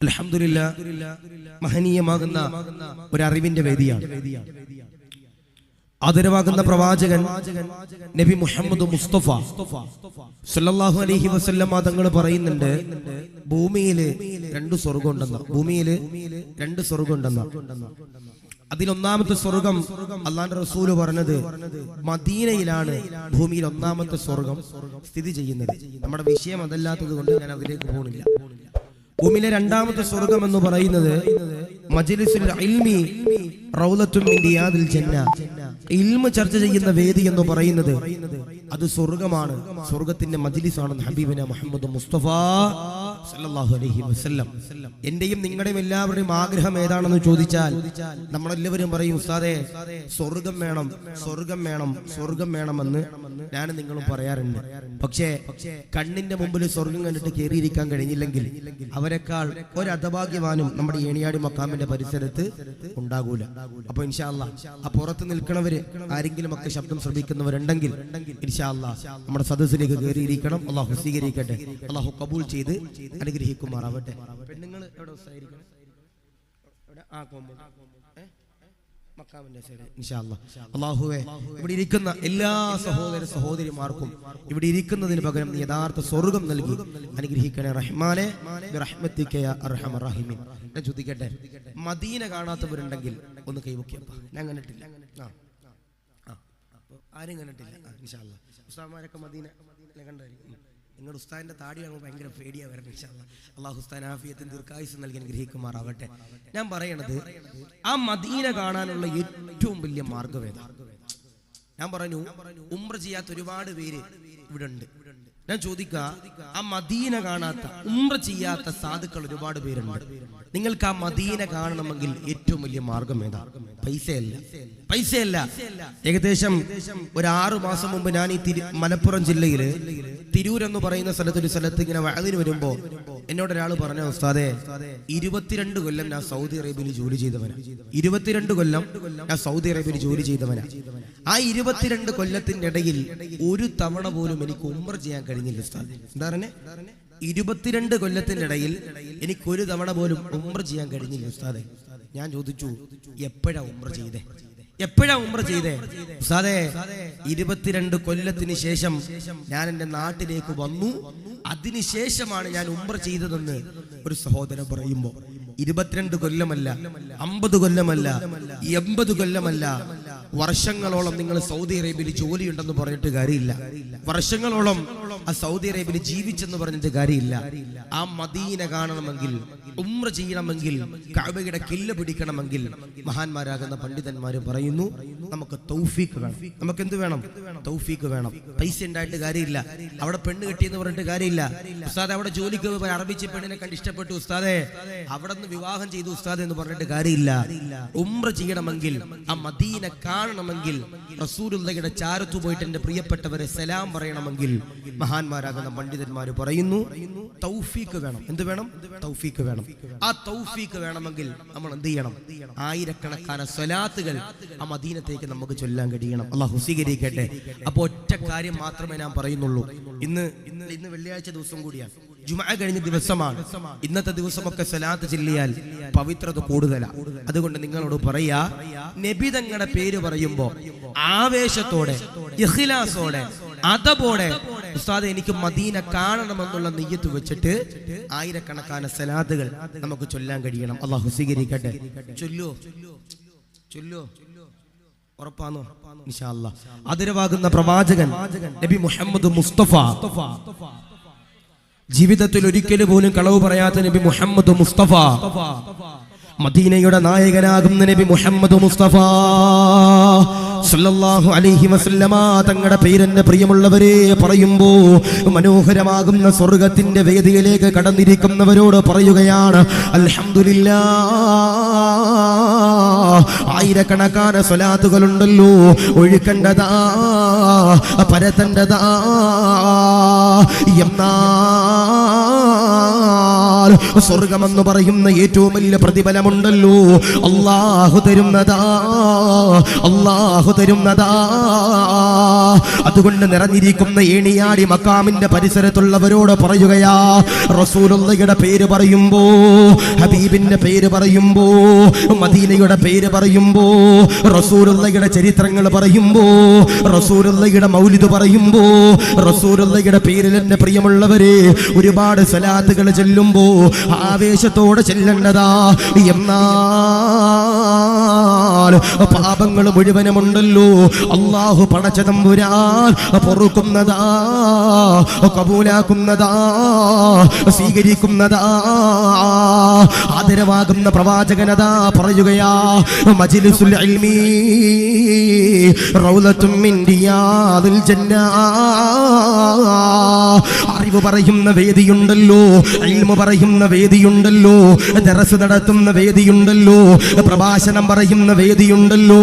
അൽഹംദുലില്ലാഹ് മഹനീയമാകുന്ന ഒരു അറിവിന്റെ വേദിയാണ്. ആദരവാകുന്ന പ്രവാചകൻ നബി മുഹമ്മദ് മുസ്തഫ സല്ലല്ലാഹു അലൈഹി വസല്ലം തങ്ങൾ പറയുന്നുണ്ട്, ഭൂമിയിൽ രണ്ട് സ്വർഗ്ഗം ഉണ്ടെന്ന്. ഭൂമിയിൽ രണ്ട് സ്വർഗ്ഗം ഉണ്ടെന്ന്. അതിലൊന്നാമത്തെ സ്വർഗം അള്ളാന്റെ റസൂല് പറഞ്ഞത് മദീനയിലാണ് ഭൂമിയിൽ ഒന്നാമത്തെ സ്വർഗം സ്ഥിതി ചെയ്യുന്നത്. നമ്മുടെ വിഷയം അതല്ലാത്തത് കൊണ്ട് ഞാൻ അതിലേക്ക് പോകുന്നില്ല. ഭൂമിയിലെ രണ്ടാമത്തെ സ്വർഗം എന്ന് പറയുന്നത് മജ്ലിസുൽ ഇൽമി റൗളത്തുൻ മിൻ റിയാദിൽ ജന്ന, ഇൽമ് ചർച്ച ചെയ്യുന്ന വേദി എന്ന് പറയുന്നത് അത് സ്വർഗമാണ്, സ്വർഗത്തിന്റെ മജ്ലിസാണ്. ഹബീബിന മുഹമ്മദ് മുസ്തഫ സല്ലല്ലാഹു അലൈഹി വസല്ലം. എന്റെയും നിങ്ങളുടെയും എല്ലാവരുടെയും ആഗ്രഹം ഏതാണെന്ന് ചോദിച്ചാൽ നമ്മളെല്ലാവരും പറയും, ഉസ്താദേ സ്വർഗം വേണം, സ്വർഗം വേണം, സ്വർഗം വേണമെന്ന് ഞാൻ നിങ്ങളും പറയാറുണ്ട്. പക്ഷേ കണ്ണിന്റെ മുമ്പിൽ സ്വർഗം കണ്ടിട്ട് കയറിയിരിക്കാൻ കഴിഞ്ഞില്ലെങ്കിൽ അവരെക്കാൾ ഒരു അധഭാഗ്യവാനും നമ്മുടെ ഏണിയാടി മക്കാമിന്റെ പരിസരത്ത് ഉണ്ടാകൂല. അപ്പൊ ഇൻഷാ അല്ലാഹ് ആ പുറത്ത് നിൽക്കണവര് ആരെങ്കിലും ഒക്കെ ശബ്ദം ശ്രമിക്കുന്നവരുണ്ടെങ്കിൽ ഇൻഷാ അല്ലാഹ് നമ്മുടെ സദസ്സിലേക്ക് കയറിയിരിക്കണം. അള്ളാഹു സ്വീകരിക്കട്ടെ, അള്ളാഹു കബൂൽ ചെയ്ത് അനുഗ്രഹിക്കുമാറാവട്ടെ. പെണ്ണുങ്ങൾ എവിടെ ഉസ്താദിരിക്കണം? അല്ലാഹുവേ, ഇവിടെ ഇരിക്കുന്ന എല്ലാ സഹോദര സഹോദരിമാർക്കും ഇവിടെ ഇരിക്കുന്നതിന് പകരം നീ യഥാർത്ഥ സ്വർഗം നൽകി അനുഗ്രഹിക്കണേ റഹ്മാനെ ബിറഹ്മതിക യാ അർഹമർ റഹീമീൻ. ഞാൻ ചോദിക്കട്ടെ, മദീന കാണാത്തവരുണ്ടെങ്കിൽ ഒന്ന് കൈവക്കിയ. ഞാൻ കണ്ടിട്ടില്ല. ആരും കണ്ടിട്ടില്ല. ഇൻഷാ അല്ലാഹ് ഉസ്താദുമാരൊക്കെ മദീന കണ്ടായിരിക്കും. നിങ്ങളുടെ ഉസ്താദിന്റെ താടി കാണുമ്പോൾ ഭയങ്കര പേടിയാ വരണം. ഇൻഷാ അല്ലാഹ് അല്ലാഹു ഉസ്താദിന് ആഫിയത്തും ദീർഘായുസ്സും നൽകി അനുഗ്രഹിക്കുമാറാവട്ടെ. ഞാൻ പറയണത് ആ മദീന കാണാനുള്ള ഏറ്റവും വലിയ മാർഗ്ഗവേദ. ഞാൻ പറഞ്ഞു, ഉംറ ചെയ്യാത്ത ഒരുപാട് പേര് ഇവിടെ ഉണ്ട്. ഞാൻ ചോദിക്കുക, ആ മദീന കാണാത്ത ഉംറ ചെയ്യാത്ത സാധുക്കൾ ഒരുപാട് പേരുണ്ട്. നിങ്ങൾക്ക് ആ മദീന കാണണമെങ്കിൽ ഏറ്റവും വലിയ മാർഗം ഏതാ? പൈസയല്ല. ഏകദേശം ഒരു 6 മാസം മുമ്പ് ഞാൻ ഈ മലപ്പുറം ജില്ലയില് തിരൂർ എന്ന് പറയുന്ന ഒരു സ്ഥലത്ത് ഇങ്ങനെ വഅദിന് വരുമ്പോ എന്നോട് ഒരാൾ പറഞ്ഞു, ഉസ്താദേ 22 കൊല്ലം ഞാൻ സൗദി അറേബ്യയിൽ ജോലി ചെയ്തവനാ. 22 കൊല്ലം ഞാൻ സൗദി അറേബ്യയിൽ ജോലി ചെയ്തവനാ. ആ 22 കൊല്ലത്തിന്റെ ഇടയിൽ ഒരു തവണ പോലും എനിക്ക് ഉംറ ചെയ്യാൻ കഴിഞ്ഞില്ല ഉസ്താദ്. എന്താ പറഞ്ഞേ? 22 കൊല്ലത്തിന്റെ ഇടയിൽ എനിക്ക് ഒരു തവണ പോലും ഉംറ ചെയ്യാൻ കഴിഞ്ഞില്ല ഉസ്താദെ. ഞാൻ ചോദിച്ചു, എപ്പോഴാ ഉംറ ചെയ്തേ? ഉസ്താദേ 22 കൊല്ലത്തിന് ശേഷം ഞാൻ എന്റെ നാട്ടിലേക്ക് വന്നു, അതിനുശേഷമാണ് ഞാൻ ഉംറ ചെയ്തതെന്ന് ഒരു സഹോദരൻ പറയുമ്പോ 22 കൊല്ലമല്ല, 50 കൊല്ലമല്ല, 80 കൊല്ലമല്ല, വർഷങ്ങളോളം നിങ്ങൾ സൗദി അറേബ്യയിൽ ജോലിയുണ്ടെന്ന് പറഞ്ഞിട്ട് കാര്യമില്ല. വർഷങ്ങളോളം ആ സൗദി അറേബ്യയിൽ ജീവിച്ചെന്ന് പറഞ്ഞിട്ട് കാര്യമില്ല. ആ മദീന കാണണമെങ്കിൽ, ഉംറ ചെയ്യണമെങ്കിൽ, കഅബയുടെ കില്ല പിടിക്കണമെങ്കിൽ മഹാന്മാരാകുന്ന പണ്ഡിതന്മാര് പറയുന്നു, നമുക്ക് തൗഫീഖ് വേണം. നമുക്ക് എന്ത് വേണം? തൗഫീഖ് വേണം. പൈസ ഉണ്ടായിട്ട് കാര്യമില്ല. അവിടെ പെണ്ണ് കെട്ടിയെന്ന് പറഞ്ഞിട്ട് കാര്യമില്ല. ഉസ്താദ് അവിടെ ജോലിക്ക് പോയി അറബിച്ച് പെണ്ണിനെ കണ്ട് ഇഷ്ടപ്പെട്ടു ഉസ്താദേ, അവിടെ നിന്ന് വിവാഹം ചെയ്തു ഉസ്താദ് എന്ന് പറഞ്ഞിട്ട് കാര്യമില്ല. ഉംറ ചെയ്യണമെങ്കിൽ, ആ മദീന കാണണമെങ്കിൽ, റസൂലുള്ളാഹിയുടെ ചാരത്തു പോയിട്ട് എന്റെ പ്രിയപ്പെട്ടവരെ സലാം പറയണമെങ്കിൽ മഹാന്മാരാകുന്ന പണ്ഡിതന്മാര് പറയുന്നു, തൗഫീഖ് വേണം. എന്ത് വേണം? തൗഫീഖ് വേണം. ആ തൗഫീഖ് വേണമെങ്കിൽ നമ്മൾ എന്ത് ചെയ്യണം? ആയിരക്കണക്കാന സ്വലാത്തുകൾ ആ മദീനത്തേക്ക് നമുക്ക് ചൊല്ലാൻ കഴിയണം. അല്ലാഹു സ്വീകരിക്കട്ടെ. അപ്പൊ ഒറ്റ കാര്യം മാത്രമേ ഞാൻ പറയുന്നുള്ളൂ. ഇന്ന് വെള്ളിയാഴ്ച ദിവസം കൂടിയാണ്, ജുമുഅ കഴിഞ്ഞ ദിവസമാണ്. ഇന്നത്തെ ദിവസമൊക്കെ സ്വലാത്ത് ചൊല്ലിയാൽ പവിത്രത കൂടുതലാണ്. അതുകൊണ്ട് നിങ്ങളോട് പറയാ, നബി തങ്ങളുടെ പേര് പറയുമ്പോ ആവേശത്തോടെ, ഇഖ്ലാസോടെ, അദബോടെ, ഉസ്താദ് എനിക്ക് മദീന കാണണമെന്നുള്ള നിയ്യത്ത് വെച്ചിട്ട് ആയിരക്കണക്കാന സലാത്തുകൾ നമുക്ക് ചൊല്ലാൻ കഴിയണം. അല്ലാഹു സ്വീകരിക്കട്ടെ. ചൊല്ലോ ഉറപ്പാണോ? ഇൻഷാ അല്ലാഹ്. ആദരവാകുന്ന പ്രവാചകൻ നബി മുഹമ്മദ് മുസ്തഫ, ജീവിതത്തിൽ ഒരിക്കലും പോലും കളവ് പറയാത്ത നബി മുഹമ്മദ് മുസ്തഫ, മദീനയുടെ നായകനാകുന്ന നബി മുഹമ്മദ് മുസ്തഫ സല്ലല്ലാഹു അലൈഹി വസല്ലമ തങ്ങളുടെ പേരെന്നെ പ്രിയമുള്ളവരെ പറയുമ്പോ മനോഹരമാകുന്ന സ്വർഗത്തിന്റെ വേദിയിലേക്ക് കടന്നിരിക്കുന്നവരോട് പറയുകയാണ്, അൽഹംദുലില്ലാഹ്. ആയിരക്കണക്കാന സ്വലാത്തുകളുണ്ടല്ലോ, ഒഴുക്കണ്ടതാ, പരത്തണ്ടതാ. എന്നാൽ സ്വർഗമെന്ന് പറയുന്ന ഏറ്റവും വലിയ പ്രതിഫലമുണ്ടല്ലോ, അല്ലാഹു തരുന്നതാ, അല്ലാഹു തരുന്നതാ. അതുകൊണ്ട് നിറഞ്ഞിരിക്കുന്ന ഏണിയാടി മക്കാമിന്റെ പരിസരത്തുള്ളവരോട് പറയുകയാ, റസൂലുള്ളാഹിയുടെ പേര് പറയുമ്പോ, ഹബീബിന്റെ പേര് പറയുമ്പോ, മദീനയുടെ പേര് പറയുമ്പോ, റസൂലുള്ളാഹിയുടെ ചരിത്രങ്ങൾ പറയുമ്പോ, റസൂലുള്ളാഹിയുടെ മൗലിദ് പറയുമ്പോ, റസൂലുള്ളാഹിയുടെ പേരിൽ എന്റെ പ്രിയമുള്ളവരെ ഒരുപാട് സ്വലാത്തുകൾ ചൊല്ലുമ്പോ ആവേശത്തോടെ ചെല്ലേണ്ടതാ. എന്നാൽ പാപങ്ങൾ മുഴുവനുമുണ്ടല്ലോ അല്ലാഹു പടച്ച തമ്പുരാൻ പൊറുക്കുന്നതാ, കബൂലാക്കുന്നതാ, സ്വീകരിക്കുന്നതാ. ആദരവാകുന്ന പ്രവാചകനതാ പറയുകയാ, മജ്ലിസുൽ ഇൽമി റൗളത്തും മിൻ റിയാദിൽ ജന്ന. അറിവ് പറയുന്ന വേദിയുണ്ടല്ലോ, ഇൽമു പറയുന്ന വേദിയുണ്ടല്ലോ, ദർസ് നടത്തുന്ന വേദിയുണ്ടല്ലോ, പ്രഭാഷണം പറയുന്ന വേദിയുണ്ടല്ലോ,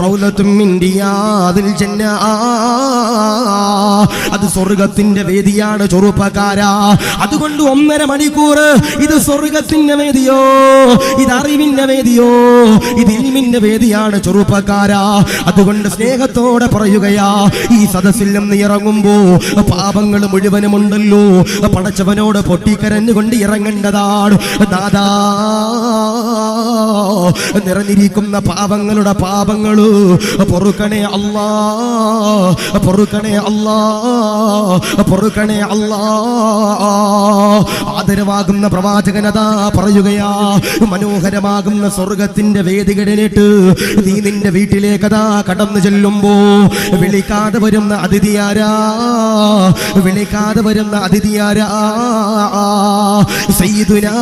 റൗളത്തും മിൻ റിയാദിൽ ജന്ന. അത് സ്വർഗത്തിന്റെ വേദിയാണ് ചെറുപ്പക്കാരാ. അതുകൊണ്ട് 1.5 മണിക്കൂർ ഇത് സ്വർഗത്തിന്റെ വേദിയോ, ഇത് അറിവിന്റെ വേദിയോ, ഇത് ഇൽമിന്റെ വേദിയാണ് ചെറുപ്പക്കാരാ. അതുകൊണ്ട് സ്നേഹത്തോടെ പറയുകയാ, ഈ സദസ്സിൽ നിന്ന് ഇറങ്ങുമ്പോ പാപങ്ങൾ മുഴുവനുമുണ്ടല്ലോ, പടച്ചവനോട് പൊട്ടിക്കരഞ്ഞുകൊണ്ട് ഇറങ്ങേണ്ടതാണ്. ദാദാ നിറഞ്ഞിരിക്കുന്ന പാപങ്ങളുടെ പാപങ്ങള് പൊറുക്കണേ അല്ലാ, പൊറുക്കണേ അല്ലാ, പൊറുക്കണേ അല്ലാ. ആദരവാകുന്ന പ്രവാചകനതാ പറയുകയാ, മനോഹരമാകുന്ന സ്വർഗത്തിന്റെ വേദികളിലിട്ട് നീ നിന്റെ വീട്ടിലേക്കതാ കടന്നു ചെല്ലുമ്പോ വിളിക്കാതെ വരുന്ന അതിഥിയാരാ, വിളിക്കാതെ വരുന്ന അതിഥിയാരാ? സയ്യിദുനാ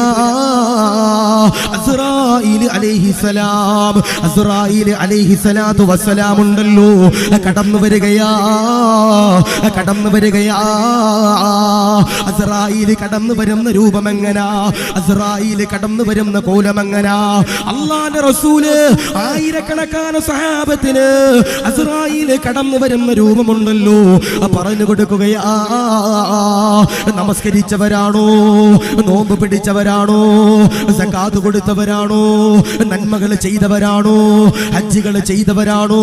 അസ്റായീൽ അലൈഹിസ്സലാം, അസ്റായീൽ അലൈഹിസ്സലാത്തു വസ്സലാം ഉണ്ടല്ലോ, കടന്നു വരികയാ, കടന്നു വരികയാ. അസ്റായീൽ കടന്നു വരുന്ന രൂപമെങ്ങനാ, അസ്റായീൽ കടന്നു വരുന്ന കോലമെങ്ങനാ? അല്ലാഹുവിന്റെ റസൂല് ആയിരക്കണക്കാന സഹാബത്തിന് അസ്റായീൽ കടന്നു വരുന്ന രൂപമുണ്ടല്ലോ, പറഞ്ഞു കൊടുക്കുകയാ. നമസ്കരിച്ചവരാണോ, നോമ്പ് പിടിച്ചവരാണോ, സകാത്ത് കൊടുത്തവരാണോ, നന്മകൾ ചെയ്തവരാണോ, ഹജ്ജുകൾ ചെയ്തവരാണോ,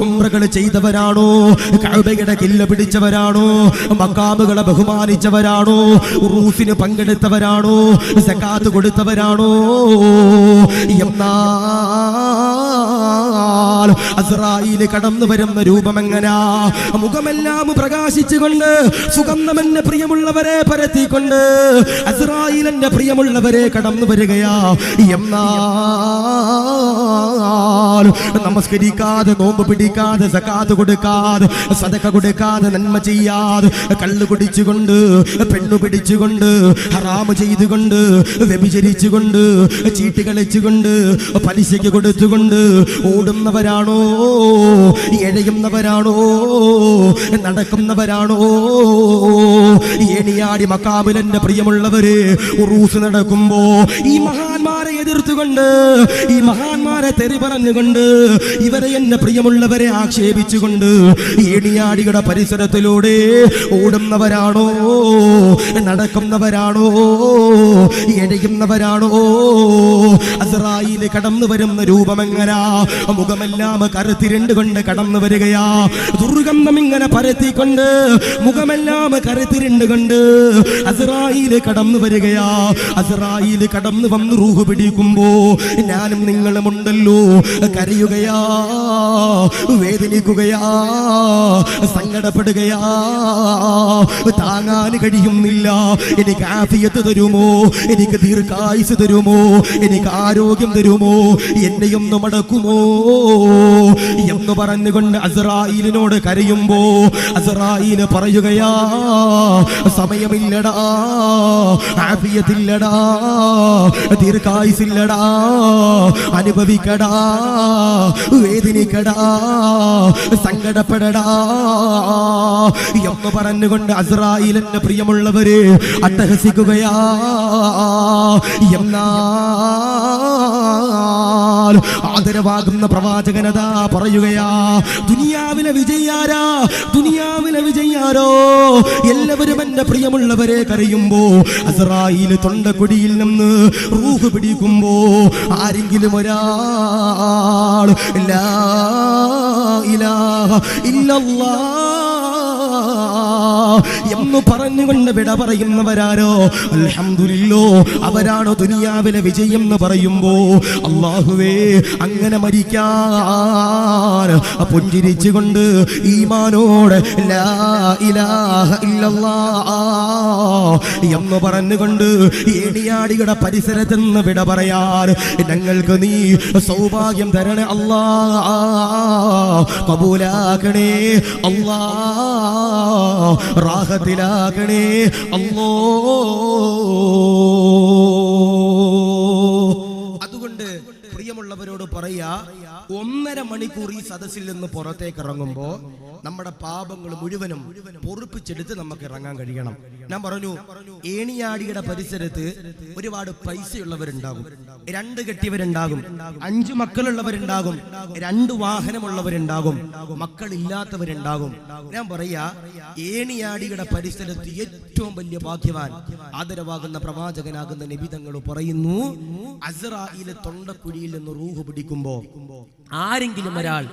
ഉംറകൾ ചെയ്തവരാണോ, കഅബയുടെ കില്ല പിടിച്ചവരാണോ, മഖാമുകളെ ബഹുമാനിച്ചവരാണോ, ഉറൂസിന് പങ്കെടുത്തവരാണോ, സകാത്ത് കൊടുത്തവരാണോ? എന്നാൽ അസ്റായീൽ കടന്നു വരുന്ന രൂപമെങ്ങനാ? മുഖമെല്ലാം പ്രകാശിച്ചുകൊണ്ട് സുഗന്ധമെന്നെ പ്രിയമുള്ളവരെ പരത്തിക്കൊണ്ട് അസ്റായീലിന്റെ പ്രിയമുള്ളവരെ കടന്നു വരികയാ. എന്നാൽ നമസ്കരിക്കാതെ, നോമ്പ് പിടിക്കാതെ, സകാത്ത് കൊടുക്കാതെ, സദഖ കൊടുക്കാതെ, നന്മ ചെയ്യാതെ, കള്ളു കുടിച്ചുകൊണ്ട്, പെണ്ണു പിടിച്ചുകൊണ്ട്, ഹറാമ് ചെയ്തുകൊണ്ട്, വ്യഭിചരിച്ചുകൊണ്ട്, ചീട്ട് കളിച്ചുകൊണ്ട്, പലിശയ്ക്ക് കൊടുത്തുകൊണ്ട് ഓടുന്നവരാണോ, എഴയുന്നവരാണോ, നടക്കുന്നവരാണോ? ഏണിയാടി മക്കാമിലെന്റെ പ്രിയമുള്ളവര് ഉറൂസ് നടക്കുമ്പോ ഈ മഹാന്മാരെ എതിർത്തുകൊണ്ട്, ഈ മഹാന്മാരെ തെറി പറഞ്ഞുകൊണ്ട്, ഇവരെ എന്നെ പ്രിയമുള്ളവരെ ആക്ഷേപിച്ചുകൊണ്ട് ഏണിയാടിയുടെ പരിസരത്തിലൂടെ ഓടുന്നവരാണോ, നടക്കുന്നവരാണോ, എഴയുന്നവരാണോ? അസ്റായീൽ കടന്നു വരുന്ന രൂപമെങ്ങനാ? മുഖമെല്ലാം കറുത്തിരണ്ടുകൊണ്ട് കടന്നു വരികയാ. ദുർഗന്ധം ഇങ്ങനെ പരത്തിക്കൊണ്ട്, മുഖമെല്ലാം കറുത്തിരണ്ടുകൊണ്ട് അസ്റായീൽ കടന്നു വരികയാ. അസ്റായീൽ കടന്നു വന്ന് റൂഹ് പിടിക്കുമ്പോ ഞാനും നിങ്ങളും ഉണ്ടല്ലോ, കരയുകയാ, വേദനിക്കുകയാ, സങ്കടപ്പെടുകയാ. താങ്ങാൻ കഴിയുന്നില്ല. എനിക്ക് ആഫിയത്ത് തരുമോ, എനിക്ക് ദീർഘായുസ് തരുമോ, എനിക്ക് ആരോഗ്യം തരുമോ, എന്നെയൊന്ന് മടക്കുമോ എന്ന് പറഞ്ഞുകൊണ്ട് അസ്റായീലിനോട് കരയുമ്പോ അസ്റായീൽ പറയുകയാ, സമയമില്ലടാ, ആഫിയത്തില്ലടാ, ദീർഘായുസില്ലടാ, അനുഭവിക്കടാ, വേദനിക്കടാ, സങ്കടപ്പെടടാ എന്ന് പറഞ്ഞുകൊണ്ട് അസ്റായീലിന്റെ പ്രിയമുള്ളവര് അട്ടഹസിക്കുകയാ. എന്നാൽ എന്നാൽ ആദരവാകുന്ന പ്രവാചകനതാ പറയുകയാ, ദുനിയാവിലെ വിജയാരാ, ദുനിയാവിലെ വിജയാരോ? എല്ലാവരും എന്റെ പ്രിയമുള്ളവരെ കരയുമ്പോ അസ്റായീൽ തൊണ്ടക്കുടിയിൽ നിന്ന് റൂഹ് പിടിക്കുമ്പോ ആരെങ്കിലും ഒരാൾ ലാ ഇലാഹ ഇല്ലല്ലാഹ് എന്ന് പറഞ്ഞുകൊണ്ട് വിട പറയുന്നവരാരോ, അൽഹംദുലില്ലാ, അവരാണോ ദുനിയാവിലെ വിജയം എന്ന് പറയുമ്പോ അല്ലാഹുവേ അങ്ങനെ മരിക്കാൻ പുഞ്ചിരിച്ചുകൊണ്ട് ഈമാനോട് ലാ ഇലാഹ ഇല്ലല്ലാഹ് എന്ന് പറഞ്ഞുകൊണ്ട് ഏണിയാടിയുടെ പരിസരത്ത് നിന്ന് വിട പറയാൻ ഞങ്ങൾക്ക് നീ സൗഭാഗ്യം തരണേ അല്ലാ, കബൂലാക്കണേ അല്ലാ, റാഹത്തിലാക്കണേ അല്ലാ. അതുകൊണ്ട് പ്രിയമുള്ളവരോട് പറയാ, 1.5 മണിക്കൂർ ഈ സദസ്സിൽ നിന്ന് പുറത്തേക്ക് ഇറങ്ങുമ്പോ നമ്മുടെ പാപങ്ങൾ മുഴുവനും പൊറുപ്പിച്ചെടുത്ത് നമുക്ക് ഇറങ്ങാൻ കഴിയണം. ഞാൻ പറഞ്ഞു, ഏണിയാടിയുടെ പരിസരത്ത് ഒരുപാട് പൈസയുള്ളവരുണ്ടാകും, 2 കെട്ടിയവരുണ്ടാകും, 5 മക്കളുള്ളവരുണ്ടാകും, 2 വാഹനമുള്ളവരുണ്ടാകും, മക്കളില്ലാത്തവരുണ്ടാകും. ഞാൻ പറയാ, ഏണിയാടിയുടെ പരിസരത്ത് ഏറ്റവും വലിയ ഭാഗ്യവാൻ ആദരവാകുന്ന പ്രവാചകനാകുന്ന നബി തങ്ങൾ പറയുന്നു, അസ്റായീൽ തൊണ്ടക്കുഴിയിൽ നിന്ന് റൂഹ് പിടിക്കുമ്പോ ആരെങ്കിലും ഒരാൾ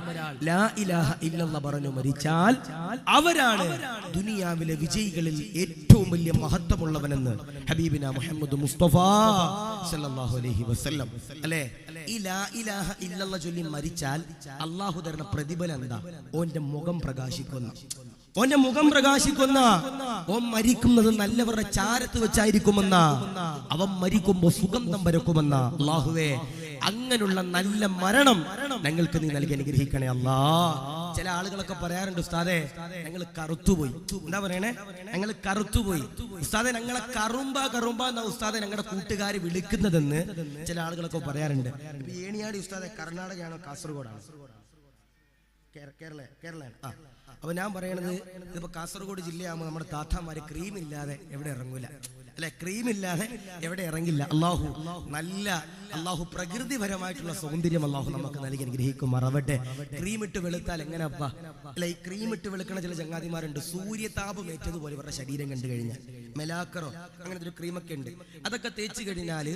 ലാ ഇലാഹ ഇല്ലല്ലാഹ് പറഞ്ഞു മരിച്ചാൽ അവരാണ് ദുനിയാവിലെ വിജയികളിൽ ഏറ്റവും വലിയ മഹത്വമുള്ളവനെന്ന് ഹബീബിന മുഹമ്മദ് മുസ്തഫ സല്ലല്ലാഹു അലൈഹി വസല്ലം. അല്ലേ, ഈ ലാ ഇലാഹ ഇല്ലല്ലാഹ് ചൊല്ലി മരിച്ചാൽ അല്ലാഹു തരുന്ന പ്രതിഫലം എന്താ? ഓന്റെ മുഖം പ്രകാശിക്കുന്ന, ഓന്റെ മുഖം പ്രകാശിക്കുന്ന, ഓൻ മരിക്കുന്നത് നല്ലവരുടെ ചാരത്ത് വെച്ചായിരിക്കുമെന്ന, അവൻ മരിക്കുമ്പോ സുഗന്ധം പരക്കുമെന്ന. അല്ലാഹുവേ, അങ്ങനെയുള്ള നല്ല മരണം ഞങ്ങൾക്ക് നീ നൽകി അനുഗ്രഹിക്കണേ അല്ലാ. ചില ആളുകളൊക്കെ പറയാറുണ്ട്, ഉസ്താദേ ഞങ്ങൾ കറുത്തുപോയി. എന്താ പറയണേ? ഞങ്ങൾ കറുത്തുപോയി ഉസ്താദെ, ഞങ്ങളെ കറുമ്പ എന്നാ ഉസ്താദെ ഞങ്ങളുടെ കൂട്ടുകാർ വിളിക്കുന്നതെന്ന് ചില ആളുകളൊക്കെ പറയാറുണ്ട്. ഏണിയാടി ഉസ്താദെ കർണാടകയാണോ കാസർഗോഡാണോ? കേരളയാണ്. അപ്പൊ ഞാൻ പറയണത്, ഇതിപ്പോ കാസർഗോഡ് ജില്ലയാകുമ്പോൾ നമ്മുടെ താത്താമാര് ക്രീം ഇല്ലാതെ എവിടെ ഇറങ്ങൂല, അല്ലെ? ക്രീം ഇല്ലാതെ എവിടെ ഇറങ്ങില്ല. അള്ളാഹു പ്രകൃതിപരമായിട്ടുള്ള സൗന്ദര്യം അള്ളാഹു നമുക്ക് നൽകി അനുഗ്രഹിക്കുമാറാവട്ടെ. ക്രീം ഇട്ട് വെളുത്താൽ എങ്ങനെയപ്പാ? അല്ല, ഈ ക്രീം ഇട്ട് വെളുക്കണ ചില ചങ്ങാതിമാരുണ്ട്, സൂര്യതാപം ഏറ്റതുപോലെ ഇവരുടെ ശരീരം കണ്ടു കഴിഞ്ഞാൽ, മെലാക്കറോ അങ്ങനത്തെ ഒരു ക്രീമൊക്കെ ഉണ്ട്, അതൊക്കെ തേച്ച് കഴിഞ്ഞാൽ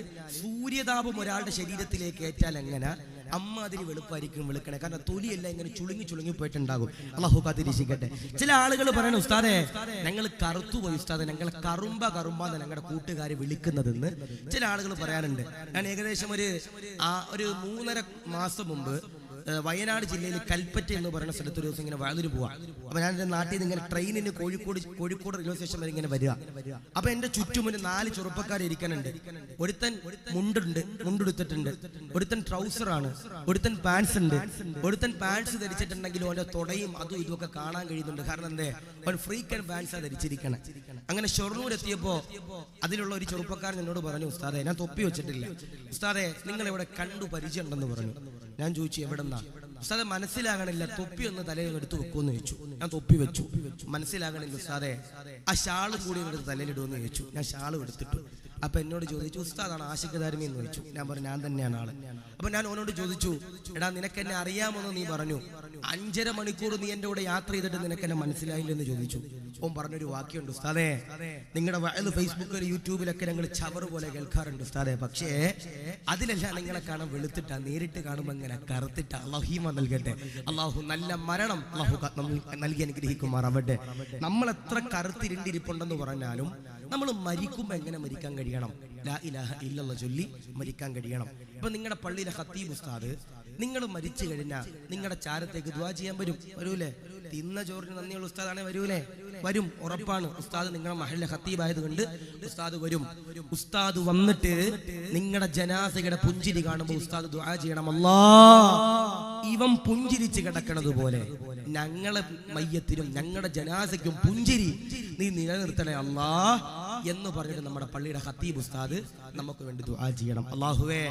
സൂര്യതാപം ഒരാളുടെ ശരീരത്തിലേക്ക് ഏറ്റാൽ എങ്ങനെ അമ്മാതിരി വെളുപ്പായിരിക്കും വെളുക്കണേ. കാരണം തൊലിയെല്ലാം ഇങ്ങനെ ചുളുങ്ങി പോയിട്ടുണ്ടാകും. അള്ളാഹു കാത്തിരിക്കട്ടെ. ചില ആളുകൾ പറയണ, ഉസ്താദെ ഞങ്ങൾ കറുത്തുപോയി ഉസ്താദെ, ഞങ്ങളെ കറുമ്പ ഞങ്ങളുടെ കൂട്ടുകാരെ വിളിക്കുന്നതെന്ന് ചില ആളുകൾ പറയാറുണ്ട്. ഞാൻ ഏകദേശം ഒരു 3.5 മാസം മുമ്പ് വയനാട് ജില്ലയിൽ കൽപ്പറ്റ എന്ന് പറയുന്ന സ്ഥലത്ത് ഒരു ദിവസം ഇങ്ങനെ വയലൂർ പോവാം. അപ്പൊ ഞാൻ എൻ്റെ നാട്ടിൽ നിന്ന് ഇങ്ങനെ ട്രെയിനിന് കോഴിക്കോട് റെയിൽവേ സ്റ്റേഷൻ വരെ ഇങ്ങനെ വരിക. അപ്പൊ എന്റെ ചുറ്റും ഒരു 4 ചെറുപ്പക്കാർ ഇരിക്കാനുണ്ട്. ഒരുത്തൻ മുണ്ടെടുത്തിട്ടുണ്ട്, ഒരുത്തൻ ട്രൗസറാണ്, ഒരുത്തൻ പാൻസ് ഉണ്ട്. ഒരുത്തൻ പാൻസ് ധരിച്ചിട്ടുണ്ടെങ്കിലും അവന്റെ തുടയും അതും ഇതുമൊക്കെ കാണാൻ കഴിയുന്നുണ്ട്. കാരണം എന്തേ, അവൻ ഫ്രീക്കൻ പാൻസാ ധരിച്ചിരിക്കണം. അങ്ങനെ ഷൊർണൂർ എത്തിയപ്പോ അതിലുള്ള ഒരു ചെറുപ്പക്കാരൻ എന്നോട് പറഞ്ഞു, ഉസ്താദെ ഞാൻ തൊപ്പി വെച്ചിട്ടില്ല, ഉസ്താദെ നിങ്ങൾ ഇവിടെ കണ്ടു പരിചയം ഉണ്ടെന്ന് പറഞ്ഞു. ഞാൻ ചോദിച്ചു എവിടെന്നാ? ഉസ്താദെ മനസ്സിലാകണില്ല, തൊപ്പി ഒന്ന് തലയിൽ എടുത്ത് വെക്കുമെന്ന് ചോദിച്ചു. ഞാൻ തൊപ്പി വെച്ചു. മനസ്സിലാകണില്ല ഉസ്താദെ, ആ ഷാളും കൂടി എടുത്ത് തലയിലിടുമെന്ന് ചോദിച്ചു. ഞാൻ ഷാളും എടുത്തിട്ടു. അപ്പൊ എന്നോട് ചോദിച്ചു, ഉസ്താദാണ് ആഷിഖ് ദാരിമി എന്ന് ചോദിച്ചു. ഞാൻ പറഞ്ഞു ഞാൻ തന്നെയാണ് ആള്. അപ്പൊ ഞാൻ ഓനോട് ചോദിച്ചു, എടാ നിനക്ക് എന്നെ അറിയാമെന്ന് നീ പറഞ്ഞു, 5.5 മണിക്കൂർ നീ എന്റെ കൂടെ യാത്ര ചെയ്തിട്ട് നിനക്ക് എന്നെ മനസ്സിലായില്ലെന്ന് ചോദിച്ചു. ഓൻ പറഞ്ഞൊരു വാക്യമുണ്ട്, ഉസ്താദേ നിങ്ങളുടെ വയല് ഫേസ്ബുക്കിൽ യൂട്യൂബിലൊക്കെ ഞങ്ങൾ ചവറ് പോലെ കേൾക്കാറുണ്ട് ഉസ്താദേ, പക്ഷേ അതിലെല്ലാം നിങ്ങളെ കാണാൻ വെളുത്തിട്ടാ, നേരിട്ട് കാണുമ്പോൾ ഇങ്ങനെ കറുത്തിട്ടാ. അള്ളാഹു ഹീമ നൽകട്ടെ. അള്ളാഹു നല്ല മരണം അള്ളാഹു നൽകി അനുഗ്രഹിക്കുമാറാവട്ടെ. നമ്മൾ എത്ര കറുത്തിരുണ്ടിരിപ്പുണ്ടെന്ന് പറഞ്ഞാലും നമ്മൾ മരിക്കുമ്പോൾ എങ്ങനെ മരിക്കാൻ കഴിയണം? ലാ ഇലാഹ ഇല്ലല്ലാഹ് ചൊല്ലി മരിക്കാൻ കഴിയണം. ഇപ്പൊ നിങ്ങളുടെ പള്ളിയിലെ ഖത്തീബ് ഉസ്താദ് നിങ്ങൾ മരിച്ചു കഴിഞ്ഞാൽ നിങ്ങളുടെ ചാരത്തേക്ക് ദുആ ചെയ്യാൻ വരൂലേ? തിന്ന ചോറിന് നന്ദിയുള്ള ഉസ്താദാണെ വരും, ഉറപ്പാണ്. ഉസ്താദ് നിങ്ങളുടെ മഹല്ലിലെ ഖത്തീബായത് കൊണ്ട് ഉസ്താദ് വരും. ഉസ്താദ് വന്നിട്ട് നിങ്ങളുടെ ജനാസയുടെ പുഞ്ചിരി കാണുമ്പോൾ ഉസ്താദ് ദുആ ചെയ്യണം, അല്ലാഹ് ഇവൻ പുഞ്ചിരിച്ച് കിടക്കണത് പോലെ ഞങ്ങളെ മയ്യത്തിനും ഞങ്ങളുടെ ജനാസയ്ക്കും പുഞ്ചിരി നീ നിലനിർത്തണേ അല്ലാഹ് എന്ന് പറഞ്ഞിട്ട് നമ്മുടെ പള്ളിയുടെ ഖത്തീബ് ഉസ്താദ് നമുക്ക് വേണ്ടി ദുആ ചെയ്യണം. അല്ലാഹുവേ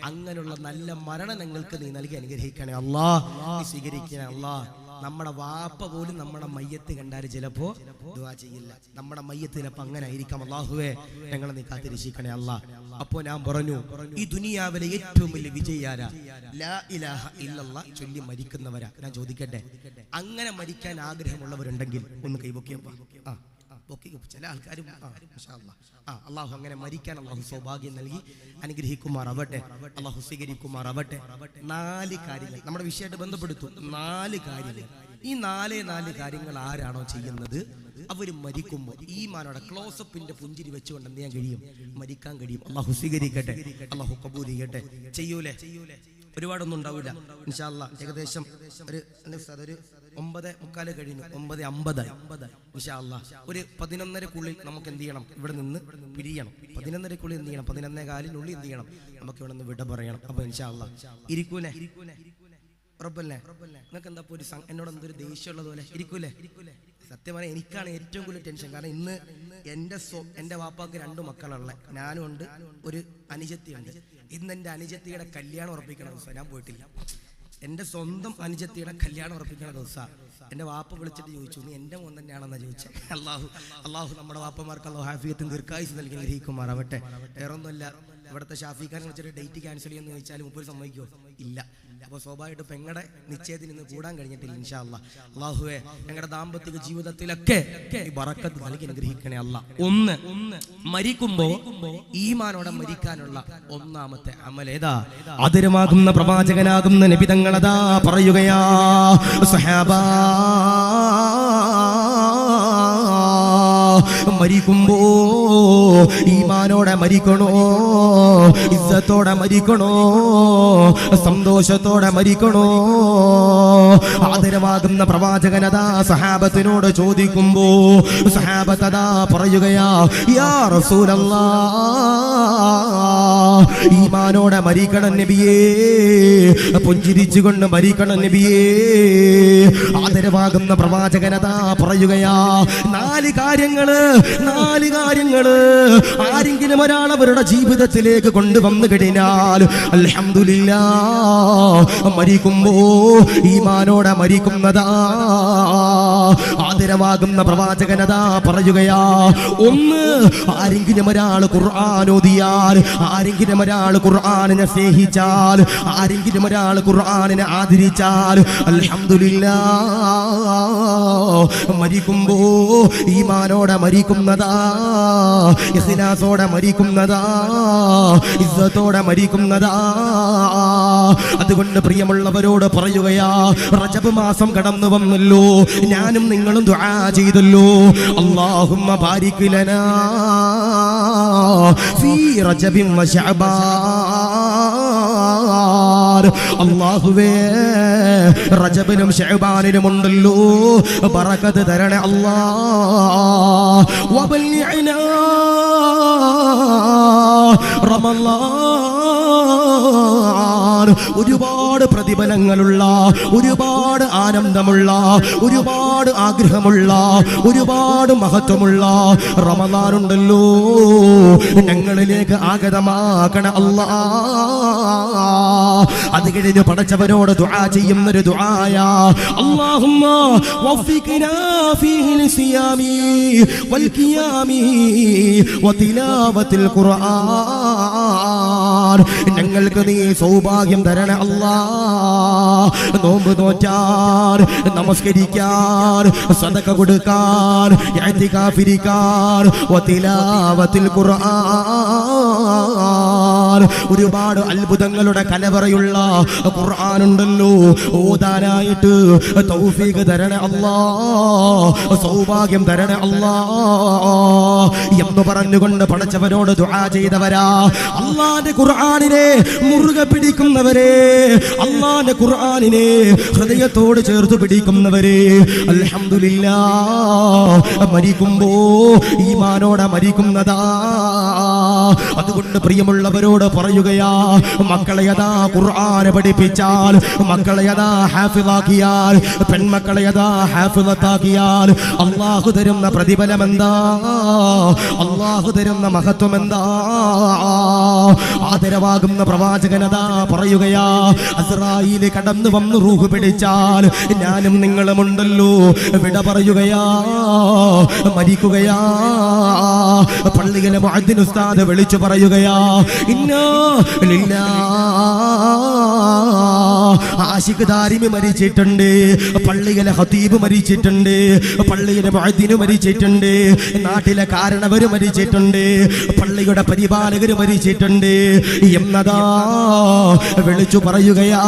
അങ്ങനെയുള്ള നല്ല മരണം ഞങ്ങൾക്ക് നീ നൽകി അനുഗ്രഹിക്കണേ അല്ലാഹ്, നീ സ്വീകരിക്കണേ അല്ലാഹ്. നമ്മുടെ വാപ്പ പോലും നമ്മുടെ മയ്യത്ത് കണ്ടാൽ ചിലപ്പോ ദുആ ചെയ്യില്ല. നമ്മുടെ മയ്യത്ത് ചിലപ്പോ അങ്ങനെ ആയിരിക്കാം. അല്ലാഹുവേ ഞങ്ങളെ നീ കാത്തിരക്ഷിക്കണേ അല്ലാ. അപ്പോ ഞാൻ പറഞ്ഞു, ഈ ദുനിയാവിലെ ഏറ്റവും വലിയ വിജയാരാ? ലാ ഇലാഹ ഇല്ലല്ലാഹ് ചൊല്ലി മരിക്കുന്നവരാ. ഞാൻ ചോദിക്കട്ടെ, അങ്ങനെ മരിക്കാൻ ആഗ്രഹമുള്ളവരുണ്ടെങ്കിൽ ഒന്ന് കൈപൊക്കിയപ്പോ. ചില ആൾക്കാരും അള്ളാഹു അങ്ങനെ മരിക്കാൻ അള്ളാഹു സൗഭാഗ്യം നൽകി അനുഗ്രഹിക്കുമാറാവട്ടെ, അള്ളാഹു സ്വീകരിക്കുമാറാവട്ടെ. 4 കാര്യങ്ങൾ നമ്മുടെ വിഷയമായിട്ട് ബന്ധപ്പെടുത്തും. 4 കാര്യങ്ങൾ. ഈ 4 കാര്യങ്ങൾ ആരാണോ ചെയ്യുന്നത് അവർ മരിക്കുമ്പോൾ ഈമാനോടെ ക്ലോസപ്പിന്റെ പുഞ്ചിരി വെച്ചുകൊണ്ട് എന്ത് ചെയ്യാൻ കഴിയും? മരിക്കാൻ കഴിയും. അള്ളാഹു സ്വീകരിക്കട്ടെ, അള്ളാഹു കബൂൽ ചെയ്യട്ടെ. ചെയ്യൂലേ? ഒരുപാടൊന്നും ഉണ്ടാവില്ല ഇൻഷാ അല്ലാഹ്. ഏകദേശം ഒരു 9:45 കഴിഞ്ഞു, 9:50 ഇൻഷാ അല്ലാഹ്. ഒരു 11:30-ക്കുള്ളിൽ നമുക്ക് എന്ത് ചെയ്യണം? ഇവിടെ നിന്ന് പിരിയണം. 11:30-ക്കുള്ളിൽ എന്ത് ചെയ്യണം? 11:15-നുള്ളിൽ എന്ത് ചെയ്യണം? നമുക്ക് ഇവിടെ നിന്ന് വിട പറയണം. അപ്പൊ ഇൻഷാ അല്ലാഹ് ഇരിക്കൂലേ? ഉറപ്പല്ലേ? നിങ്ങൾക്ക് എന്താ ഒരു എന്നോട് എന്തൊരു ദേഷ്യമുള്ളത് പോലെ? ഇരിക്കൂലേ? സത്യം പറയാൻ എനിക്കാണ് ഏറ്റവും കൂടുതൽ ടെൻഷൻ. കാരണം ഇന്ന് എൻ്റെ വാപ്പാക്ക് 2 മക്കളുള്ള, ഞാനും ഉണ്ട്, ഒരു അനുജത്തിയുണ്ട്. ഇന്ന് എൻ്റെ അനുജത്തിയുടെ കല്യാണം ഉറപ്പിക്കണ ദിവസം ഞാൻ പോയിട്ടില്ല. എൻ്റെ സ്വന്തം അനുജത്തിയുടെ കല്യാണം ഉറപ്പിക്കണ ദിവസം എൻ്റെ വാപ്പ വിളിച്ചിട്ട് ചോദിച്ചു, നീ എൻ്റെ മോൻ തന്നെയാണെന്നാ ചോദിച്ചത്. അള്ളാഹു നമ്മുടെ വാപ്പമാർക്ക് അള്ളാഹു ആഫിയത്തും ദീർഘായുസ്സും നൽകി ഗ്രഹിക്കുമാറാവട്ടെ. വേറൊന്നുമല്ല, ഇവിടുത്തെ ഷാഫിഖാനെ വിളിച്ചിട്ട് ഡേറ്റ് ക്യാൻസൽ ചെയ്യുമെന്ന് ചോദിച്ചാൽ മുപ്പര് സമ്മതിക്കുമോ? ഇല്ല. അപ്പോൾ സ്വാഭാവികമായിട്ട് പെങ്ങളുടെ നിശ്ചയത്തിന് ഇന്ന് കൂടാൻ കഴിഞ്ഞിട്ടില്ല ഇൻഷാ അല്ലാഹ്. അള്ളാഹുവേ ഞങ്ങളുടെ ദാമ്പത്തിക ജീവിതത്തിലൊക്കെ ഈ ബറക്കത്ത് നൽകി അനുഗ്രഹിക്കണേ അല്ലാഹ്. ഒന്ന്, മരിക്കുമ്പോ ഈമാനോടെ മരിക്കാനുള്ള ഒന്നാമത്തെ അമൽ ഏതാ? ആദരമാകുന്ന പ്രവാചകനാകുന്ന നബി തങ്ങളതാ പറയുകയാ, സഹാബാ മരിക്കുമ്പോ ഈമാനോടെ മരിക്കണോ, ഇസ്സത്തോടെ മരിക്കണോ, സന്തോഷത്തോടെ മരിക്കണോ? ആദരവാകുന്ന പ്രവാചകനതാ സഹാബത്തിനോട് ചോദിക്കുമ്പോ സഹാബത്തതാ പറയുകയാ, യാ റസൂലല്ലാഹ് ഈമാനോടെ മരിക്കണം നബിയേ, പുഞ്ചിരിച്ചുകൊണ്ട് മരിക്കണം നബിയേ. ആദരവാകുന്ന പ്രവാചകനതാ പറയുകയാ, 4 കാര്യങ്ങള് ആരെങ്കിലും ഒരാൾ അവരുടെ ജീവിതത്തിലേക്ക് കൊണ്ടുവന്നു കഴിഞ്ഞാൽ അൽഹംദുലില്ലാഹ് മരിക്കുമ്പോ ഈമാനോടെ മരിക്കുന്നതാ. ആദരവാകുന്ന പ്രവാചകനതാ പറയുകയാ, 1 ആരെങ്കിലും ഒരാൾ ഖുർആൻ ഓതിയാൽ, ആരെങ്കിലും ഒരാൾ ഖുർആനിനെ സ്നേഹിച്ചാൽ, ആരെങ്കിലും ഒരാൾ ഖുർആനിനെ ആദരിച്ചാൽ അൽഹംദുലില്ലാഹ് മരിക്കുമ്പോ ഈമാനോടെ മരിക്കുന്നതാ, ഇഖ്ലാസോടെ മരിക്കുന്നതാ, ഇസ്സത്തോടെ മരിക്കുന്നതാ. അതുകൊണ്ട് പ്രിയമുള്ളവരോട് പറയുകയാ, റജബ് മാസം കടന്നു വന്നല്ലോ, ഞാനും നിങ്ങളും ദുആ ചെയ്തല്ലോ, അല്ലാഹുമ്മ ബാരിക് ലനാ ഫീ റജബിൻ വ ശഅബാൻ. അല്ലാഹുവേ റജബിനും ശഅബാനിനും ഉണ്ടല്ലോ ബറക്കത്ത് തരണേ അല്ലാഹ്. വബല്ലിഅനാ റമളാൻ. ഒരുപാട് പ്രതിഫലങ്ങളുള്ള, ഒരുപാട് ആനന്ദമുള്ള, ഒരുപാട് ആഗ്രഹമുള്ള, ഒരുപാട് മഹത്വമുള്ള റമളാനുണ്ടല്ലോ, ഞങ്ങളിലേക്ക് ആഗതമാക്കണ അല്ലാഹ്. അത് കഴിഞ്ഞ് പടച്ചവനോട് ദുആ ചെയ്യുന്നൊരു ദുആയാ, അല്ലാഹുമ്മ വഫിഖ്നാ ഫീഹി ലിസിയാമി വൽ ഖിയാമി വതിലാവത്തിൽ ഖുർആൻ. ഞങ്ങൾക്ക് നീ സൗഭാഗ്യം തരണേ അല്ലാഹ്. നോമ്പ് നോറ്റാൻ, നമസ്കരിക്കാൻ, സദഖ കൊടുക്കാൻ, ഇഅ്തികാഫിരിക്കാൻ, വതിലാവത്തിൽ ഖുർആൻ. ഒരുപാട് അത്ഭുതങ്ങളുടെ കലവറയുള്ള ഖുർആനുണ്ടല്ലോ, ഓതാനായിട്ട് തൗഫീഖ് തരണേ അല്ലാഹ്, സൗഭാഗ്യം തരണേ അല്ലാഹ് എന്ന് പറഞ്ഞുകൊണ്ട് പടച്ചവനോട് ദുആ ചെയ്തവരാ. അല്ലാഹുവിന്റെ ഖുർആനിനെ മുറുകെ പിടിക്കുന്നവരെ, അല്ലാഹുവിന്റെ ഖുർആനിനെ ഹൃദയത്തോട് ചേർത്ത് പിടിക്കുന്നവരെ അൽഹംദുലില്ലാഹ് മരിക്കുമ്പോ ഈമാനോടെ മരിക്കുന്നതാ. അതുകൊണ്ട് പ്രിയമുള്ളവരോട് പറയുകയാ, മക്കളെ യഥാ ഖുർആൻ പഠിപ്പിച്ചാൽ, മക്കളെ യഥാ ഹാഫിളാക്കിയാൽ, പെൺമക്കളെ യഥാ ഹാഫിളത്താക്കിയാൽ അല്ലാഹു തരുന്ന പ്രതിഫലം എന്താ? അല്ലാഹു തരുന്ന മഹത്വം എന്താ? ആദരവാകുന്ന പ്രവാചകനതാ പറയുകയാ, അസ്രായീൽ കടന്നു വന്ന് റൂഹ് പിടിച്ചാൽ ഞാനും നിങ്ങളുമുണ്ടല്ലോ വിട പറയുകയാ, മരിക്കുകയാ. പള്ളിയിലെ മുഅദ്ദിൻ ഉസ്താദ് വിളിച്ചു പറയുകയാ, ഇന്നാ ലില്ലാഹ്. ആശിഖ് ദാരിമി മരിച്ചിട്ടുണ്ട്, പള്ളിയിലെ ഖതീബ് മരിച്ചിട്ടുണ്ട്, പള്ളിയിലെ മുഅദ്ദിന് മരിച്ചിട്ടുണ്ട്, നാട്ടിലെ കാരണവര് മരിച്ചിട്ടുണ്ട്, പള്ളിയുടെ പരിപാലകര് മരിച്ചിട്ടുണ്ട് എന്നതാ വിളിച്ചു പറയുകയാ.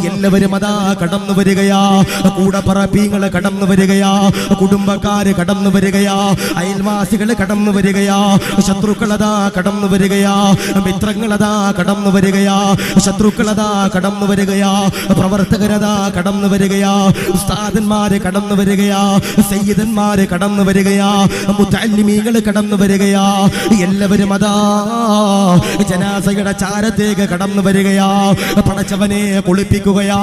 എല്ലാവരും അതാ കടന്നു വരികയാ, കൂടപ്പറപ്പീങ്ങള് കടന്നു വരികയാ, കുടുംബക്കാര് കടന്നു വരികയാ, അയൽവാസികള് കടന്നു വരികയാ, ശത്രുക്കളതാ കടന്നു വരികയാ, മിത്രങ്ങളതാ കടന്നു വരികയാ, ശത്രുക്കളതാ കടന്നു വരികയാ, പ്രവർത്തകരതാ കടന്നു വരികയാ, ഉസ്താദന്മാര് കടന്നു വരികയാ, സയ്യിദന്മാര് കടന്നു വരികയാ, മുതഅല്ലിമീങ്ങള് കടന്നു വരികയാ. എല്ലാവരും അതാ ജനാസയുടെ ചാരത്തേക്ക് കടന്നു വരികയാ. പടച്ചവനെ കുളിപ്പിക്കുകയാ,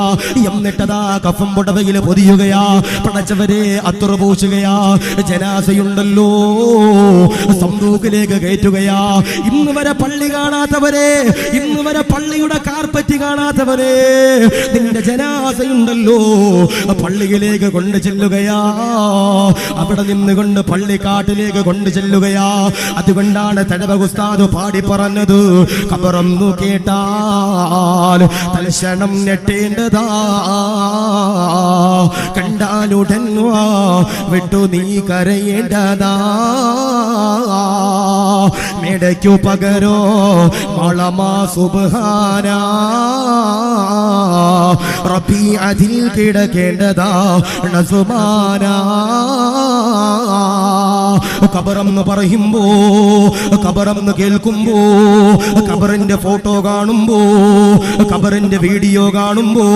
എന്നിട്ടതാ കഫം പുടവയിൽ പൊതിയുകയാ, പടച്ചവരെ അത്തുറ പൂശുകയാ. ജനാസയുണ്ടല്ലോ സന്തൂക്കിലേക്ക് കയറ്റുകയാ. ഇന്ന് വരെ പള്ളി കാണാത്തവരെ, ഇന്ന് വരെ പള്ളിയുടെ കാർപ്പറ്റ് കാണാത്തവരെ, നിന്റെ ജനാസയുണ്ടല്ലോ പള്ളിയിലേക്ക് കൊണ്ടു ചെല്ലുകയാ. അവിടെ നിന്നുകൊണ്ട് പള്ളിക്കാട്ടിലേക്ക് കൊണ്ടു ചെല്ലുകയാ. അതുകൊണ്ടാണ് തഴവ ഉസ്താദ് പാടി പറഞ്ഞത്, ഖബറൊന്നു കേട്ടാൽ തൽക്ഷണം ഞെട്ടേണ്ടതാ, കണ്ടാലുടൻ വിട്ടു നീ കരയേണ്ടതാ. മേടയ്ക്കു പകരോ മളമാ സുബ്ഹാനാ, റബ്ബി അതിൽ കിടക്കേണ്ടതാ നസുമാനാ. ഖബറെന്ന് പറയുമ്പോ, ഖബറെന്ന് കേൾക്കുമ്പോ, ഖബറിന്റെ ഫോട്ടോ കാണുമ്പോ, ഖബറിന്റെ വീഡിയോ കാണുമ്പോ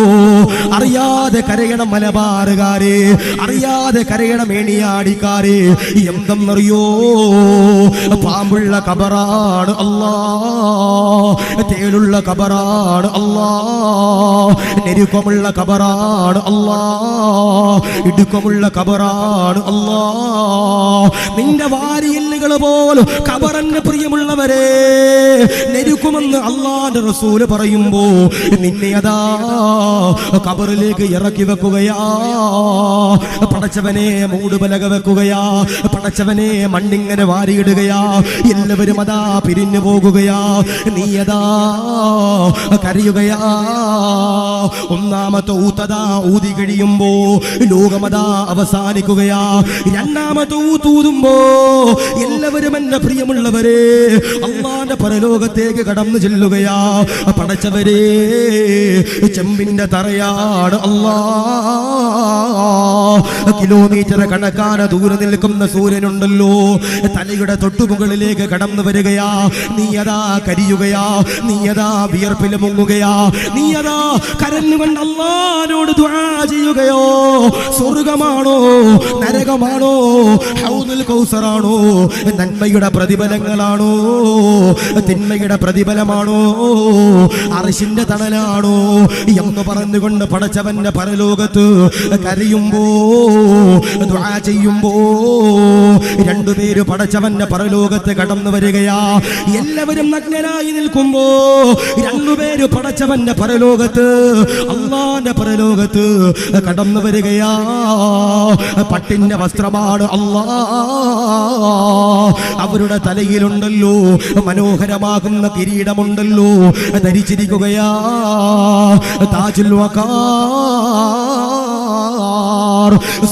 അറിയാതെ കരയണം മലബാറുകാരെ, അറിയാതെ കരയണം മേണിയാടിക്കാരെ. എന്തെന്നറിയോ, പാമ്പുള്ള ഖബറാണ് അല്ലാ, തേളുള്ള ഖബറാണ് അല്ലാ, നെരുക്കമുള്ള ഖബറാണ് അല്ലാ, ഇടുക്കമുള്ള ഖബറാണ് അല്ലാ. നിന്റെ വാരിയെല്ലുകൾ പോലും ഖബറിന് പ്രിയമുള്ളവരെ നെരുക്കുമെന്ന് അല്ലാഹുവിന്റെ റസൂല് പറയുമ്പോ നിന്നെ അതാ ഖബറിലേക്ക് ഇറക്കി വെക്കുകയാ. പടച്ചവനെ മൂടുപലക വെക്കുകയാ, പടച്ചവനെ മണ്ണിങ്ങനെ വാരിയിടുകയാ. എല്ലാവരും അതാ പിരിഞ്ഞു പോകുകയാ. നീ അതാ കരയുകയാ. ഒന്നാമത്തെ ഊത്തതാ ഊതി കഴിയുമ്പോ ലോകമതാ അവസാനിക്കുകയാ. രണ്ടാമത്തെ ഊത്തൂതുമ്പോ എല്ലാവരും എന്റെ പ്രിയമുള്ളവരെ അല്ലാഹുവിന്റെ പരലോകത്തേക്ക് കടന്നു ചെല്ലുകയാ. പടച്ചവരെ ചെമ്പിന്റെ തറയാണ് അല്ലാ. കിലോമീറ്റർ കണക്കാണ് ദൂരെ നിൽക്കുന്ന സൂര്യനുണ്ടല്ലോ, തലയുടെ തൊട്ടുമുകളിലേക്ക് കടന്നു വരികയാ. നീ അതാ കരിയുകയാ, നീ അതാ വിയർപ്പിൽ മുങ്ങുകയാ, നീ അതാ കരഞ്ഞുകൊണ്ട് അല്ലാഹുവിനോട് ദുആ ചെയ്യുകയോ. സ്വർഗമാണോ നരകമാണോ, ഹൗദുൽ കൗസറാണോ, നന്മയുടെ പ്രതിഫലങ്ങളാണോ തിന്മയുടെ പ്രതിഫലമാണോ, അർശിന്റെ തണലാണോ എന്ന് പറഞ്ഞുകൊണ്ട് പടച്ചവന്റെ പരലോകത്ത് കരയുമ്പോ ദുആ ചെയ്യുമ്പോ രണ്ടുപേര് പടച്ചവന്റെ പരലോകത്ത് കടന്നു വരികയാ. എല്ലാവരും നഗ്നരായി നിൽക്കുമ്പോ രണ്ടുപേര് പടച്ചവന്റെ പരലോകത്ത് അല്ലാഹുവിന്റെ പരലോകത്ത് കടന്നു വരികയാ. പട്ടിന്റെ വസ്ത്രമാണ് അല്ലാ. അവരുടെ തലയിലുണ്ടല്ലോ മനോഹരമാകുന്ന കിരീടമുണ്ടല്ലോ, ധരിച്ചിരിക്കുകയാ. താജുൽ വഖാർ,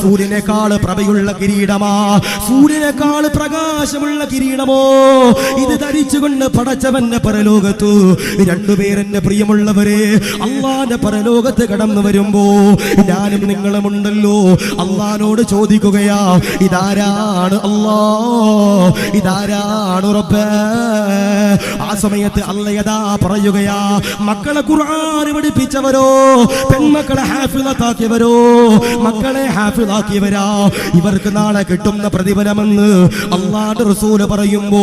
സൂര്യനേക്കാൾ പ്രഭയുള്ള കിരീടമാ, സൂര്യനേക്കാൾ പ്രകാശമുള്ള കിരീടമോ ഇത് ധരിച്ചുകൊണ്ട് പടച്ചവന്റെ പരലോകത്ത് രണ്ടുപേരെന്നെ പ്രിയമുള്ളവരെ അല്ലാഹുവിന്റെ പരലോകത്ത് കടന്നു വരുമ്പോ ഞാനും നിങ്ങളുമുണ്ടല്ലോ. അല്ലാഹുവിനോട് ചോദിക്കുകയാ, ഇതാരാണ് അല്ലാ, ഇതാരാണ് റബ്ബേ? ആ സമയത്ത് അല്ലയതാ പറയുകയാ, മക്കളെ ഖുർആൻ പഠിപ്പിച്ചവരോ, പെൺമക്കളെ ഹാഫിളാക്കിയവരോ, മക്കളെ ഹാഫിളാക്കിയവരാ, ഇവർക്ക് നാളെ കിട്ടുന്ന പ്രതിഫലമെന്ന് അല്ലാഹുവിന്റെ റസൂൽ പറയുമ്പോ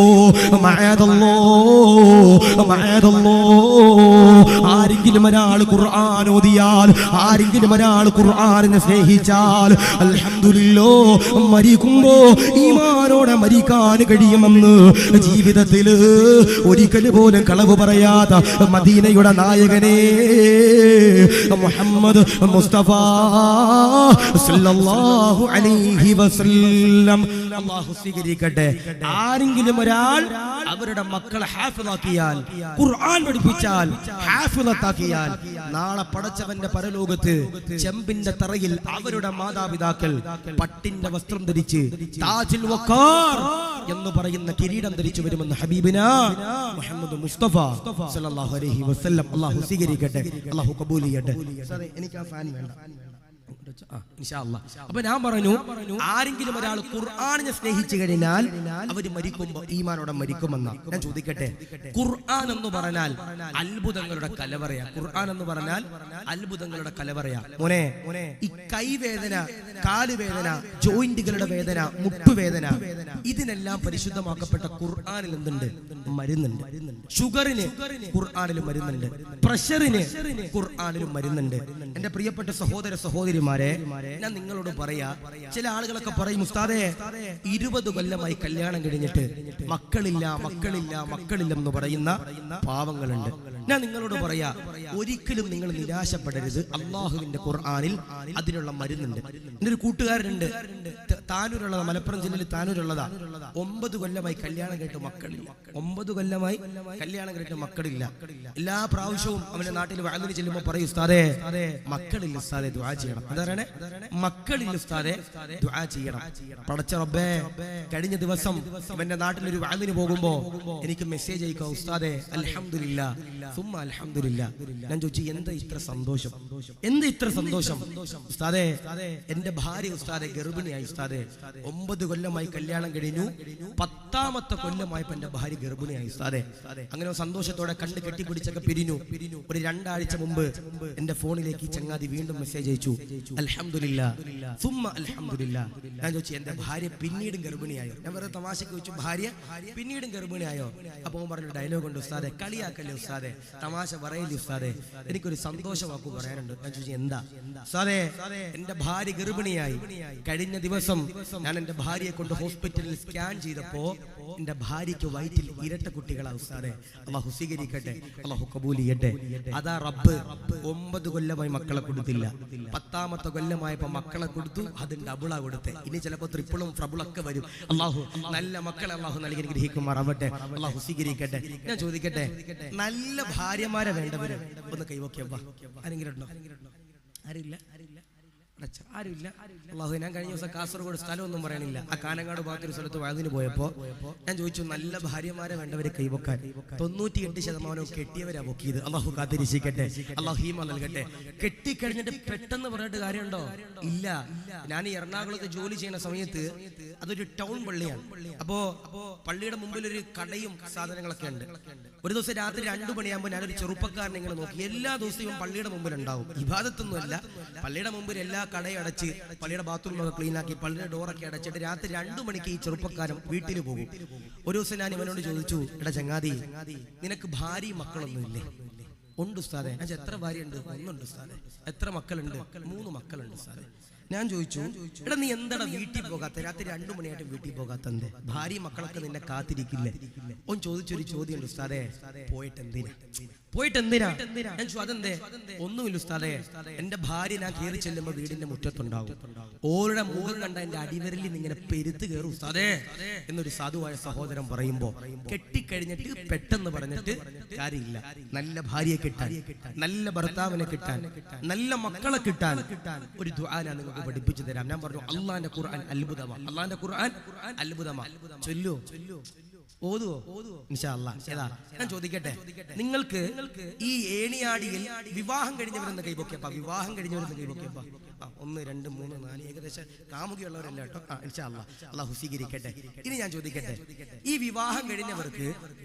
മഅദല്ലോ മഅദല്ലോ. ആ ആരെങ്കിലും ഒരാൾ ഖുർആൻ ഓതിയാൽ, ആരെങ്കിലും ഒരാൾ ഖുർആനിനെ സ്നേഹിച്ചാൽ അൽഹംദുലില്ലാഹ് മരിക്കുമ്പോ ഈമാനോടെ മരിക്കാൻ കഴിയുമെന്ന് ജീവിതത്തിൽ ഒരിക്കൽ പോലും കളവ് പറയാത്ത മദീനയുടെ നായകനെ മുഹമ്മദ് മുസ്തഫ സല്ലല്ലാഹു അലൈഹി വസല്ലം അല്ലാഹു സ്വീകരിക്കട്ടെ. ആരെങ്കിലും ഒരാൾ അവരുടെ മക്കളെ ഹാഫിളാക്കിയാൽ, ഖുർആൻ പഠിപ്പിച്ചാൽ, ഹാഫിളത്താക്കിയാൽ, നാളെ പടച്ചവന്റെ പരലോകത്ത് ചെമ്പിന്റെ തറയിൽ അവരുടെ മാതാപിതാക്കൾ പട്ടിന്റെ വസ്ത്രം ധരിച്ച് താജുൽ വഖാർ എന്ന് പറയുന്ന കിരീടം ധരിച്ചു വരുമെന്ന് ഹബീബിന മുഹമ്മദ് മുസ്തഫ സല്ലല്ലാഹു അലൈഹി വസല്ലം. അല്ലാഹു സ്വീകരിക്കട്ടെ, അല്ലാഹു കബൂൽ ചെയ്യട്ടെ. എനിക്ക് ആ ഫാൻ വേണ്ട. അപ്പൊ ഞാൻ പറഞ്ഞു, ആരെങ്കിലും ഒരാൾ ഖുർആനിനെ സ്നേഹിച്ചു കഴിഞ്ഞാൽ അവര് മരിക്കുമ്പോ ഈമാനോടെ മരിക്കുമെന്ന. ഞാൻ ചോദിക്കട്ടെ, ഖുർആൻ എന്ന് പറഞ്ഞാൽ അത്ഭുതങ്ങളുടെ കലവറയാ. ഖുർആൻ എന്ന് പറഞ്ഞാൽ അത്ഭുതങ്ങളുടെ കലവറയാ. മോനെ, ഈ കൈവേദന, കാലുവേദന, ജോയിന്റുകളുടെ വേദന, മുട്ടുവേദന, ഇതിനെല്ലാം പരിശുദ്ധമാക്കപ്പെട്ട ഖുർആനിൽ എന്തുണ്ട്? മരുന്നുണ്ട്. ഷുഗറിന് ഖുർആനിലും മരുന്നുണ്ട്, പ്രഷറിന് ഖുർആനിലും മരുന്നുണ്ട്. എന്റെ പ്രിയപ്പെട്ട സഹോദര സഹോദരിമാരെ, ഞാൻ നിങ്ങളോട് പറയാ, ചില ആളുകളൊക്കെ പറയും, ഉസ്താദേ 20 കൊല്ലമായി കല്യാണം കഴിഞ്ഞിട്ട് മക്കളില്ലെന്ന് പറയുന്ന പാവങ്ങളുണ്ട്. ഞാൻ നിങ്ങളോട് പറയാ, ഒരിക്കലും നിങ്ങൾ നിരാശപ്പെടരുത്. അള്ളാഹുവിന്റെ ഖുർആനിൽ അതിനുള്ള മരുന്നുണ്ട്. എന്റെ ഒരു കൂട്ടുകാരനുണ്ട്, താനൂരുള്ളതാ, മലപ്പുറം ജില്ലയിൽ താനൂരുള്ളതാ. 9 കൊല്ലമായി കല്യാണം കഴിഞ്ഞിട്ട് മക്കളില്ല. 9 കൊല്ലമായി കല്യാണം കഴിഞ്ഞിട്ട് മക്കളില്ല. എല്ലാ പ്രാവശ്യവും അവന്റെ നാട്ടിൽ വഅലിന് ചെല്ലുമ്പോ പറയും, ഉസ്താദേ മക്കളില്ല ഉസ്താദേ, ദുആ ചെയ്യണം. അതാണ് മക്കളില്ല ഉസ്താദേ, ദുആ ചെയ്യണം. പടച്ച റബ്ബേ, കഴിഞ്ഞ ദിവസം ഇവന്റെ നാട്ടിൽ ഒരു വഅലിന് പോകുമ്പോ എനിക്ക് മെസ്സേജ് അയക്കാം, ഉസ്താദേ അൽഹംദുലില്ലാ സുമ്മ അൽഹംദുലില്ലാ. ഞാൻ ചോദിച്ചു, എന്താ ഇത്ര സന്തോഷം? എന്ത് ഇത്ര സന്തോഷം? ഉസ്താദേ, എന്റെ ഭാര്യ ഉസ്താദേ ഗർഭിണിയായി ഉസ്താദേ. 9 കൊല്ലമായി കല്യാണം കഴിഞ്ഞു, 10ാമത്തെ കൊല്ലമായപ്പോ എന്റെ ഭാര്യ ഗർഭിണിയായി ഉസ്താദേ. അങ്ങനെ സന്തോഷത്തോടെ കണ്ട് കെട്ടിപ്പിടിച്ചൊക്കെ പിരിഞ്ഞു. ഒരു 2 ആഴ്ച മുമ്പ് എന്റെ ഫോണിലേക്ക് ഈ ചങ്ങാതി വീണ്ടും മെസ്സേജ് അയച്ചു, അൽഹംദുലില്ലാ സുമ്മ അൽഹംദുലില്ലാ. ഞാൻ ചോദിച്ചു, എന്റെ ഭാര്യ പിന്നീടും ഗർഭിണിയായോ? ഞാൻ വെറുതെ തമാശക്ക് ചോദിച്ചു, ഭാര്യ പിന്നീടും ഗർഭിണിയായോ? അപ്പൊ പറഞ്ഞു, ഡയലോഗ് ഉണ്ട് ഉസ്താദേ, കളിയാക്കല്ലേ ഉസ്താദേ, തമാശ പറയില്ലേ ഉസ്താദേ, എനിക്കൊരു സന്തോഷ വാക്കു പറയാനുണ്ട്. ഞാൻ ചോദിച്ചു, എന്താ? ഉസ്താദേ, എന്റെ ഭാര്യ ഗർഭിണിയായി. കഴിഞ്ഞ ദിവസം ഞാൻ എന്റെ ഭാര്യയെ കൊണ്ട് ഹോസ്പിറ്റലിൽ സ്കാൻ ചെയ്തപ്പോ എന്റെ ഭാര്യയ്ക്ക് വയറ്റിൽ ഇരട്ട കുട്ടികളാ ഉസ്താദേ. അല്ലാഹു സ്വീകരിക്കട്ടെ, അല്ലാഹു കബൂൽ ചെയ്യട്ടെ. അതാ റബ്ബ് 9 കൊല്ലമായി മക്കളെ കൊടുത്തില്ല, 10ാമത്തെ കൊല്ലമായപ്പോ മക്കളെ കൊടുത്തു. അത് ഡബിളാ കൊടുത്തെ. ഇനി ചിലപ്പോ ട്രിപ്പിളും ട്രബിളൊക്കെ വരും. അല്ലാഹു നല്ല മക്കളെ അല്ലാഹു നൽകി ഗ്രഹിക്കുമാറാവട്ടെ, അല്ലാഹു സ്വീകരിക്കട്ടെ. ഞാൻ ചോദിക്കട്ടെ, നല്ല ഭാര്യമാരെ വേണ്ടവര് ഒന്ന് കൈവക്കിയപ്പാ. ആരെങ്കിലും ഉണ്ടോ? ആരില്ല? ആരുമില്ല. അല്ലാഹു, ഞാൻ കഴിഞ്ഞ ദിവസം കാസർഗോഡ് സ്ഥലമൊന്നും പറയണില്ല, ആ കാനങ്ങാട് ഭാഗത്തൊരു സ്ഥലത്ത് വയലിന് പോയപ്പോ ഞാൻ ചോദിച്ചു, നല്ല ഭാര്യമാരെ വേണ്ടവരെ കൈവക്കാൻ. 98% കെട്ടിയവരാ പൊക്കിയത്. അല്ലാഹു കാത്തിരിക്കട്ടെ, അല്ലാഹു ഹീമ നൽകട്ടെ. കെട്ടിക്കഴിഞ്ഞിട്ട് പെട്ടെന്ന് പറഞ്ഞിട്ട് കാര്യമുണ്ടോ? ഇല്ല. ഞാൻ ഈ എറണാകുളത്ത് ജോലി ചെയ്യുന്ന സമയത്ത് അതൊരു ടൗൺ പള്ളിയാണ്. അപ്പോ പള്ളിയുടെ മുമ്പിൽ ഒരു കടയും സാധനങ്ങളൊക്കെ ഉണ്ട്. ഒരു ദിവസം രാത്രി 2 മണിയാകുമ്പോൾ ഞാനൊരു ചെറുപ്പക്കാരനെ ഇങ്ങനെ നോക്കി. എല്ലാ ദിവസവും പള്ളിയുടെ മുമ്പിൽ ഉണ്ടാവും. ഇബാദത്തൊന്നുമല്ല, പള്ളിയുടെ മുമ്പിൽ എല്ലാ കടയും അടച്ച്, പള്ളിയുടെ ബാത്റൂമൊക്കെ ക്ലീൻ ആക്കി, പള്ളിയുടെ ഡോറൊക്കെ അടച്ചിട്ട് രാത്രി 2 മണിക്ക് ഈ ചെറുപ്പക്കാരൻ വീട്ടിൽ പോകും. ഒരു ദിവസം ഞാൻ ഇവനോട് ചോദിച്ചു, എടാ ചങ്ങാതി, നിനക്ക് ഭാര്യയും മക്കളൊന്നും ഇല്ലേ? ഉണ്ട് ഉസ്താദേ. ഞാൻ എത്ര ഭാര്യയുണ്ട്? 1 ഉണ്ട് ഉസ്താദേ. എത്ര മക്കളുണ്ട്? 3 മക്കളുണ്ട് ഉസ്താദേ. ഞാൻ ചോദിച്ചു, എടാ നീ എന്താടാ വീട്ടിൽ പോകാത്ത? രാത്രി 2 മണിയായിട്ട് വീട്ടിൽ പോകാത്തന്തേ? ഭാര്യ മക്കളൊക്കെ നിന്നെ കാത്തിരിക്കില്ലേ? ഓൻ ചോദിച്ചൊരു ചോദ്യം ഉണ്ട് ഉസ്താദേ, പോയിട്ട് എന്തിനാ? ഞാൻ ചോദിച്ചു, അതെന്തേ? ഒന്നുമില്ല ഉസ്താദേ, എന്റെ ഭാര്യ ഞാൻ കയറി ചെല്ലുമ്പോ വീടിന്റെ മുറ്റത്തുണ്ടാവും. ഓരുടെ മുഖം കണ്ട എന്റെ അടിവരലിൽ ഇങ്ങനെ പെരുത്ത് കയറും ഉസ്താദേ എന്നൊരു സാധുവായ സഹോദരൻ പറയുമ്പോ, കെട്ടിക്കഴിഞ്ഞിട്ട് പെട്ടെന്ന് പറഞ്ഞിട്ട് കാര്യമില്ല. നല്ല ഭാര്യയെ കിട്ടാൻ, നല്ല ഭർത്താവിനെ കിട്ടാൻ, നല്ല മക്കളെ കിട്ടാൻ ഒരു ദുആ ഞാൻ നിങ്ങൾക്ക് പഠിപ്പിച്ചു തരാം. ഞാൻ പറഞ്ഞു, അള്ളാന്റെ ഖുർആൻ അത്ഭുതമാണ്. അള്ളാന്റെ ഖുർആൻ അത്ഭുതമാണ്. ചൊല്ലോ, ഓതുവോ? ഇൻഷാ അല്ലാഹ്. ഏതാ? ഞാൻ ചോദിക്കട്ടെ, നിങ്ങൾക്ക് ഈ ഏണിയാടിയിൽ വിവാഹം കഴിഞ്ഞവരെന്ന് കൈപൊക്കിയപ്പ, വിവാഹം കഴിഞ്ഞവരെന്ന് കൈപൊക്കിയപ്പ 1 2 3 4 ഏകദേശം കാമുകിയുള്ളവരല്ല കേട്ടോ. ഇൻഷാ അല്ലാഹ്, അല്ലാഹു സ്വീകരിക്കട്ടെ. ഇനി ഞാൻ ചോദിക്കട്ടെ, ഈ വിവാഹം കഴിഞ്ഞവർക്ക്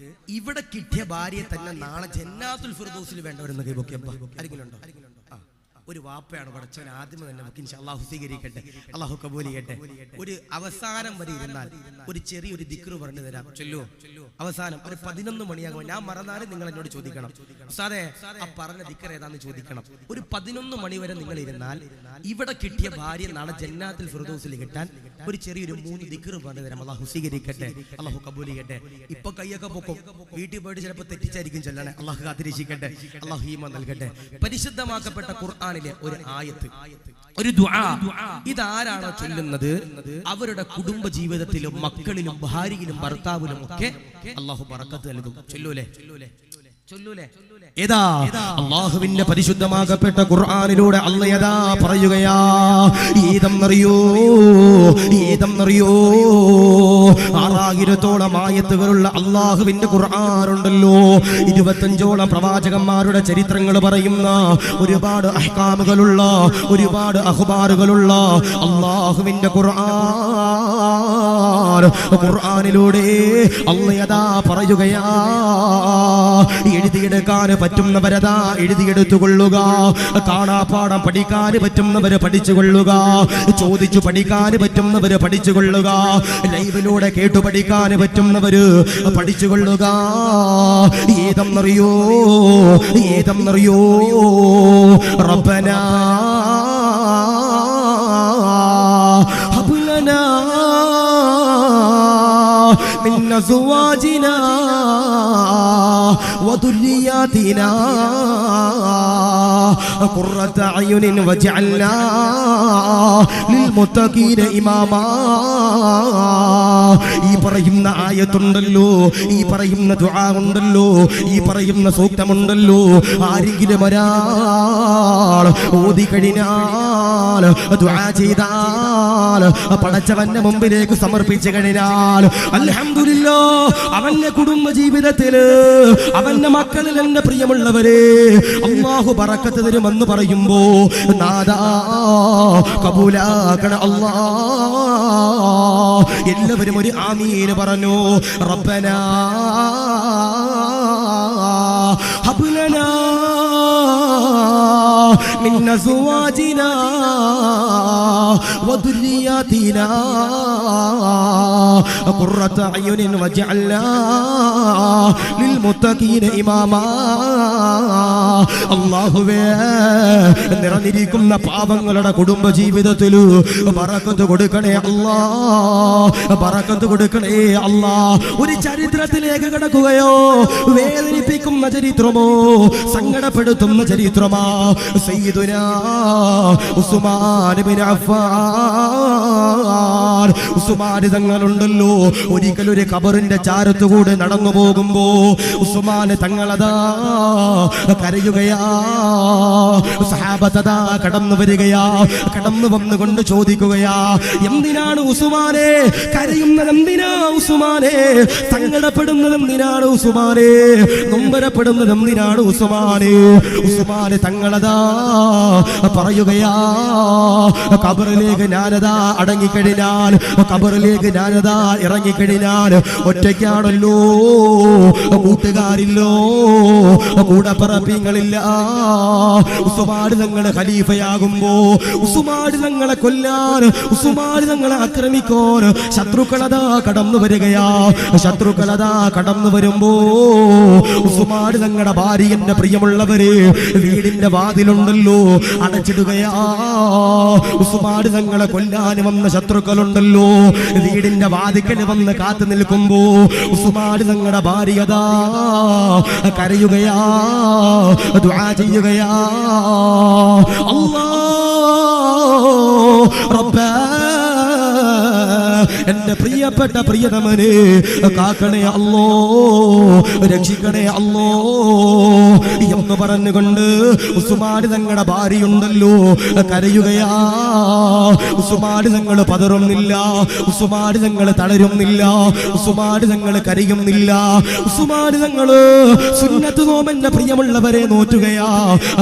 ഇവിടെ കിട്ടിയ ഭാര്യയെ തന്നെ നാളെ ജന്നാത്തുൽ ഫിർദൗസിൽ വേണ്ടവരെന്ന് കൈപൊക്കിയപ്പ ആരെങ്കിലും ഉണ്ടോ? ഒരു വാപ്പയാണ് പടച്ചവൻ ആദ്യമേ തന്നെ നമുക്ക് ഇൻഷാ അല്ലാഹു സ്വീകരിക്കട്ടെ, അല്ലാഹു കബൂൽ ചെയ്യട്ടെ. ഒരു അവസാനം വരെ ഇരുന്നാൽ ഒരു ചെറിയൊരു ദിക്ർ പറഞ്ഞു തരാം. ചൊല്ലുവോ? അവസാനം ഒരു 11 മണിയാകുമ്പോൾ ഞാൻ മറന്നാലും നിങ്ങൾ എന്നോട് ചോദിക്കണം, ഉസ്താദേ ആ പറഞ്ഞ ദിക്ർ ഏതാന്ന് ചോദിക്കണം. ഒരു 11 മണി വരെ നിങ്ങൾ ഇരുന്നാൽ ഇവിടെ കിട്ടിയ ഭാര്യ നാളെ ജന്നാത്തുൽ ഫിർദൗസിൽ കിട്ടാൻ ഒരു ചെറിയൊരു 3 ദിക്ർ പറഞ്ഞു തരാം. അല്ലാഹു സ്വീകരിക്കട്ടെ, അല്ലാഹു കബൂൽ ചെയ്യട്ടെ. ഇപ്പൊ കയ്യൊക്കെ പൊക്കും, വീട്ടിൽ പോയിട്ട് ചിലപ്പോൾ തെറ്റിച്ചായിരിക്കും ചൊല്ലണേ. അല്ലാഹു കാത്തിരക്ഷിക്കട്ടെ, അല്ലാഹു ഈമാൻ നൽകട്ടെ. പരിശുദ്ധമാക്കപ്പെട്ട ഖുർആനിലെ ഒരു ആയത്ത്, ഒരു ദുആ, ഇതാരാണോ ചൊല്ലുന്നത് അവരുടെ കുടുംബ ജീവിതത്തിലും മക്കളിലും ഭാര്യയിലും ഭർത്താവിലും ഒക്കെ അല്ലാഹു ബറക്കത്ത് നൽകും. ചൊല്ലൂലേ? ഏതാ? അല്ലാഹുവിന്റെ പരിശുദ്ധമാകപ്പെട്ട ഖുർആനിലൂടെ അല്ലാഹ് യദാ പറയുകയാ, ഏതെന്നറിയോ 6000-ഓളം ആയത്തുകളുള്ള അല്ലാഹുവിന്റെ ഖുർആനുണ്ടല്ലോ. 25ഓളം പ്രവാചകന്മാരുടെ ചരിത്രങ്ങൾ പറയുന്ന ഒരുപാട് അഹ്കാമുകളുള്ള ഒരുപാട് അഖ്ബാറുകളുള്ള അല്ലാഹുവിന്റെ ഖുർആനിലൂടെ അല്ലാഹ് യദാ പറയുകയാ, എഴുതിയെടുക്കാൻ പറ്റുന്നവരതാ എഴുതിയെടുത്തുകൊള്ളുക, കാണാപ്പാഠം പഠിക്കാൻ പറ്റുന്നവര് പഠിച്ചുകൊള്ളുക, ചോദിച്ചു പഠിക്കാൻ പറ്റുന്നവര് പഠിച്ചുകൊള്ളുക, ലൈവിലൂടെ കേട്ടു പഠിക്കാൻ പറ്റുന്നവര് പഠിച്ചുകൊള്ളുക. ഏതെന്നറിയോ റബ്ബനാ ഹബ് ലനാ മിൻ അസ്വാജിനാ وذرياتنا قرة أعين واجعلنا للمتقين إماما. ഈ പറയുന്ന ആയത്തുണ്ടല്ലോ, ഈ പറയുന്ന ദുആ ഉണ്ടല്ലോ, ഈ പറയുന്ന സൂക്തമുണ്ടല്ലോ, ആരെങ്കിലും ഒരാൾ ഓതി കഴിഞ്ഞാൽ ദുആ ചെയ്താൽ പടച്ചവന്റെ മുമ്പിലേക്ക് സമർപ്പിച്ചു കഴിഞ്ഞാൽ അൽഹംദുലില്ലാഹ് അവന്റെ കുടുംബ ജീവിതത്തില് അവന്റെ മക്കളിൽ എന്റെ പ്രിയമുള്ളവരെ അല്ലാഹു ബറക്കത്ത് തരുമെന്ന് പറയുമ്പോ നാദാ കബൂലാക്കണ അല്ലാഹ്. എല്ലാവരും ഒരു ആമീൻ പറഞ്ഞു. റബ്ബനാ ഹബ് ലനാ മിൻ അസ്വാജിനാ വദുരിയാതിനാ ഖുർറത അയുനിൻ വജഅൽനാ ലിൽമുത്തഖീന ഇമാമാ. അല്ലാഹുവേ, നിറഞ്ഞിരിക്കുന്ന പാവങ്ങളുടെ കുടുംബ ജീവിതത്തിൽ ബറക്കത്ത് കൊടുക്കണേ അല്ലാഹ്, ബറക്കത്ത് കൊടുക്കണേ അല്ലാഹ്. ഒരു ചരിത്രത്തിലേക്ക് കടക്കുകയോ വേദനിപ്പിക്കുന്ന ചരിത്രമോ സങ്കടപ്പെടുത്തുന്ന ചരിത്രമാ സയ്യിദുനാ ഉസ്മാൻ ഇബ്നു അഫ്ഫാൻ. ഉസ്മാൻ തങ്ങളുണ്ടല്ലോ, ഒരിക്കൽ ഒരു ഖബറിന്റെ ചാരത്തുകൂടെ നടന്നു പോകുമ്പോ ഉസ്മാൻ തങ്ങളതാ കരയുകയാ. സഹാബത്തതാ കടന്നു വരികയാ. കടന്നു വന്നുകൊണ്ട് ചോദിക്കുകയാ, എന്തിനാണ് ഉസ്മാനെ കരയുന്നത്? എന്തിനാ ഉസ്മാനെ സങ്കടപ്പെടുന്നത്? എന്തിനാണ് ഉസ്മാനെ നൊമ്പരപ്പെടുന്നത്? എന്തിനാണ് ഉസ്മാനെ? ഉസ്മാനെ തങ്ങളതാ പറയുകയാ, ഖബറിലേക്ക് ഞാനതാ അടങ്ങിക്കഴിഞ്ഞാൽ, ഖബറിലേക്ക് ഞാനതാ ഇറങ്ങിക്കഴിഞ്ഞാൽ ഒറ്റയ്ക്കാണല്ലോ, കൂട്ടുകാരില്ലോ, കൂടപ്പറപ്പിങ്ങളില്ല. ഉസ്മാൻ തങ്ങളെ ഖലീഫയാകുമ്പോ ഉസ്മാൻ തങ്ങളെ കൊല്ലാൻ, ഉസ്മാൻ തങ്ങളെ ആക്രമിക്കാൻ ശത്രുക്കളതാ കടന്നു വരികയാ. ശത്രുക്കളതാ കടന്നു വരുമ്പോ ഉസ്മാൻ തങ്ങളുടെ ഭാര്യന്റെ പ്രിയമുള്ളവര് വീടിന്റെ വാതിലുണ്ടല്ലോ അടച്ചിടുകയാ. ഉസ്മാൻ തങ്ങളെ കൊല്ലാൻ വന്ന ശത്രുക്കളുണ്ടല്ലോ വീടിന്റെ വാതിക്കൽ വന്ന് കാത്തു നിൽക്കുമ്പോ ഉസ്മാൻ തങ്ങളുടെ ഭാര്യതാ കരയുകയാ, ദുആ ചെയ്യുകയാ. അല്ലാഹ് റബ്ബേ, എന്റെ പ്രിയപ്പെട്ട പ്രിയതമനെ കാക്കണേ അല്ലോ, രക്ഷിക്കണേ അല്ലോ എന്ന് പറഞ്ഞുകൊണ്ട് ഉസ്മാൻ തങ്ങളുടെ ഭാര്യയുണ്ടല്ലോ കരയുകയാ. ഉസ്മാൻ തങ്ങൾ പതറുന്നില്ല, ഉസ്മാൻ തങ്ങൾ തളരുന്നില്ല, ഉസ്മാൻ തങ്ങൾ കരയുന്നില്ല. ഉസ്മാൻ തങ്ങൾ സുന്നത്ത് നോമ്പെന്റെ പ്രിയമുള്ളവരെ നോറ്റുകയാ,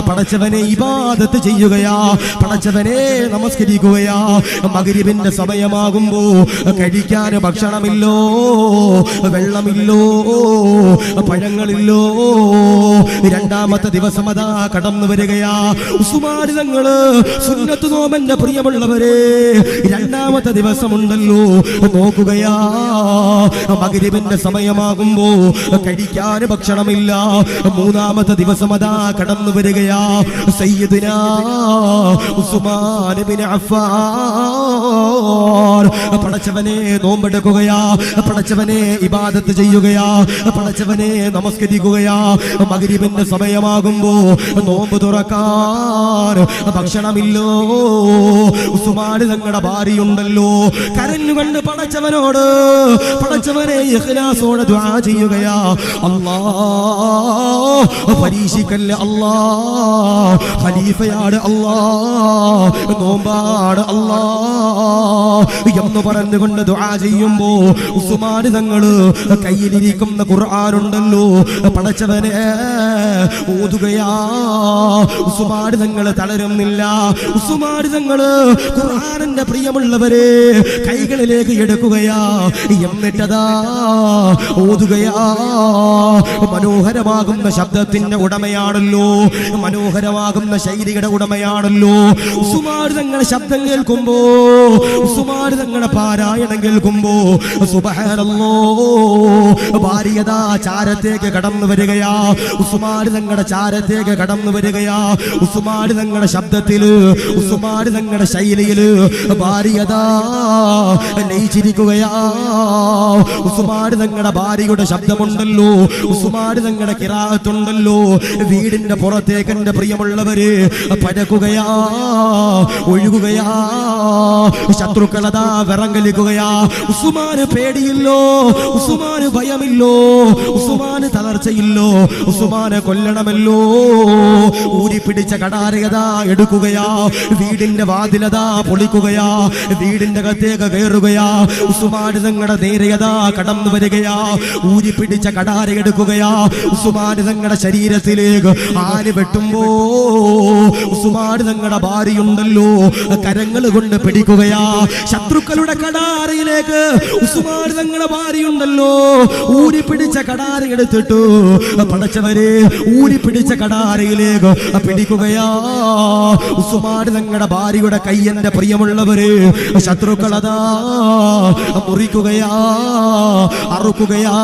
പടച്ചവനെ ഇബാദത്ത് ചെയ്യുകയാ, പടച്ചവനെ നമസ്കരിക്കുകയാ. മഗ്രിബിന്റെ സമയമാകുമ്പോ കഴിക്കാൻ ഭക്ഷണമില്ലോ, വെള്ളമില്ലോ, പഴങ്ങളില്ലോ. രണ്ടാമത്തെ ദിവസം അതാ കടന്നു വരികയാ. ഉസ്മാൻ തങ്ങള് സുന്നത്ത് നോമ്പെന്റെ പ്രിയമുള്ളവരെ രണ്ടാമത്തെ ദിവസമുണ്ടല്ലോ നോക്കുകയാ. മഗ്രിബിന്റെ സമയമാകുമ്പോ കഴിക്കാൻ ഭക്ഷണമില്ല. മൂന്നാമത്തെ ദിവസം അതാ കടന്നു വരികയാ. സയ്യിദുനാ ഉസ്മാൻ ഇബ്നു അഫ്ഫാൻ പടച്ചവനെ നോമ്പെടുക്കുകയാ, പടച്ചവനെ ഇബാദത്ത് ചെയ്യുകയാ, പടച്ചവനെ നമസ്കരിക്കുകയാ. മഗ്രിബിന്റെ സമയമാകുമ്പോ നോമ്പ് തുറക്കാൻ ഭക്ഷണമില്ലോ. ഉസ്മാൻ തങ്ങളുടെ ഭാര്യയുണ്ടല്ലോ കരഞ്ഞുകൊണ്ട് പടച്ചവനോട്, പടച്ചവനെ ഇഖ്ലാസോടെ ദുആ ചെയ്യുകയാ. അല്ലാഹ് പരീക്ഷിക്കല്ലേ അല്ലാഹ്, ഖലീഫയാണ് അല്ലാഹ്, നോമ്പാണ് അല്ലാഹ് എന്ന് പറഞ്ഞുകൊണ്ട് ദുആ ചെയ്യുമ്പോ ഉസ്മാൻ തങ്ങള് കയ്യിലിരിക്കുന്ന ഖുർആനുണ്ടല്ലോ പടച്ചവനെ ഓതുകയാ. ഉസ്മാൻ തങ്ങള് തളരുന്നില്ല. ഉസ്മാൻ തങ്ങള് ഖുർആനിന്റെ പ്രിയമുള്ളവരെ കൈകളിലേക്ക് എടുക്കുകയാ. എന്നിട്ടതാ ഓതുകയാ. മനോഹരമാകുന്ന ശബ്ദത്തിന്റെ ഉടമയാണല്ലോ, മനോഹരമാകുന്ന ശൈലിയുടെ ഉടമയാണല്ലോ ഉസ്മാൻ തങ്ങളുടെ ശബ്ദം കേൾക്കുമ്പോ, ഉസ്മാൻ തങ്ങളുടെ പാരായണം കേൾക്കുമ്പോ സുബ്ഹാനല്ലാഹ് ഭാര്യതാ ചാരത്തേക്ക് കടന്നു വരികയാ. ഉസ്മാൻ തങ്ങളുടെ ചാരത്തേക്ക് കടന്നു വരികയാ. ഉസ്മാൻ തങ്ങളുടെ ശബ്ദത്തില്, ഉസ്മാൻ തങ്ങളുടെ ശൈലിയില് ഭാര്യതാ ലയിച്ചിരിക്കുകയാ. ഉസ്മാൻ തങ്ങളുടെ ഭാര്യയുടെ ശബ്ദമുണ്ടല്ലോ, ഉസ്മാൻ തങ്ങളുടെ ഖിറാഅത്തുണ്ടല്ലോ വീടിന്റെ പുറത്തേക്ക് എന്റെ പ്രിയമുള്ളവര് പരക്കുകയാ, ഒഴുകുകയാ. ശത്രുക്കളതാ വിറങ്ങലിക്കുകയാ. ഉസ്മാന് പേടിയില്ലോ, ഉസ്മാന് ഭയമില്ലോ, ഉസ്മാന് തളർച്ചയില്ലോ. ഉസ്മാനെ കൊല്ലണമല്ലോ. ഊരിപ്പിടിച്ച കടാരയതാ എടുക്കുകയാ. വീടിന്റെ വാതിലതാ പൊളിക്കുകയാ. വീടിന്റെ അകത്തേക്ക് കയറുകയാ. ഉസ്മാൻ തങ്ങളുടെ നേരെയതാ കടന്നു വരികയാ. ഊരിപ്പിടിച്ച കടാര എടുക്കുകയാ. ഉസ്മാൻ തങ്ങളുടെ ശരീരത്തിലേക്ക് ആര് വെട്ടുമ്പോ ഉസ്മാൻ തങ്ങളുടെ ഭാര്യയുണ്ടല്ലോ കരങ്ങൾ കൊണ്ട് പിടിക്കുകയാ. ശത്രുക്കളുടെ കടാരയിലേക്ക് ഉസ്മാൻ തങ്ങളുടെ ഭാര്യയുണ്ടല്ലോ ഊരിപ്പിടിച്ച കടാര എടുത്തിട്ടു പടച്ചവരെ ഊരിപ്പിടിച്ച കടാരയിലേക്ക് പിടിക്കുകയാ. ഉസ്മാൻ തങ്ങളുടെ ഭാര്യയുടെ കയ്യന്റെ പ്രിയമുള്ളവര് ശത്രുക്കളതാ മുറിക്കുകയാ, അറുക്കുകയാ.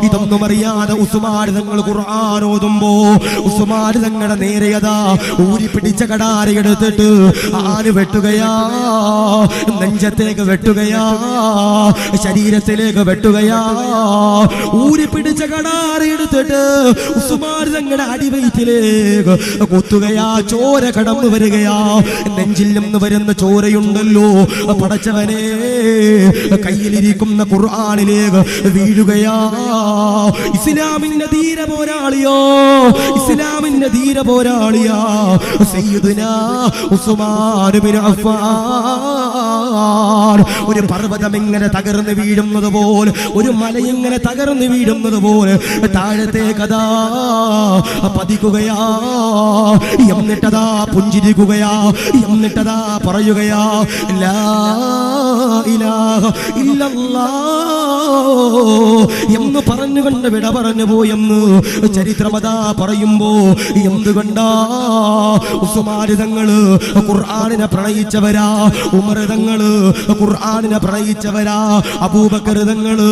ഇതൊന്നും അറിയാതെ ഉസ്മാൻ തങ്ങൾ ഖുർആൻ ഓതുമ്പോ ഉസ്മാൻ തങ്ങളുടെ നേരെയതാ ഊരിപ്പിടിച്ച കടാര എടുത്തിട്ട് ആര് വെട്ടുകയാ. നെഞ്ചത്തേക്ക് വെട്ടുകയാ, ശരീരത്തിലേക്ക് വെട്ടുകയാ. ഊരിപ്പിടിച്ച കടാര എടുത്തിട്ട് ഉസ്മാൻ തങ്ങളുടെ അടിവയറ്റിലേക്ക് കുത്തുകയാ. ചോര കടന്നു വരികയാ. നെഞ്ചിൽ നിന്ന് വരുന്ന ചോരയുണ്ടല്ലോ പടച്ചവനെ കയ്യിലിരിക്കുന്ന ഖുർആനിലേക്ക് വീഴുകയാ. ഇസ്ലാമിന്റെ ധീര പോരാളിയോ, ഇസ്ലാമിന്റെ ധീര പോരാളിയാ സയ്യിദുനാ ഉസ്മാൻ ഇബ്നു അഫ്ഫാൻ. ഒരു പർവ്വതം ഇങ്ങനെ തകർന്ന് വീഴുന്നത് പോലെ, ഒരു മല ഇങ്ങനെ തകർന്ന് വീഴുന്നത് പോലെ താഴത്തേക്കതാ പതിക്കുകയാ. എന്നിട്ടതാ പുഞ്ചിരിക്കുകയാ. എന്നിട്ടതാ പറയുകയാ ലാ ഇലാഹ ഇല്ലല്ലാഹ് എന്ന് പറഞ്ഞുകൊണ്ട് വിട പറഞ്ഞു പോയെന്ന് ചരിത്രമതാ പറയുമ്പോ എന്തുകൊണ്ടാ ഉസ്മാൻ തങ്ങള് ഖുർആനിനെ പ്രണയിച്ചവരാ, ഉമർ തങ്ങള് ഖുർആനിനെ പ്രണയിച്ചവരാ, അബൂബക്കർ തങ്ങള്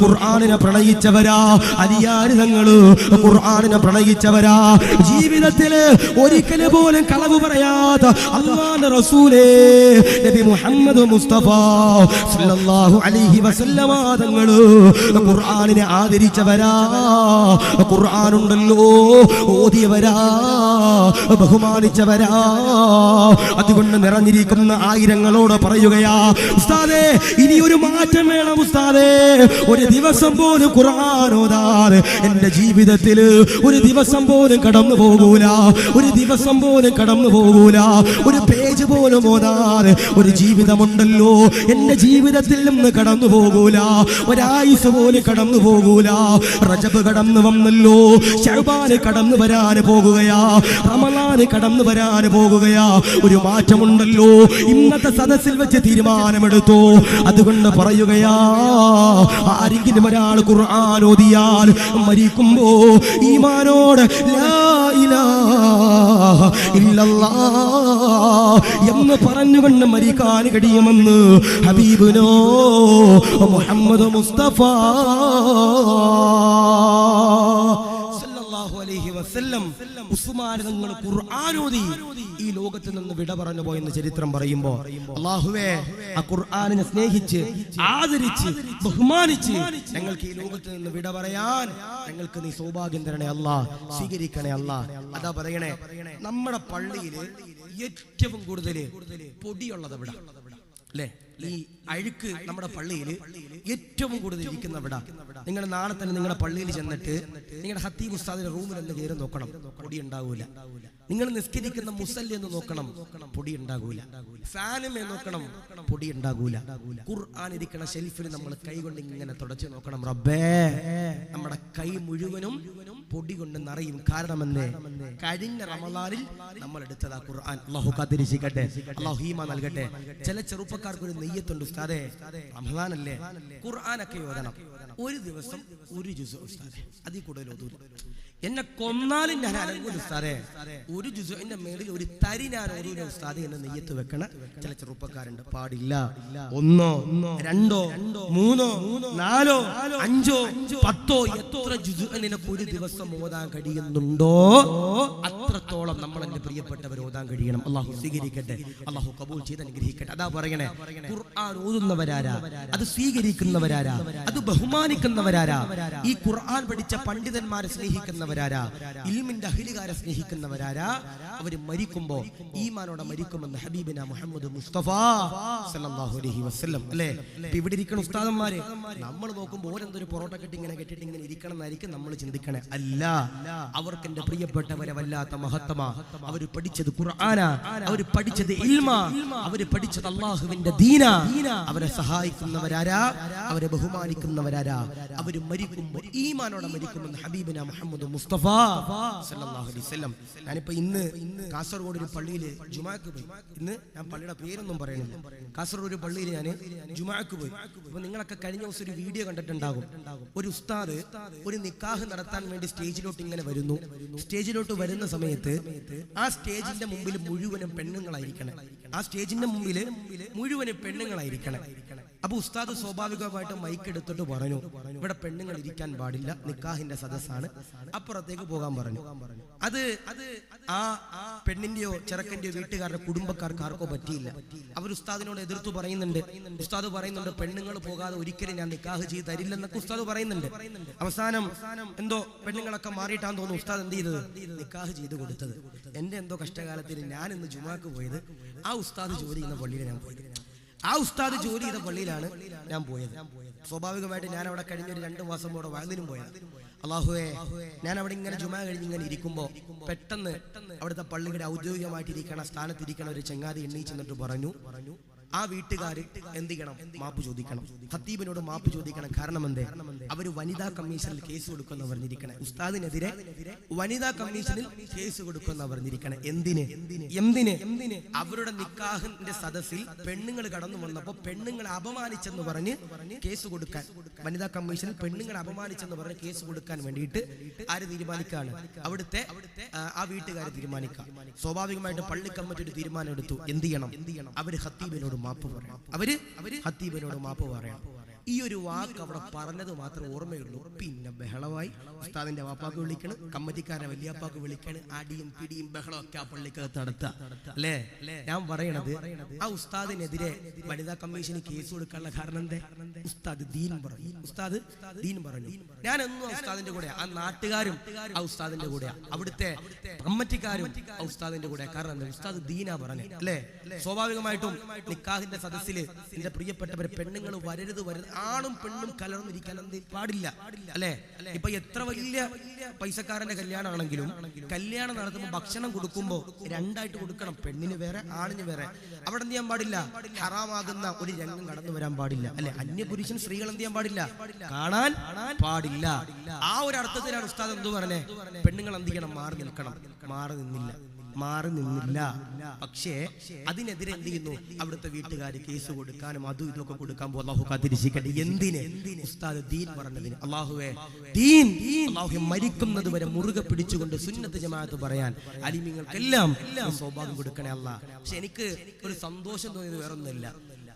ഖുർആനിനെ പ്രണയിച്ചവരാ, അലിയാർ തങ്ങള് ഖുർആനിനെ പ്രണയിച്ചവരാ. ജീവിതത്തില് ഒരിക്കൽ പോലും കളവ് പറയാത്ത അല്ലാഹുവിന്റെ റസൂലേ നബി മുഹമ്മദ് മുസ്തഫ സല്ലല്ലാഹു അലൈഹി വസല്ലമ തങ്ങള് ഖുർആനിനെ ആദരിച്ചവരാ. ഖുർആനുണ്ടല്ലോ ഓതിയവരാ, ബഹുമാനിച്ചവരാ. അതുകൊണ്ട് നിറഞ്ഞിരിക്കുന്ന ആയിരങ്ങളോട് പറയുകയാ ഉസ്താദേ ഇനി ഒരു മാറ്റം വേണം ഉസ്താദേ. ഒരു ദിവസം പോലും ഖുർആൻ ഓതാതെ എന്റെ ജീവിതത്തിൽ ഒരു ദിവസം പോലും കടന്നു പോകൂല, ഒരു ദിവസം പോലും കടന്നു പോകൂല. ഒരു പേജ് പോലും ഓതാതെ ഒരു ജീവിതമുണ്ടല്ലോ എന്റെ ജീവിതത്തിൽ നിന്ന് കടന്നു പോകൂല. ഒരായുസ് പോലും കടന്നു പോകൂല. റജബ് കടന്നു വന്നല്ലോ, പറഞ്ഞല്ലോ, ശഅബാൻ കടന്നു വരാൻ പോകുകയാ, റമളാൻ കടന്നു വരാൻ പോകുകയാ. ഒരു മാറ്റമുണ്ടല്ലോ. ഇന്നത്തെ സദസ്സിൽ വെച്ച് തീരുമാനമെടുത്തു. അതുകൊണ്ട് പറയുകയാ, ആരെങ്കിലും ഒരാൾ ഖുർആൻ ഓതിയാൽ മരിക്കുമ്പോ ഈമാനോട് ലാ ഇലാഹ ഇല്ലല്ലാഹ് എന്ന് പറഞ്ഞുകൊണ്ട് മരിക്കാൻ കഴിയുമെന്ന് ഹബീബുനോ മുഹമ്മദ് മുസ്തഫ സല്ലല്ലാഹു അലൈഹി വസല്ലം ഉസ്മാൻ തങ്ങൾ ഖുർആൻ ഓതി ഈ ലോകത്ത് നിന്ന് വിട പറഞ്ഞു പോയെന്ന് ചരിത്രം പറയുമ്പോൾ, അല്ലാഹുവേ, ആ ഖുർആനിനെ സ്നേഹിച്ച് ആദരിച്ച് ബഹുമാനിച്ച് ഞങ്ങൾക്ക് ഈ ലോകത്ത് നിന്ന് വിട പറയാൻ ഞങ്ങൾക്ക് നീ സൗഭാഗ്യം തരണേ അല്ലാഹ്, സ്വീകരിക്കണേ അല്ലാഹ്. അതാ പറയണേ, നമ്മുടെ പള്ളിയില് ഏറ്റവും കൂടുതൽ പൊടിയുള്ളത് എവിടെ അല്ലേ? ഈ അഴുക്ക് നമ്മുടെ പള്ളിയിൽ ഏറ്റവും കൂടുതൽ ഇരിക്കുന്ന എവിടെ? നിങ്ങൾ നാളെ തന്നെ നിങ്ങളുടെ പള്ളിയിൽ ചെന്നിട്ട് നിങ്ങളുടെ ഹത്തീബ് ഉസ്താദിന്റെ റൂമിൽ ഒന്ന് കയറി നോക്കണം, പൊടി ഉണ്ടാകൂല. നിങ്ങൾ നിസ്കരിക്കുന്ന മുസല്ലി എന്ന് നോക്കണം, പൊടി ഉണ്ടാകൂല. ഫാനുമേ നോക്കണം, പൊടി ഉണ്ടാകൂല. ഖുർആൻ ഇരിക്കുന്ന ഷെൽഫിൽ നമ്മൾ കൈ കൊണ്ട് ഇങ്ങനെ തുടച്ചു നോക്കണം. റബ്ബേ, നമ്മുടെ കൈ മുഴുവനും പൊടി കൊണ്ട് നിറയും. കാരണം എന്തേ? കഴിഞ്ഞ റമളാനിൽ നമ്മൾ എടുത്തതാ ഖുർആൻ. അല്ലാഹു കാത്തിരിക്കട്ടെ, അല്ലാഹു ഈമാൻ നൽകട്ടെ. ചില ചെറുപ്പക്കാർക്ക് ഒരു നെയ്യത്തുണ്ട്, ഉസ്താദേ റമളാനല്ലേ ഖുർആനൊക്കെ ഓതണം, ഒരു ദിവസം ഒരു ജുസ് ഉസ്താദേ, അതിൽ കൂടുതൽ ഓതൂല. എന്നെ കൊന്നാലും ഞാൻ അനങ്ങൂല ഉസ്താദേ, ഒരു ജുസുവിന്റെ മേളിൽ ഒരു തരി ഞാൻ ഓതൂല ഉസ്താദേ എന്ന് നെയ്യത്ത് വെക്കണ ചില ചെറുപ്പക്കാരുണ്ട്. പാടില്ല. 1 2 3 4 5 10 എത്ര ജുസ് നിനക്ക് ഒരു ദിവസം ഓതാൻ കഴിയുന്നുണ്ടോ അത്രത്തോളം നമ്മൾ എന്റെ പ്രിയപ്പെട്ടവർ ഓതാൻ കഴിയണം. അല്ലാഹു സ്വീകരിക്കട്ടെ, അല്ലാഹു കബൂൽ ചെയ്ത് അനുഗ്രഹിക്കട്ടെ. അതാ പറയണേ, ഖുർആൻ ഓതുന്നവരാരാ, അത് സ്വീകരിക്കുന്നവരാരാ, അത് ബഹുമാനിക്കുന്നവരാരാ, ഈ ഖുർആൻ പഠിച്ച പണ്ഡിതന്മാരെ സ്നേഹിക്കുന്നവരാരാ, ഇൽമിന്റെ അഹ്ലികാരെ സ്നേഹിക്കുന്നവരാരാ, അവര് മരിക്കുമ്പോ ഈമാനോടെ മരിക്കുമെന്ന് ഹബീബിന മുഹമ്മദ് മുസ്തഫ സല്ലല്ലാഹു അലൈഹി വസല്ലം അല്ലേ? ഇവിടെ ഇരിക്കുന്ന ഉസ്താദന്മാര് നമ്മൾ നോക്കുമ്പോൾ ഓരെന്തൊരു പൊറോട്ട കെട്ടി ഇങ്ങനെ കെട്ടിട്ട് ഇങ്ങനെ ഇരിക്കണം എന്നായിരിക്കും നമ്മൾ ചിന്തിക്കണേ. അല്ല, അവർക്ക് എന്റെ പ്രിയപ്പെട്ടവരെ വല്ലാത്ത മഹത്തമാ. അവര് പഠിച്ചത് ഖുർആനാ, അവര് പഠിച്ചത് ഇൽമാ, അവര് പഠിച്ചത് അല്ലാഹുവിന്റെ ദീനാ. അവരെ സഹായിക്കുന്നവരാരാ, അവരെ ബഹുമാനിക്കുന്നവരാരാ, അവര് മരിക്കുമ്പോൾ ഈമാനോടെ മരിക്കുമെന്ന് ഹബീബിന മുഹമ്മദ് മുസ്തഫ സല്ലല്ലാഹു അലൈഹി വസല്ലം. ഞാനിപ്പോ ഇന്ന് കാസർഗോഡ് ഒരു പള്ളിയില് ജുമാക്ക് പോയി. ഇന്ന് ഞാൻ പള്ളിയുടെ പേരൊന്നും പറയുന്നില്ല. കാസർഗോഡ് ഒരു പള്ളിയിൽ ഞാൻ ജുമാക്ക് പോയി. അപ്പൊ നിങ്ങളൊക്കെ കഴിഞ്ഞ ദിവസം ഒരു വീഡിയോ കണ്ടിട്ടുണ്ടാകും. ഒരു ഉസ്താദ് ഒരു നിക്കാഹ് നടത്താൻ വേണ്ടി സ്റ്റേജിലോട്ട് ഇങ്ങനെ വരുന്നു. സ്റ്റേജിലോട്ട് വരുന്ന സമയത്ത് ആ സ്റ്റേജിന്റെ മുമ്പിൽ മുഴുവനും പെണ്ണുങ്ങളായിരിക്കണം. ആ സ്റ്റേജിന്റെ മുമ്പിൽ മുഴുവനും പെണ്ണുങ്ങളായിരിക്കണം. അപ്പൊ ഉസ്താദ് സ്വാഭാവികമായിട്ട് മൈക്ക് എടുത്തിട്ട് പറഞ്ഞു, ഇവിടെ പെണ്ണുങ്ങൾ ഇരിക്കാൻ പാടില്ല, നിക്കാഹിന്റെ സദസ്സാണ്, അപ്പുറത്തേക്ക് പോകാൻ പറഞ്ഞു. അത് ആ പെണ്ണിന്റെയോ ചെറുക്കന്റെയോ വീട്ടുകാരുടെ കുടുംബക്കാർക്ക് ആർക്കോ പറ്റിയില്ല. അവർ ഉസ്താദിനോട് എതിർത്തു പറയുന്നുണ്ട്. ഉസ്താദ് പറയുന്നുണ്ട്, പെണ്ണുങ്ങൾ പോകാതെ ഒരിക്കലും ഞാൻ നിക്കാഹ് ചെയ്ത് തരില്ലെന്നൊക്കെ ഉസ്താദ് പറയുന്നുണ്ട്. അവസാനം എന്തോ പെണ്ണുങ്ങളൊക്കെ മാറിയിട്ടാന്ന് തോന്നുന്നു ഉസ്താദ് എന്ത് ചെയ്തത്, നിക്കാഹ് ചെയ്ത് കൊടുത്തത്. എന്റെ എന്തോ കഷ്ടകാലത്തിന് ഞാൻ ഇന്ന് ജുമാക്ക് പോയത് ആ ഉസ്താദ് ജോലി ചെയ്യുന്ന പള്ളിയിൽ ഞാൻ പോയത്. ആ ഉസ്താദ് ജോലി ചെയ്ത പള്ളിയിലാണ് ഞാൻ പോയത്. സ്വാഭാവികമായിട്ട് ഞാൻ അവിടെ കഴിഞ്ഞ ഒരു 2 മാസം കൂടെ വയലിനും പോയത്. അല്ലാഹുവേ, ഞാൻ അവിടെ ഇങ്ങനെ ജുമാ കഴിഞ്ഞ് ഇങ്ങനെ ഇരിക്കുമ്പോ പെട്ടെന്ന് അവിടുത്തെ പള്ളിയുടെ ഔദ്യോഗികമായിട്ടിരിക്കണ സ്ഥാനത്തിരിക്കണ ഒരു ചങ്ങാതി എണ്ണീച്ച് എന്നിട്ട് പറഞ്ഞു, ആ വീട്ടുകാര് എന്ത് ചെയ്യണം, മാപ്പ് ചോദിക്കണം, ഖത്തീബിനോട് മാപ്പ് ചോദിക്കണം. കാരണം എന്തേ? അവര് വനിതാ കമ്മീഷനിൽ കേസ് കൊടുക്കുന്ന പറഞ്ഞിരിക്കണേ. ഉസ്താദിനെതിരെ വനിതാ കമ്മീഷനിൽ കേസ് കൊടുക്കുന്ന പറഞ്ഞിരിക്കണേ. എന്തിന്? അവരുടെ നിക്കാഹിന്റെ സദസ്സിൽ പെണ്ണുങ്ങൾ കടന്നു വന്നപ്പോ പെണ്ണുങ്ങളെ അപമാനിച്ചെന്ന് പറഞ്ഞ് കേസ് കൊടുക്കാൻ, വനിതാ കമ്മീഷനിൽ പെണ്ണുങ്ങളെ അപമാനിച്ചെന്ന് പറഞ്ഞ് കേസ് കൊടുക്കാൻ വേണ്ടിയിട്ട് ആര് തീരുമാനിക്കാണ്? അവിടുത്തെ ആ വീട്ടുകാരെ തീരുമാനിക്കാം. സ്വാഭാവികമായിട്ട് പള്ളി കമ്മിറ്റി ഒരു തീരുമാനം എടുത്തു. എന്ത് ചെയ്യണം? അവര് ഖത്തീബിനോട് മാപ്പ് പറയണം. അവര് ഖത്തീബിനോട് മാപ്പ് പറയണം. ഈ ഒരു വാക്ക് അവിടെ പറഞ്ഞത് മാത്രമേ ഓർമ്മയുള്ളൂ. പിന്നെ ബഹളമായി. ഉസ്താദിന്റെ വാപ്പാക്ക് വിളിക്കണ്, കമ്മറ്റിക്കാരെ വലിയപ്പാക്ക് വിളിക്കണ്, അടിയും പിടിയും ബഹളം ഒക്കെ ആ പള്ളിക്കകത്ത് നടത്തുക അല്ലേ? ഞാൻ പറയണത്, ആ ഉസ്താദിനെതിരെ വനിതാ കമ്മീഷന് കേസ് കൊടുക്കാനുള്ള കാരണം എന്തേ? ഉസ്താദ് ദീൻ പറഞ്ഞു. ഞാൻ എന്നും ആ ഉസ്താദിന്റെ കൂടെ, ആ നാട്ടുകാരും ആ ഉസ്താദിന്റെ കൂടെയാ, അവിടുത്തെ കമ്മറ്റിക്കാരും ആ ഉസ്താദിന്റെ കൂടെ. കാരണം എന്താ? ഉസ്താദ് ദീനാ പറഞ്ഞു അല്ലേ? സ്വാഭാവികമായിട്ടും നിക്കാഹിന്റെ സദസ്സില് എന്റെ പ്രിയപ്പെട്ടവരെ പെണ്ണുങ്ങൾ വരരുത് ആണും പെണ്ണും കലർന്നിരിക്കാൻ എന്ത് പാടില്ല അല്ലെ? ഇപ്പൊ എത്ര വലിയ പൈസക്കാരന്റെ കല്യാണമാണെങ്കിലും കല്യാണം നടത്തുമ്പോൾ ഭക്ഷണം കൊടുക്കുമ്പോൾ രണ്ടായിട്ട് കൊടുക്കണം, പെണ്ണിന് വേറെ ആണിന് വേറെ. അവിടെ എന്ത് ചെയ്യാൻ പാടില്ല? ഹറാമാകുന്ന ഒരു രംഗം കടന്നു വരാൻ പാടില്ല അല്ലെ? അന്യപുരുഷൻ സ്ത്രീകൾ എന്ത് ചെയ്യാൻ പാടില്ല? കാണാൻ പാടില്ല. ആ ഒരു അർത്ഥത്തിലാണ് ഉസ്താദ് എന്ത് പറഞ്ഞേ? പെണ്ണുങ്ങൾ എന്ത് ചെയ്യണം? മാറി നിൽക്കണം. മാറി നിന്നില്ല. പക്ഷേ അതിനെതിരെ എന്ത് ചെയ്യുന്നു? അവിടുത്തെ വീട്ടുകാർ കേസ് കൊടുക്കാനും അതും ഇതൊക്കെ കൊടുക്കാൻ പോകും. അല്ലാഹു കാത്തിരിക്കട്ടെ. എന്തിന്? ഉസ്താദ് ദീൻ പറഞ്ഞതിന്. അല്ലാഹുവേ ദീൻ, അല്ലാഹു മരിക്കുന്നത് വരെ മുറുകെ പിടിച്ചുകൊണ്ട് സുന്നത്ത് ജമാഅത്ത് പറയാൻ അലിമീങ്ങൾക്കെല്ലാം സൗഭാഗ്യം കൊടുക്കണേ അല്ലാഹ്. പക്ഷെ എനിക്ക് ഒരു സന്തോഷം തോന്നിയത് വേറൊന്നുമില്ല.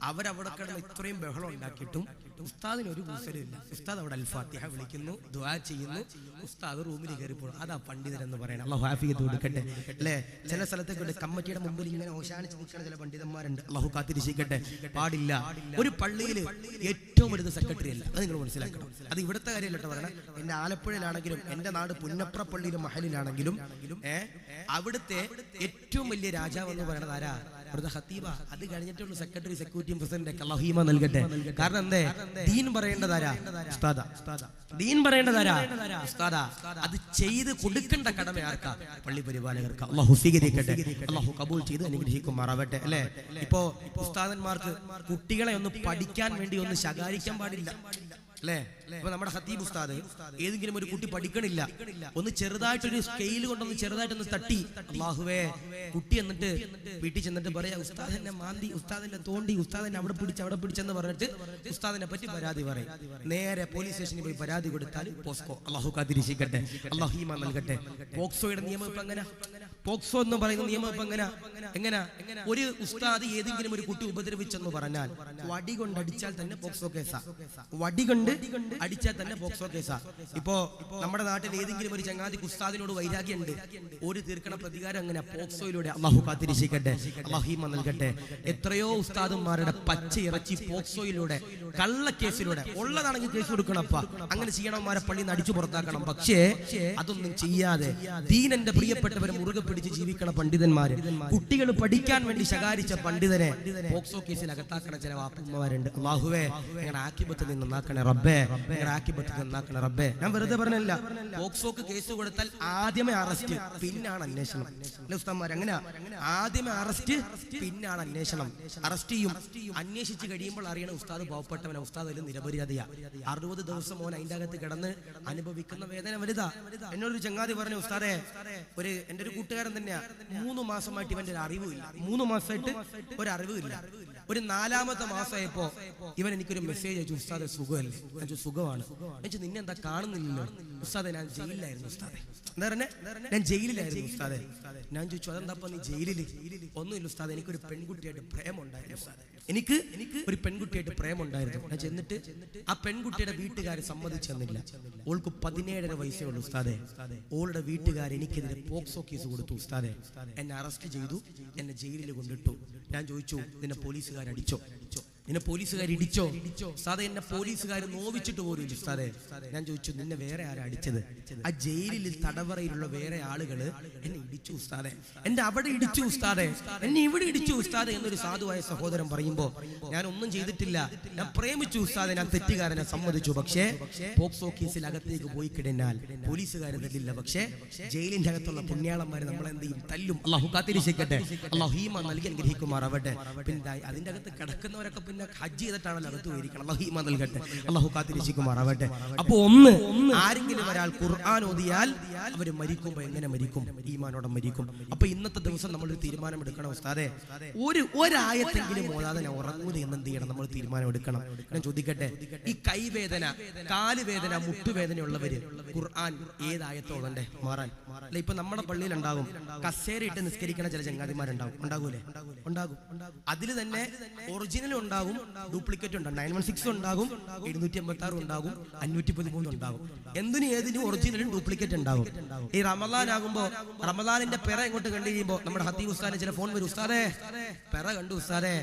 അവരവിടെ കിടന്ന് ഇത്രയും ബഹളം ഉണ്ടാക്കിയിട്ടും ഉസ്താദിന് ഒരു കൂസലില്ല. ഉസ്താദ് അവിടെ അൽഫാത്തിഹ വിളിക്കുന്നു, ദുആ ചെയ്യുന്നു, ഉസ്താദ് റൂമിൽ കയറി പോകും. അതാ പണ്ഡിതരെന്ന് പറയണം. അല്ലാഹു ആഫിയത്ത് കൊടുക്കട്ടെ അല്ലേ? ചില സ്ഥലത്തൊക്കെ കമ്മിറ്റിയുടെ മുമ്പിൽ ഇങ്ങനെ ഓശാനിച്ച് നിൽക്കുന്ന ചില പണ്ഡിതന്മാരുണ്ട്. അല്ലാഹു കാത്തിരിക്കട്ടെ. പാടില്ല. ഒരു പള്ളിയിൽ ഏറ്റവും വലുത് സെക്രട്ടറി അല്ല, അത് നിങ്ങൾ മനസ്സിലാക്കണം. അത് ഇവിടുത്തെ കാര്യമല്ല കേട്ടോ പറയണം. എന്റെ ആലപ്പുഴയിലാണെങ്കിലും എന്റെ നാട് പുന്നപ്ര പള്ളിയിലും മഹലിലാണെങ്കിലും അവിടുത്തെ ഏറ്റവും വലിയ രാജാവ് എന്ന് പറയുന്നത് ആരാ? ഖത്തീബ. അത് കഴിഞ്ഞിട്ടുള്ള സെക്രട്ടറി, സെക്യൂരിറ്റി പ്രസിഡന്റ് ഒക്കെ അല്ലാഹു ഈമാൻ നൽകട്ടെ. കാരണം എന്തേ? ദീൻ പറയേണ്ടതാരാ? ഉസ്താദാ. ദീൻ പറയേണ്ടതാരാ? ഉസ്താദാ. അത് ചെയ്ത് കൊടുക്കേണ്ട കടമ ആർക്കാ? പള്ളി പരിപാലകർക്ക്. അല്ലാഹു സ്വീകരിക്കട്ടെ. അല്ലാഹു കബൂൽ ചെയ്ത് അനുഗ്രഹിക്കുമാറാവട്ടെ അല്ലേ? ഇപ്പോ ഉസ്താദന്മാർക്ക് കുട്ടികളെ ഒന്ന് പഠിക്കാൻ വേണ്ടി ഒന്ന് ശകാരിക്കാൻ പാടില്ല അല്ലേ? ഇപ്പൊ നമ്മുടെ ഖത്തീബ് ഉസ്താദ് ഏതെങ്കിലും ഒരു കുട്ടി പഠിക്കണില്ല, ഒന്ന് ചെറുതായിട്ടൊരു സ്കെയിൽ കൊണ്ടൊന്ന് ചെറുതായിട്ടൊന്ന് തട്ടി, അല്ലാഹുവേ കുട്ടി എന്നിട്ട് വീട്ടിൽ ചെന്നിട്ട് പറയാ ഉസ്താദ് എന്നെ മാന്തി, ഉസ്താദ് എന്നെ തോണ്ടി, ഉസ്താദ് എന്നെ അവിടെ പിടിച്ചെന്ന് പറഞ്ഞിട്ട് ഉസ്താദിനെ പറ്റി പരാതി പറയും. നേരെ പോലീസ് സ്റ്റേഷനിൽ പോയി പരാതി കൊടുത്താൽ പോസ്കോ. അല്ലാഹു കാത്തിരിക്കട്ടെ. അല്ലാഹു ഈമാൻ നൽകട്ടെ. പോക്സോയുടെ നിയമം ഇപ്പൊ എങ്ങനെ? പോക്സോ എന്ന് പറയുന്ന നിയമം ഇപ്പൊ എങ്ങനെ? ഒരു ഉസ്താദ് ഏതെങ്കിലും ഒരു കുട്ടി ഉപദ്രവിച്ചെന്ന് പറഞ്ഞാൽ വടി കൊണ്ട് അടിച്ചാൽ തന്നെ പോക്സോ കേസാ. വടി കൊണ്ട് അടിച്ചാൽ തന്നെ പോക്സോ കേസാ. ഇപ്പോ നമ്മുടെ നാട്ടിൽ ഏതെങ്കിലും ഒരു ചങ്ങാതി ഉസ്താദിനോട് വൈരാഗ്യമുണ്ട്, ഒരു തീർക്കണ പ്രതികാരം അങ്ങനെ പോക്സോയിലൂടെ. അല്ലാഹു കാത്തിരിക്കട്ടെ. അല്ലാഹു ഈമാൻ നൽകട്ടെ. എത്രയോ ഉസ്താദന്മാരുടെ പച്ച ഇറച്ചി പോക്സോയിലൂടെ, കള്ളക്കേസിലൂടെ, ഉള്ളതാണെങ്കിൽ കേസ് കൊടുക്കണപ്പ, അങ്ങനെ ചെയ്യണവന്മാരെ പള്ളിയിൽ നിന്ന് അടിച്ചു പുറത്താക്കണം. പക്ഷേ അതൊന്നും ചെയ്യാതെ ദീനന്റെ പ്രിയപ്പെട്ടവരെ മുറുകെ പിടിച്ച് ജീവിക്കണ പണ്ഡിതന്മാര്, കുട്ടികൾ പഠിക്കാൻ വേണ്ടി ശകാരിച്ച പണ്ഡിതനെ പോക്സോ കേസിൽ അകത്താക്കണ ചില വാപ്പന്മാരുണ്ട്. അല്ലാഹുവേ ഞങ്ങളുടെ ആക്കിബത്തിൽ നിന്ന് നന്നാക്കണേ റബ്ബേ, ഞങ്ങളുടെ ആക്കിബത്തിൽ നിന്ന് നന്നാക്കണേ റബ്ബേ. ഞാൻ വെറുതെ പറഞ്ഞല്ല. പോക്സോക്ക് കേസ് കൊടുത്താൽ ആദ്യമേ അറസ്റ്റ്, പിന്നാണ് അന്വേഷണം. ഉസ്താദ്മാർ അങ്ങനെ ആദ്യമേ അറസ്റ്റ്, പിന്നാണ് അന്വേഷണം. അറസ്റ്റ് ചെയ്യും, അന്വേഷിച്ച് കഴിയുമ്പോൾ അറിയണം ഉസ്താദ് പാവപ്പെട്ടവനാ, ഉസ്താദ് അതിൽ നിരപരാധിയാ. 60 ദിവസം മോൻ അതിന്റെ അകത്ത് കിടന്ന് അനുഭവിക്കുന്ന വേദന വലുതാ. എന്നോടൊരു ചങ്ങാതി പറഞ്ഞു, ഉസ്താദേ എന്റെ ഒരു കൂട്ടുകാരൻ തന്നെയാ, 3 മാസമായിട്ട് ഇവന്റെ ഒരു അറിവില്ല. 3 മാസമായിട്ട് ഒരു അറിവില്ല. ഒരു 4ാമത്തെ മാസമായപ്പോ ഇവൻ എനിക്കൊരു മെസ്സേജ് അയച്ചു, ഉസ്താദെ സുഖമല്ലേ? ഞാൻ സുഖമാണ്. നിന്നെ എന്താ കാണുന്നില്ലല്ലോ? ഉസ്താദെ ഞാൻ ജയിലിലായിരുന്നു ഉസ്താദെ. എന്താ പറഞ്ഞേ? ഞാൻ ജയിലിലായിരുന്നു ഉസ്താദെ. ഞാൻ ചോദിച്ചു അതെന്താ നീ ജയിലില്? ഒന്നുമില്ല ഉസ്താദെ, എനിക്കൊരു പെൺകുട്ടിയായിട്ട് പ്രേമുണ്ടായിരുന്നു ഉസ്താദെ. എനിക്ക് ഒരു പെൺകുട്ടിയായിട്ട് പ്രേമുണ്ടായിരുന്നു. ഞാൻ ചെന്നിട്ട് ആ പെൺകുട്ടിയുടെ വീട്ടുകാർ സമ്മതിച്ചെന്നില്ല. ഓൾക്ക് 17.5 വയസ്സേ ഉള്ളൂ ഉസ്താദെ. ഓളുടെ വീട്ടുകാർ എനിക്കെതിരെ പോക്സോ കേസ് കൊടുത്തു ഉസ്താദെ. എന്നെ അറസ്റ്റ് ചെയ്തു, എന്നെ ജയിലിൽ കൊണ്ടിട്ടു. ഞാൻ ചോദിച്ചു നിന്നെ പോലീസുകാർ അടിച്ചോ? നിന്നെ പോലീസുകാർ ഇടിച്ചോ? ഉസ്താദെ എന്നെ പോലീസുകാർ നോവിച്ചിട്ട് പോലും ഉസ്താദെ. ഞാൻ ചോദിച്ചു നിന്നെ വേറെ ആരാ അടിച്ചത്? ആ ജയിലിൽ തടവറയിലുള്ള വേറെ ആളുകള് എന്നെ ഇടിച്ചു ഉസ്താദെ, എന്നെ അവിടെ ഇടിച്ചു ഉസ്താദെ, എന്നെ ഇവിടെ ഇടിച്ചു ഉസ്താദെ എന്നൊരു സാധുവായ സഹോദരൻ പറയുമ്പോ ഞാൻ ഒന്നും ചെയ്തിട്ടില്ല, ഞാൻ പ്രേമിച്ചു ഉസ്താദെ, ഞാൻ തെറ്റുകാരനെ സമ്മതിച്ചു. പക്ഷേ പോക്സോ കേസിൽ അകത്തേക്ക് പോയി കഴിഞ്ഞാൽ പോലീസുകാർ തല്ലില്ല, പക്ഷേ ജയിലിന്റെ അകത്തുള്ള പുണ്യാളന്മാര് നമ്മളെന്ത് ചെയ്യും? തല്ലും. അല്ലാഹു കാത്തിരിക്കട്ടെ. അല്ലാഹു ഈമാൻ നൽകി അനുഗ്രഹിക്കുമാറാവട്ടെ. പിന്നെ അതിന്റെ അകത്ത് കിടക്കുന്നവരൊക്കെ പിന്നെ ഹജ്ജ് ചെയ്തിട്ടാണല്ലോ അകത്ത് പോയിരിക്കണം. അല്ലാഹു ഈമാൻ നൽകട്ടെ. അല്ലാഹു കാത്തിരിക്കുമാറാവട്ടെ. അപ്പൊ ആരെങ്കിലും ഒരാൾ ഖുർആൻ ഓതിയാൽ അവര് മരിക്കുമ്പോ എങ്ങനെ മരിക്കും? ഈമാനോടെ മരിക്കും. അപ്പൊ ഇന്നത്തെ ദിവസം നമ്മളൊരു തീരുമാനം എടുക്കണം ഉസ്താദെ, ഒരായത്തെങ്കിലും ഓതാതെ ഞാൻ ഉറങ്ങൂല എന്ന് എന്ത് ചെയ്യണം? നമ്മൾ തീരുമാനം എടുക്കണം. ഞാൻ ചോദിക്കട്ടെ, ഈ കൈവേദന, കാലുവേദന, മുട്ടുവേദനയുള്ളവര് ഖുർആൻ ഏതായത്തോടെ മാറാൻ? അല്ല ഇപ്പൊ നമ്മുടെ പള്ളിയിൽ ഉണ്ടാകും കസേരയിട്ട് നിസ്കരിക്കണ ചില ചങ്ങാതിമാരുണ്ടാവും. ഉണ്ടാകൂലേ? ഉണ്ടാകും. അതിൽ തന്നെ ഒറിജിനൽ ഉണ്ടാകും, ഡ്യൂപ്ലിക്കേറ്റ് ഉണ്ടാകും. 916 ഉണ്ടാകും, 786 ഉണ്ടാകും, 513 ഉണ്ടാകും. എന്തിനും ഏതിനും ഒറിജിനലും ഡ്യൂപ്ലിക്കേറ്റ് ഉണ്ടാകും. ഈ റമദാൻ ആകുമ്പോ റമദാനിന്റെ പെറ ഇങ്ങോട്ട് കണ്ടു കഴിയുമ്പോ നമ്മുടെ ഖത്തീബ് ഉസ്താദിന് ചില ഫോൺ വരും, ഉസ്താദേ പെറ കണ്ടു ഉസ്താദേ,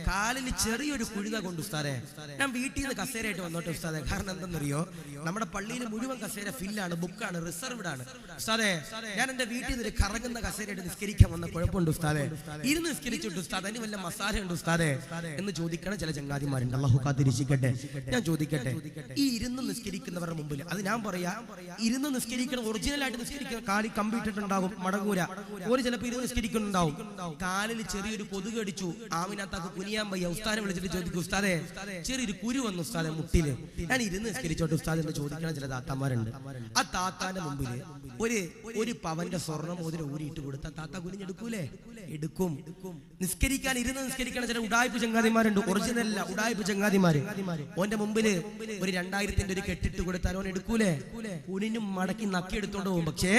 കാലിൽ ചെറിയൊരു കുഴിക കൊണ്ട് ഉസ്താദേ, ഞാൻ വീട്ടിൽ നിന്ന് കസേരയായിട്ട് വന്നോട്ടെ ഉസ്താദേ. കാരണം എന്തെന്നറിയോ? നമ്മുടെ പള്ളിയിൽ മുഴുവൻ കസേര ഫില്ലാണ്, ബുക്കാണ്, റിസർവ്ഡ് ആണ് ഉസ്താദേ. ഞാൻ എന്റെ വീട്ടിൽ നിന്ന് കറങ്ങുന്ന കസേരയായിട്ട് നിസ്കരിക്കാൻ വന്ന കുഴപ്പമുണ്ട് ഉസ്താദേ, ഇരുന്ന് നിസ്കരിച്ചിട്ട് ഉസ്താദ് അതിന് വല്ല മസാല ഉണ്ട് ഉസ്താദേ എന്ന് ചോദിക്കണം. ചില ചങ്ങാതിമാരുണ്ട്. അല്ലാഹു കാത്തിരക്ഷിക്കട്ടെ. ഞാൻ ചോദിക്കട്ടെ, ഈ ഇരുന്ന് നിസ്കരിക്കുന്നവരുടെ മുമ്പിൽ അത് ഞാൻ പറയാ, ഇരുന്ന് നിസ്കരിക്കണം, ഒറിജിനൽ ആയിട്ട് നിസ്കരിക്കണം, കാലി കമ്പിട്ടിട്ടുണ്ടാകും, മടങ്ങൂര. ഒരു ചിലപ്പോൾ ഇരുന്ന് നിസ്കരിക്കുന്നുണ്ടാവും, കാലിൽ ചെറിയൊരു കൊതുക് അടിച്ചു, ആമിനത്താക്ക് കുനിയാൻ വയ്യ. ഉസ്താദിനെ വിളിച്ചിട്ട് ചോദിക്കും, ഉസ്താദെ ചെറിയൊരു കുരു വന്നു ഉസ്താദെ മുട്ടില്, ഞാൻ ഇരുന്ന് നിസ്കരിച്ചോട്ടെ ഉസ്താദ് എന്ന് ചോദിക്കണം ചില താത്താമാരുണ്ട്. ആ താത്താന്റെ മുമ്പിൽ ഒരു പവന്റെ സ്വർണ്ണമോതിരം ഊരിയിട്ട് കൊടുത്ത താത്ത കുനിഞ്ഞെടുക്കൂലേ? എടുക്കും. നിസ്കരിക്കാൻ ഇരുന്ന് നിസ്കരിക്കണം ചില ഉടായ്പ ചങ്ങാതിമാരുണ്ട്, ഒറിജിനൽ അല്ല, ഉടായ്പ ചങ്ങാതിമാര്. ഓന്റെ മുമ്പില് ഒരു 2000-ന്റെ ഒരു കെട്ടിട്ട് കൊടുത്താൽ ഓൻ എടുക്കൂലേ? കുനിഞ്ഞും മടക്കി നക്കി എടുത്തോണ്ട് പോകും. പക്ഷേ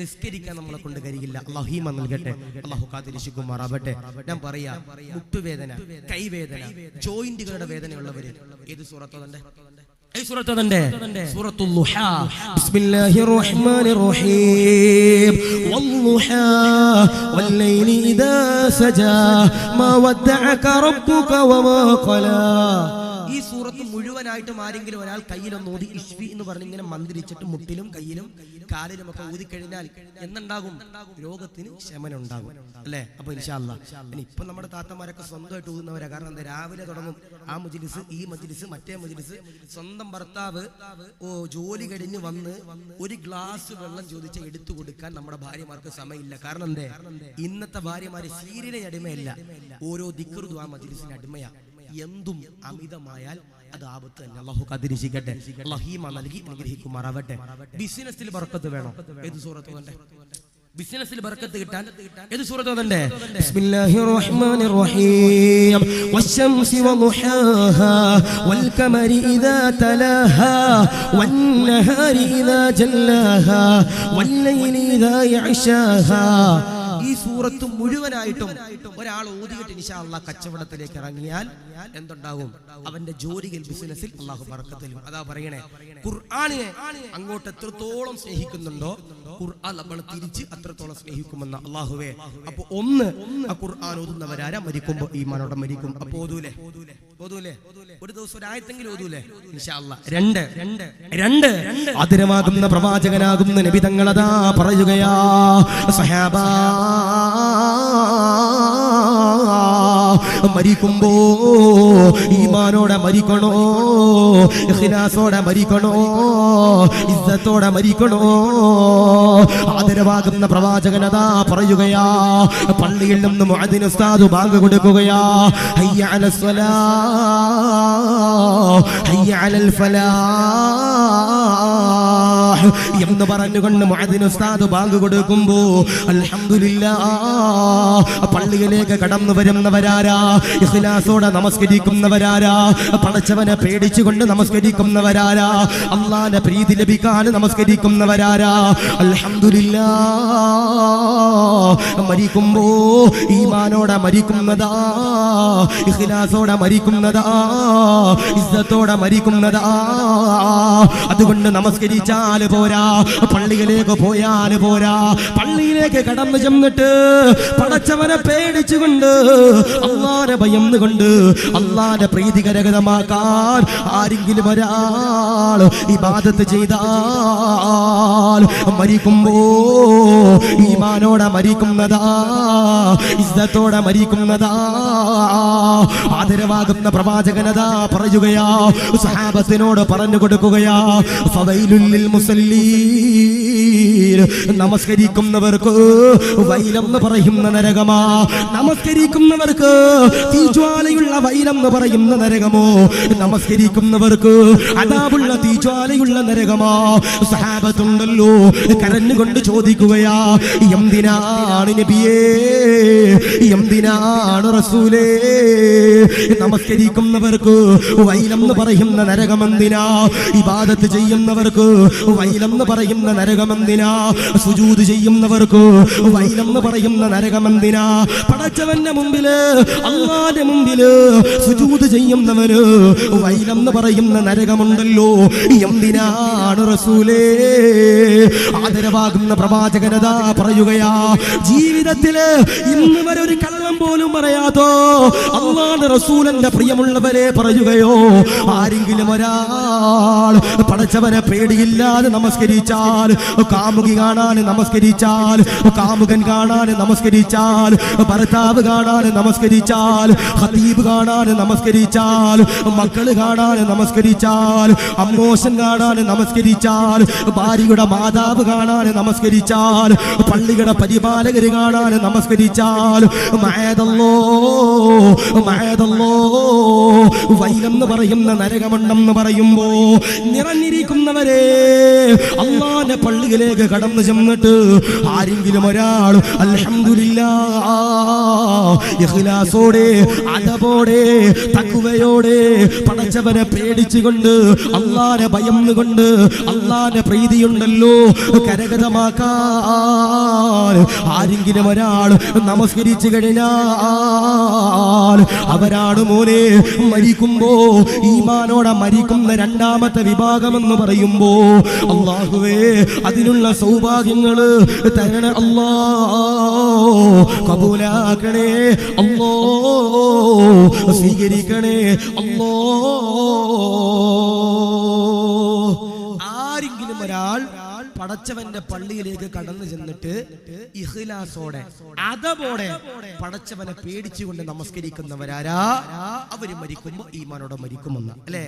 നിസ്കരിക്കാൻ നമ്മളെ കൊണ്ട് കഴിയില്ല. അല്ലാഹു ഈമാൻ നൽകട്ടെ, അല്ലാഹു കാത്തിരക്ഷിക്കുമാറാവട്ടെ. ഞാൻ പറയാ, മുട്ടുവേദന, കൈവേദന, ജോയിന്റുകളുടെ വേദനയുള്ളവര് ഏത് സൂറത്തോടെ? സൂറത്തുൽ ളുഹാ. ബിസ്മില്ലാഹിർ റഹ്മാനിർ റഹീം. വൽളുഹാ വല്ലൈലി ഇദാ സജാ മാ വദ്ദഅക റബ്ബുക വമാ ഖലാ. ഈ സൂറത്ത് മുഴുവനായിട്ടും ആരെങ്കിലും ഒരാൾ കയ്യിലൊന്ന് ഓതി ഇഷ്ഫി എന്ന് പറഞ്ഞ് ഇങ്ങനെ മന്ത്രിച്ചിട്ട് മുട്ടിലും കയ്യിലും കാലിലും ഒക്കെ ഊതിക്കഴിഞ്ഞാൽ എന്തുണ്ടാകും? രോഗത്തിന് ശമനം ഉണ്ടാകും, അല്ലേ? അപ്പൊ ഇൻഷാ അല്ലാഹ് ഇപ്പൊ നമ്മുടെ താത്തമാരൊക്കെ സ്വന്തമായിട്ട് ഊതുന്നവരാ. കാരണം എന്താ, രാവിലെ തുടങ്ങും ആ മജ്ലിസ്, ഈ മജ്ലിസ്, മറ്റേ മജ്ലിസ്. സ്വന്തം ഭർത്താവ് ജോലി കഴിഞ്ഞ് വന്ന് ഒരു ഗ്ലാസ് വെള്ളം ചോദിച്ച് എടുത്തു കൊടുക്കാൻ നമ്മുടെ ഭാര്യമാർക്ക് സമയമില്ല. കാരണം എന്തേ, ഇന്നത്തെ ഭാര്യമാര് സീരിയലിന് അടിമയല്ല, ഓരോ ദിക്റും ആ മജ്ലിസിന് അടിമയാ. എന്തും അമിതമായാൽ അത് ആപത്ത് തന്നെ. അല്ലാഹു കാത്തിരക്ഷിക്കട്ടെ, അല്ലാഹു ഈമാൻ നൽകി അനുഗ്രഹിക്കുമാറാവട്ടെ. ബിസിനസ്സിൽ ബർക്കത്ത് വേണം. ഏത് സൂറത്ത് വേണ്ടേ? ബിസിനസ്സിൽ ബർക്കത്ത് കിട്ടാൻ ഏത് സൂറത്ത് വേണ്ടേ? ബിസ്മില്ലാഹിർ റഹ്മാനിർ റഹീം. വശംസി വളുഹാഹാ വൽഖമരി ഇദാ തലാഹാ വന്നഹാരി ഇദാ ജല്ലാഹാ വല്ലൈലി ഇദാ യഗ്ശാഹാ. ഈ സൂറത്ത് മുഴുവനായിട്ടും ഒരാൾ ഓതിയിട്ട് ഇൻഷാ അല്ലാഹ് കച്ചവടത്തിലേക്ക് ഇറങ്ങിയാൽ എന്തുണ്ടാകും? അവന്റെ ജോലിയിൽ, ബിസിനസ്സിൽ അല്ലാഹു ബർക്കത്ത് നൽകും. അതാ പറയണേ, ഖുർആനിനെ അങ്ങോട്ട് എത്രത്തോളം സ്നേഹിക്കുന്നുണ്ടോ ഖുർആൻ നമ്മൾ തിരിച്ച് അത്രത്തോളം സ്നേഹിക്കുമെന്ന അല്ലാഹുവേ. അപ്പൊ ഒന്ന്, ആ ഖുർആൻ ഓതുന്നവരാരാ? മരിക്കുമ്പോ ഈമാനോടെ മരിക്കും. അപ്പൊ ഓതൂലേ? ഒരു ദിവസം ഒരു ആയത്തെങ്കിലും ഓതൂലേ? ഇൻഷാ അല്ലാഹ്. രണ്ട് ആദരവാകുന്ന പ്രവാചകനാകുന്ന നബി തങ്ങളതാ പറയുകയാ, സഹാബാ മരിക്കുമ്പോ ഈമാനോടെ മരിക്കണോ, ഇഖ്ലാസോടെ മരിക്കണോ, ഇസ്സത്തോടെ മരിക്കണോ? ആദരവാകുന്ന പ്രവാചകനതാ പറയുകയാ, പള്ളിയിൽ നിന്ന് മുഅദ്ദിൻ ഉസ്താദ് ബാങ്ക് കൊടുക്കുകയാ, ഹയ്യ അലസ് സ്വലാ ഹയ്യ അലൽ ഫലാഹ് എന്ന് പറഞ്ഞുകൊണ്ട് മുഅദ്ദിൻ ഉസ്താദ് ബാങ്ക് കൊടുക്കുമ്പോ അൽഹംദുലില്ലാഹ് പള്ളിയിലേക്ക് കടന്നു വരുന്നവരാരാ? ഇഖ്ലാസോടെ നമസ്കരിക്കുന്നവരാരാ? പടച്ചവനെ പേടിച്ചുകൊണ്ട് നമസ്കരിക്കുന്നവരാരാ? അല്ലാഹുവിന്റെ പ്രീതി ലഭിക്കാൻ നമസ്കരിക്കുന്നവരാരാ? അൽഹംദുലില്ലാഹ് മരിക്കുമ്പോ ഈമാനോടെ മരിക്കുന്നതാ, ഇഖ്ലാസോടെ മരിക്കുന്നതാ, ഇസ്സത്തോടെ മരിക്കുന്നതാ. അതുകൊണ്ട് നമസ്കരിച്ചാൽ പോരാ, പള്ളിയിലേക്ക് പോയാൽ പോരാ, പള്ളിയിലേക്ക് കടന്നു ചെന്നിട്ട് പടച്ചവനെ പേടിച്ചുകൊണ്ട് അല്ലാഹുവിനെ ഭയന്നുകൊണ്ട് അല്ലാഹുവിന്റെ പ്രീതികരകരമാക്കാൻ ആരെങ്കിലും ഒരാൾ ഇബാദത്ത് ചെയ്താൽ മരിക്കുമ്പോ ഈമാനോടെ മരിക്കുന്നതാ, ഇസ്സത്തോടെ മരിക്കുന്നതാ. ആദരവാകുന്ന പ്രവാചകനതാ പറയുകയാ, സഹാബത്തിനോട് പറഞ്ഞു കൊടുക്കുകയാ, ഫവൈലുൽ ലിൽ മുസല്ലീൻ. നമസ്കരിക്കുന്നവർക്ക് വൈലെന്ന് പറയുന്ന നരകമാ. നമസ്കരിക്കുന്നവർക്ക് തീജ്വാലയുള്ള വൈലെന്ന് പറയുന്ന നരകമോ? നമസ്കരിക്കുന്നവർക്ക് അദാബുള്ള തീജ്വാലയുള്ള നരകമാ. സഹാബത്തുണ്ടല്ലോ കരഞ്ഞുകൊണ്ട് ചോദിക്കുകയാ, എന്തിനാണ് നബിയേ, എന്തിനാണ് റസൂലേ നമസ്കരിക്കുന്നവർക്ക് വൈലെന്ന് പറയുന്ന നരകമെന്തിനാ? ഇബാദത്ത് ചെയ്യുന്നവർക്ക് വൈലെന്ന് പറയുന്ന നരകമെന്തിനാ? സുജൂദ് ചെയ്യുന്നവർക്ക് വൈലെന്ന് പറയുന്ന നരകമെന്തിനാ? പടച്ചവന്റെ മുമ്പില്, അല്ലാഹുവിന്റെ മുമ്പില് സുജൂദ് ചെയ്യുന്നവന് വൈലെന്ന് പറയുന്ന നരകമുണ്ടല്ലോ. എന്തിനാണ് റസൂലേ? ആദരവാകുന്ന പ്രവാചകനതാ പറയുകയാ, ജീവിതത്തില് ഇന്ന് വരെ ഒരു കള്ളം പോലും പറയാതോ അല്ലാഹുവിന്റെ റസൂലിന്റെ പ്രിയമുള്ളവരെ പറയുകയോ, ആരെങ്കിലും ഒരാൾ പടച്ചവനെ പേടിയില്ലാതെ നമസ്കരിച്ചാൽ, കാമുകി കാണാൻ നമസ്കരിച്ചാൽ, കാമുകൻ കാണാൻ നമസ്കരിച്ചാൽ, ഭർത്താവ് കാണാൻ നമസ്കരിച്ചാൽ, ഖതീബ് കാണാൻ നമസ്കരിച്ചാൽ, മക്കള് കാണാൻ നമസ്കരിച്ചാൽ, അമ്മോശൻ കാണാൻ നമസ്കരിച്ചാൽ, ഭാര്യയുടെ മാതാവ് കാണാൻ നമസ്കരിച്ചാൽ, പള്ളിയുടെ പരിപാലകര് കാണാൻ നമസ്കരിച്ചാൽ, മഅദല്ലോ വൈലെന്ന് പറയുന്ന നരകമണ്ണെന്ന് പറയുമ്പോ നിറഞ്ഞിരിക്കുന്നവരെ, അല്ലാഹുവിന്റെ പള്ളിയിലേക്ക് കടന്നു ചെന്നിട്ട് ആരെങ്കിലും ഒരാൾ അൽഹംദുലില്ലാഹ് ഇഖ്ലാസോടെ, അദബോടെ, തഖ്വയോടെ പടച്ചവനെ പേടിച്ചുകൊണ്ട്, അല്ലാഹുവിനെ ഭയന്നുകൊണ്ട്, അല്ലാഹുവിന്റെ പ്രീതിയുണ്ടല്ലോ കരഗതമാക്കാൻ ആരെങ്കിലും ഒരാൾ നമസ്കരിച്ചു കഴിഞ്ഞാൽ അവരാണ് മോനെ മരിക്കുമ്പോ ഈമാനോടെ മരിക്കുന്ന രണ്ടാമത്തെ വിഭാഗമെന്ന് പറയുമ്പോ, അല്ലാഹുവേ അതിനുള്ള സൗഭാഗ്യങ്ങള് തരണേ അല്ലാ, കബൂലാക്കണേ അല്ലാ, സ്വീകരിക്കണേ അല്ലാ. ആരെങ്കിലും ഒരാൾ പടച്ചവന്റെ പള്ളിയിലേക്ക് കടന്നു ചെന്നിട്ട് ഇഖ്ലാസോടെ, അദബോടെ പടച്ചവനെ പേടിച്ചുകൊണ്ട് നമസ്കരിക്കുന്നവരാരാ, അവര് മരിക്കുമ്പോ ഈമാനോടെ മരിക്കുമെന്ന്. അല്ലേ?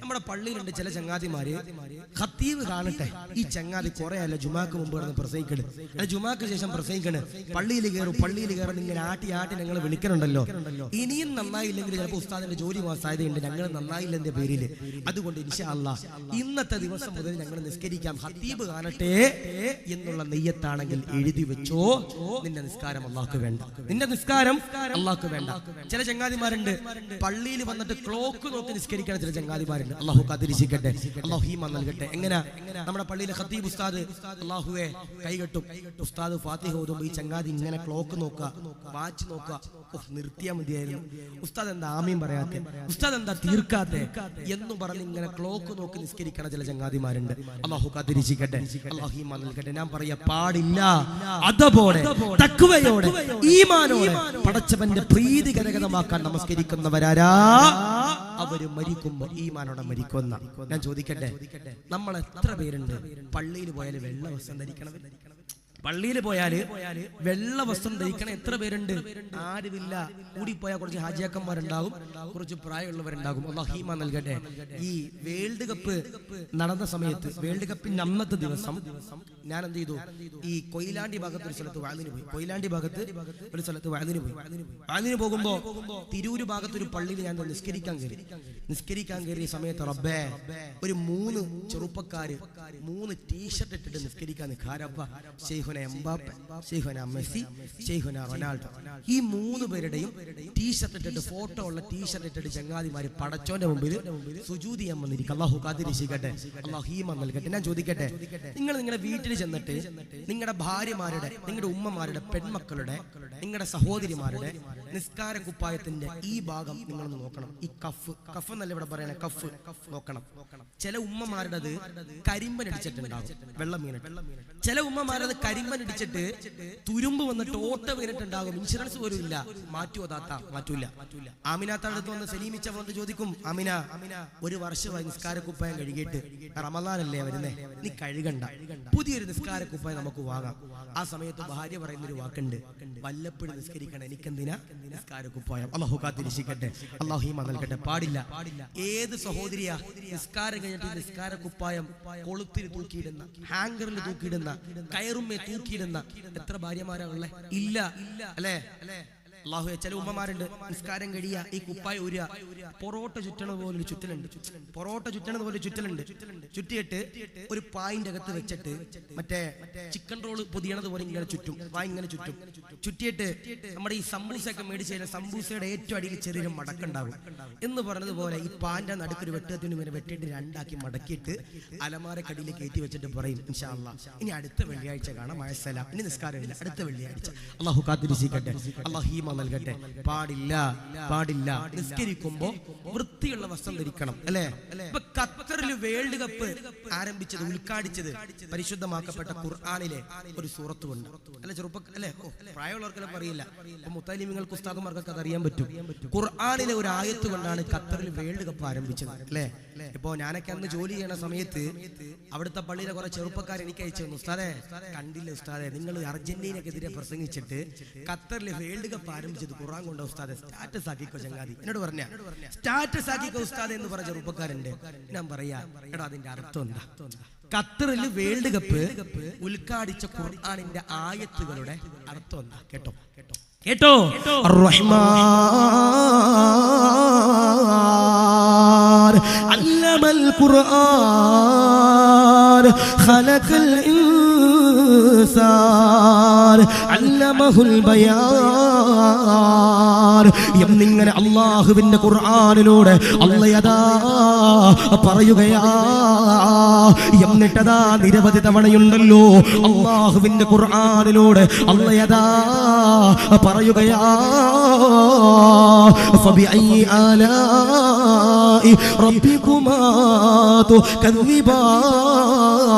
നമ്മുടെ പള്ളിയിലുണ്ട് ചില ചങ്ങാതിമാര്, ഖത്തീബ് കാണട്ടെ ഈ ചങ്ങാതി കുറെ അല്ല ജുമാക്ക് മുമ്പ് കിടന്ന് പ്രസംഗിക്കണ്, അല്ല ജുമാക്ക് ശേഷം പ്രസംഗിക്കണ്, പള്ളിയിൽ കയറും ഇങ്ങനെ ആട്ടി ഞങ്ങൾ വിളിക്കണുണ്ടല്ലോ, ഇനിയും നന്നായില്ലെങ്കിൽ ചിലപ്പോൾ ഉസ്താദിന്റെ ജോലി സാധ്യതയുണ്ട്, ഞങ്ങൾ നന്നായില്ലെന്റെ പേരില്. അതുകൊണ്ട് ഇൻഷാ അല്ലാഹ് ഇന്നത്തെ ദിവസം മുതൽ ഞങ്ങൾ നിസ്കരിക്കാം, ഖത്തീബ് കാണട്ടെ എന്നുള്ള നെയ്യത്താണെങ്കിൽ എഴുതി വെച്ചോ, നിന്റെ നിസ്കാരം അല്ലാഹുക്ക് വേണ്ട, നിന്റെ നിസ്കാരം അല്ലാഹുക്ക് വേണ്ട. ചില ചങ്ങാതിമാരുണ്ട് പള്ളിയിൽ വന്നിട്ട് ക്ലോക്ക് നോക്കി നിസ്കരിക്കുന്ന ചില ചങ്ങാതിമാരുണ്ട്. അല്ലാഹു കാത്തിരിക്കട്ടെ, അല്ലാഹു ഈമാൻ നൽകട്ടെ. എങ്ങനെ നമ്മുടെ പള്ളിയിലെ ഖത്തീബ് ഉസ്താദ് അല്ലാഹുവേ കൈകെട്ടും, ഉസ്താദ് ഫാത്തിഹ ഓതുമ്പോൾ ഈ ചങ്ങാതി ഇങ്ങനെ ക്ലോക്ക് നോക്കുക, വാച്ച് നോക്കുക, നിർത്തിയാ മതിയായിരുന്നു, ഉസ്താദ് എന്താ ആമീൻ പറയാത്തെ, ഉസ്താദ് എന്താ തീർക്കാത്തെ എന്ന് പറഞ്ഞ് ഇങ്ങനെ ക്ലോക്ക് നോക്കി നിസ്കരിക്കണ ചില ചങ്ങാതിമാരുണ്ട്. അല്ലാഹു കാത്തിരിക്കട്ടെ, അല്ലാഹു ഈമാൻ നൽകട്ടെ. ഞാൻ പറയാ പാടില്ല, അദബോടെ, തഖ്വയോടെ, ഈമാനോടെ പടച്ചവന്റെ പ്രീതി കരഗതമാക്കാൻ നമസ്കരിക്കുന്നവരാരാ, അവര് മരിക്കുമ്പോ ഈമാനോടെ മരിക്കുന്ന. ഞാൻ ചോദിക്കട്ടെ, നമ്മൾ എത്ര പേരുണ്ട് പള്ളിയിൽ പോയാൽ വെള്ള വസ്ത്രം ധരിക്കണം? പള്ളിയിൽ പോയാല് വെള്ള വസ്ത്രം ധരിക്കണം എത്ര പേരുണ്ട്? ആരുമില്ല. കൂടിപ്പോയാൽ കുറച്ച് ഹാജിയാക്കന്മാരുണ്ടാകും, കുറച്ച് പ്രായമുള്ളവരുണ്ടാകും. അല്ലാഹു ഈമാൻ നൽകട്ടെ. ഈ വേൾഡ് കപ്പ് നടന്ന സമയത്ത്, വേൾഡ് കപ്പിന്റെ അന്നത്തെ ദിവസം ഞാൻ എന്ത് ചെയ്തു, ഈ കൊയിലാണ്ടി ഭാഗത്ത് ഒരു സ്ഥലത്ത് വാതിന് പോയി. കൊയിലാണ്ടി ഭാഗത്ത് ഒരു സ്ഥലത്ത് വാതിന് പോയി. വാതിന് പോകുമ്പോ തിരൂര് ഭാഗത്ത് ഒരു പള്ളിയിൽ ഞാൻ നിസ്കരിക്കാൻ കയറിയ സമയത്ത് റബ്ബേ, ഒരു 3 ചെറുപ്പക്കാര് 3 ടീഷർട്ട് ഇട്ടിട്ട് നിസ്കരിക്കാൻ നിൽക്കാരപ്പ. ശൈഖുന എംബാപ്പെ, ശൈഖുന മെസ്സി, ശൈഖുന റൊണാൾഡോ, ഈ 3 പേരുടെയും ടീഷർട്ട് ഇട്ടിട്ട്, ഫോട്ടോ ഉള്ള ടീഷർട്ട് ഇട്ടിട്ട് ചങ്ങാതിമാര് പടച്ചോന്റെ മുമ്പിൽ സുജൂദ് ചെയ്യാൻ വന്നിരിക്കും. അല്ലാഹു കാത്തിരിക്കട്ടെ, അല്ലാഹു ഈമാൻ നൽകട്ടെ. ഞാൻ ചോദിക്കട്ടെ, നിങ്ങൾ നിങ്ങളുടെ വീട്ടിൽ ചെന്നിട്ട് നിങ്ങളുടെ ഭാര്യമാരുടെ, നിങ്ങളുടെ ഉമ്മമാരുടെ, പെൺമക്കളുടെ, നിങ്ങളുടെ സഹോദരിമാരുടെ നിസ്കാര കുപ്പായത്തിന്റെ ഈ ഭാഗം നിങ്ങളൊന്ന് നോക്കണം. ഈ കഫ് എന്നല്ല ഇവിടെ പറയണേ, കഫ് നോക്കണം. ചില ഉമ്മമാരുടേത് കരിമ്പൻ അടിച്ചിട്ടുണ്ടാവും, വെള്ളം വീണിട്ട്. ചില ഉമ്മമാരത് കരിമ്പൻ അടിച്ചിട്ട് തുരുമ്പ് വന്നിട്ട് ഓട്ട വീണിട്ടുണ്ടാകും, ഇൻഷുറൻസ് പോലും ഇല്ല. മാറ്റുമോ താത്ത? മാറ്റൂല. ആമിനാത്താടെ അടുത്ത് വന്ന് സലീമിച്ച വന്ന് ചോദിക്കും, ആമിന 1 വർഷമായി നിസ്കാര കുപ്പായം കഴുകിയിട്ട്, റമദാനല്ലേ വരുന്നേ, നീ കഴുകണ്ട, പുതിയൊരു നിസ്കാര കുപ്പായം നമുക്ക് വാങ്ങാം. ആ സമയത്ത് ഭാര്യ പറയുന്നൊരു വാക്കുണ്ട്, വല്ലപ്പോഴും നിസ്കരിക്കണം, എനിക്കെന്തിനാ നിസ്കാര കുപ്പായം. അല്ലാഹു കാത്തിരിക്കട്ടെ, അല്ലാഹു ഈമാൻ നൽകട്ടെ. പാടില്ല. ഏത് സഹോദരിയാ നിസ്കാരം കഴിഞ്ഞിട്ട് നിസ്കാര കുപ്പായം കൊളുത്തിൽ തൂക്കിയിടുന്ന, ഹാങ്കറിൽ തൂക്കിയിടുന്ന, കയറുമ്മേ തൂക്കിയിടുന്ന എത്ര ഭാര്യമാരാ ഉള്ളേ? ഇല്ല അല്ലേ? അല്ലാഹുവേ, ചില ഉമ്മമാരുണ്ട് നിസ്കാരം കഴിയ ഈ കുപ്പായ ഊരുക, പൊറോട്ട ചുറ്റണ പോലെ ഒരു ചുറ്റലുണ്ട്, ചുറ്റിയിട്ട് ഒരു പായിന്റെ അകത്ത് വെച്ചിട്ട് മറ്റേ ചിക്കൻ റോള് പൊതിയണത് പോലെ ഇങ്ങനെ ചുറ്റും, ഇങ്ങനെ ചുറ്റിയിട്ട് നമ്മുടെ ഈ സമൂസയൊക്കെ മേടിച്ച സമൂസയുടെ ഏറ്റവും അടിയിൽ ചെറിയൊരു മടക്കുണ്ടാവും എന്ന് പറഞ്ഞതുപോലെ ഈ പാന്റെ നടുക്കൊരു വെട്ടത്തിന് ഇങ്ങനെ വെട്ടിയിട്ട് 2 ആക്കി മടക്കിയിട്ട് അലമാരക്കടിയിൽ കയറ്റി വെച്ചിട്ട് പറയും, ഇൻഷാ അല്ലാഹ് ഇനി അടുത്ത വെള്ളിയാഴ്ച കാണാം, മഴസലാം, ഇനി നിസ്കാരമില്ല, അടുത്ത വെള്ളിയാഴ്ച. അല്ലാഹു കാത്തിരിക്കട്ടെ, അല്ലാഹു ഈമാൻ നൽകട്ടെ. പാടില്ല പാടില്ല നിസ്കരിക്കുമ്പോ വൃത്തിയുള്ള വസ്ത്രം ധരിക്കണം, അല്ലെ? ഇപ്പൊ ഖത്തറിൽ വേൾഡ് കപ്പ് ആരംഭിച്ചത്, ഉദ്ഘാടിച്ചത് പരിശുദ്ധമാക്കപ്പെട്ട ഖുർആനിലെ ഒരു സൂറത്തുണ്ട്, അല്ലെ? അല്ലെ, പ്രായമുള്ളവർക്കെല്ലാം അറിയില്ല. ഇപ്പൊ മുത്തലിമിങ്ങൾക്ക് ഉസ്താദുമാർക്കൊക്കെ അത് അറിയാൻ പറ്റും. ഖുർആനിലെ ഒരു ആയത്ത് കൊണ്ടാണ് ഖത്തറിൽ വേൾഡ് കപ്പ് ആരംഭിച്ചത്, അല്ലെ? ഇപ്പൊ ഞാനൊക്കെ അന്ന് ജോലി ചെയ്യുന്ന സമയത്ത് അവിടുത്തെ പള്ളിയിലെ കുറെ ചെറുപ്പക്കാർ എനിക്ക് അയച്ചു തന്നു, ഉസ്താദേ കണ്ടില്ല ഉസ്താദേ, നിങ്ങൾ അർജന്റീനക്കെതിരെ പ്രസംഗിച്ചിട്ട് ഖത്തറിൽ വേൾഡ് കപ്പ് ആരംഭിച്ചത് ഖുർആൻ കൊണ്ട ഉസ്താദെ, സ്റ്റാറ്റസ് ആക്കിക്കോ ചങ്ങാതി. എന്നോട് പറഞ്ഞ സ്റ്റാറ്റസ് ആക്കിക്കോ ഉസ്താദെ എന്ന് പറഞ്ഞ ചെറുപ്പക്കാരുണ്ട്. ഞാൻ പറയാ, എടാ അതിന്റെ അർത്ഥം എന്താ? ഖത്തറിൽ വേൾഡ് കപ്പ് ഉദ്ഘാടിച്ച ഖുർആനിന്റെ ആയത്തുകളുടെ അർത്ഥം എന്താ? കേട്ടോ കേട്ടോ റഹ്മാൻ അല്ലമൽ ഖുർആൻ ഖലഖൽ ഇൻസാൻ അല്ലമഹുൽ ബയാൻ എന്നിങ്ങനെ അല്ലാഹുവിന്റെ ഖുർആനിലൂടെ അല്ലാഹയതാ പറയുകയാ. എന്നിട്ടതാ നിരവധി തവണയുണ്ടല്ലോ അല്ലാഹുവിന്റെ ഖുർആനിലൂടെ അല്ലാഹയതാ പറയുകയാ. ഫബിഅയ്യി ആലാഇ റബ്ബികുമാ തുകദ്ദിബാൻ.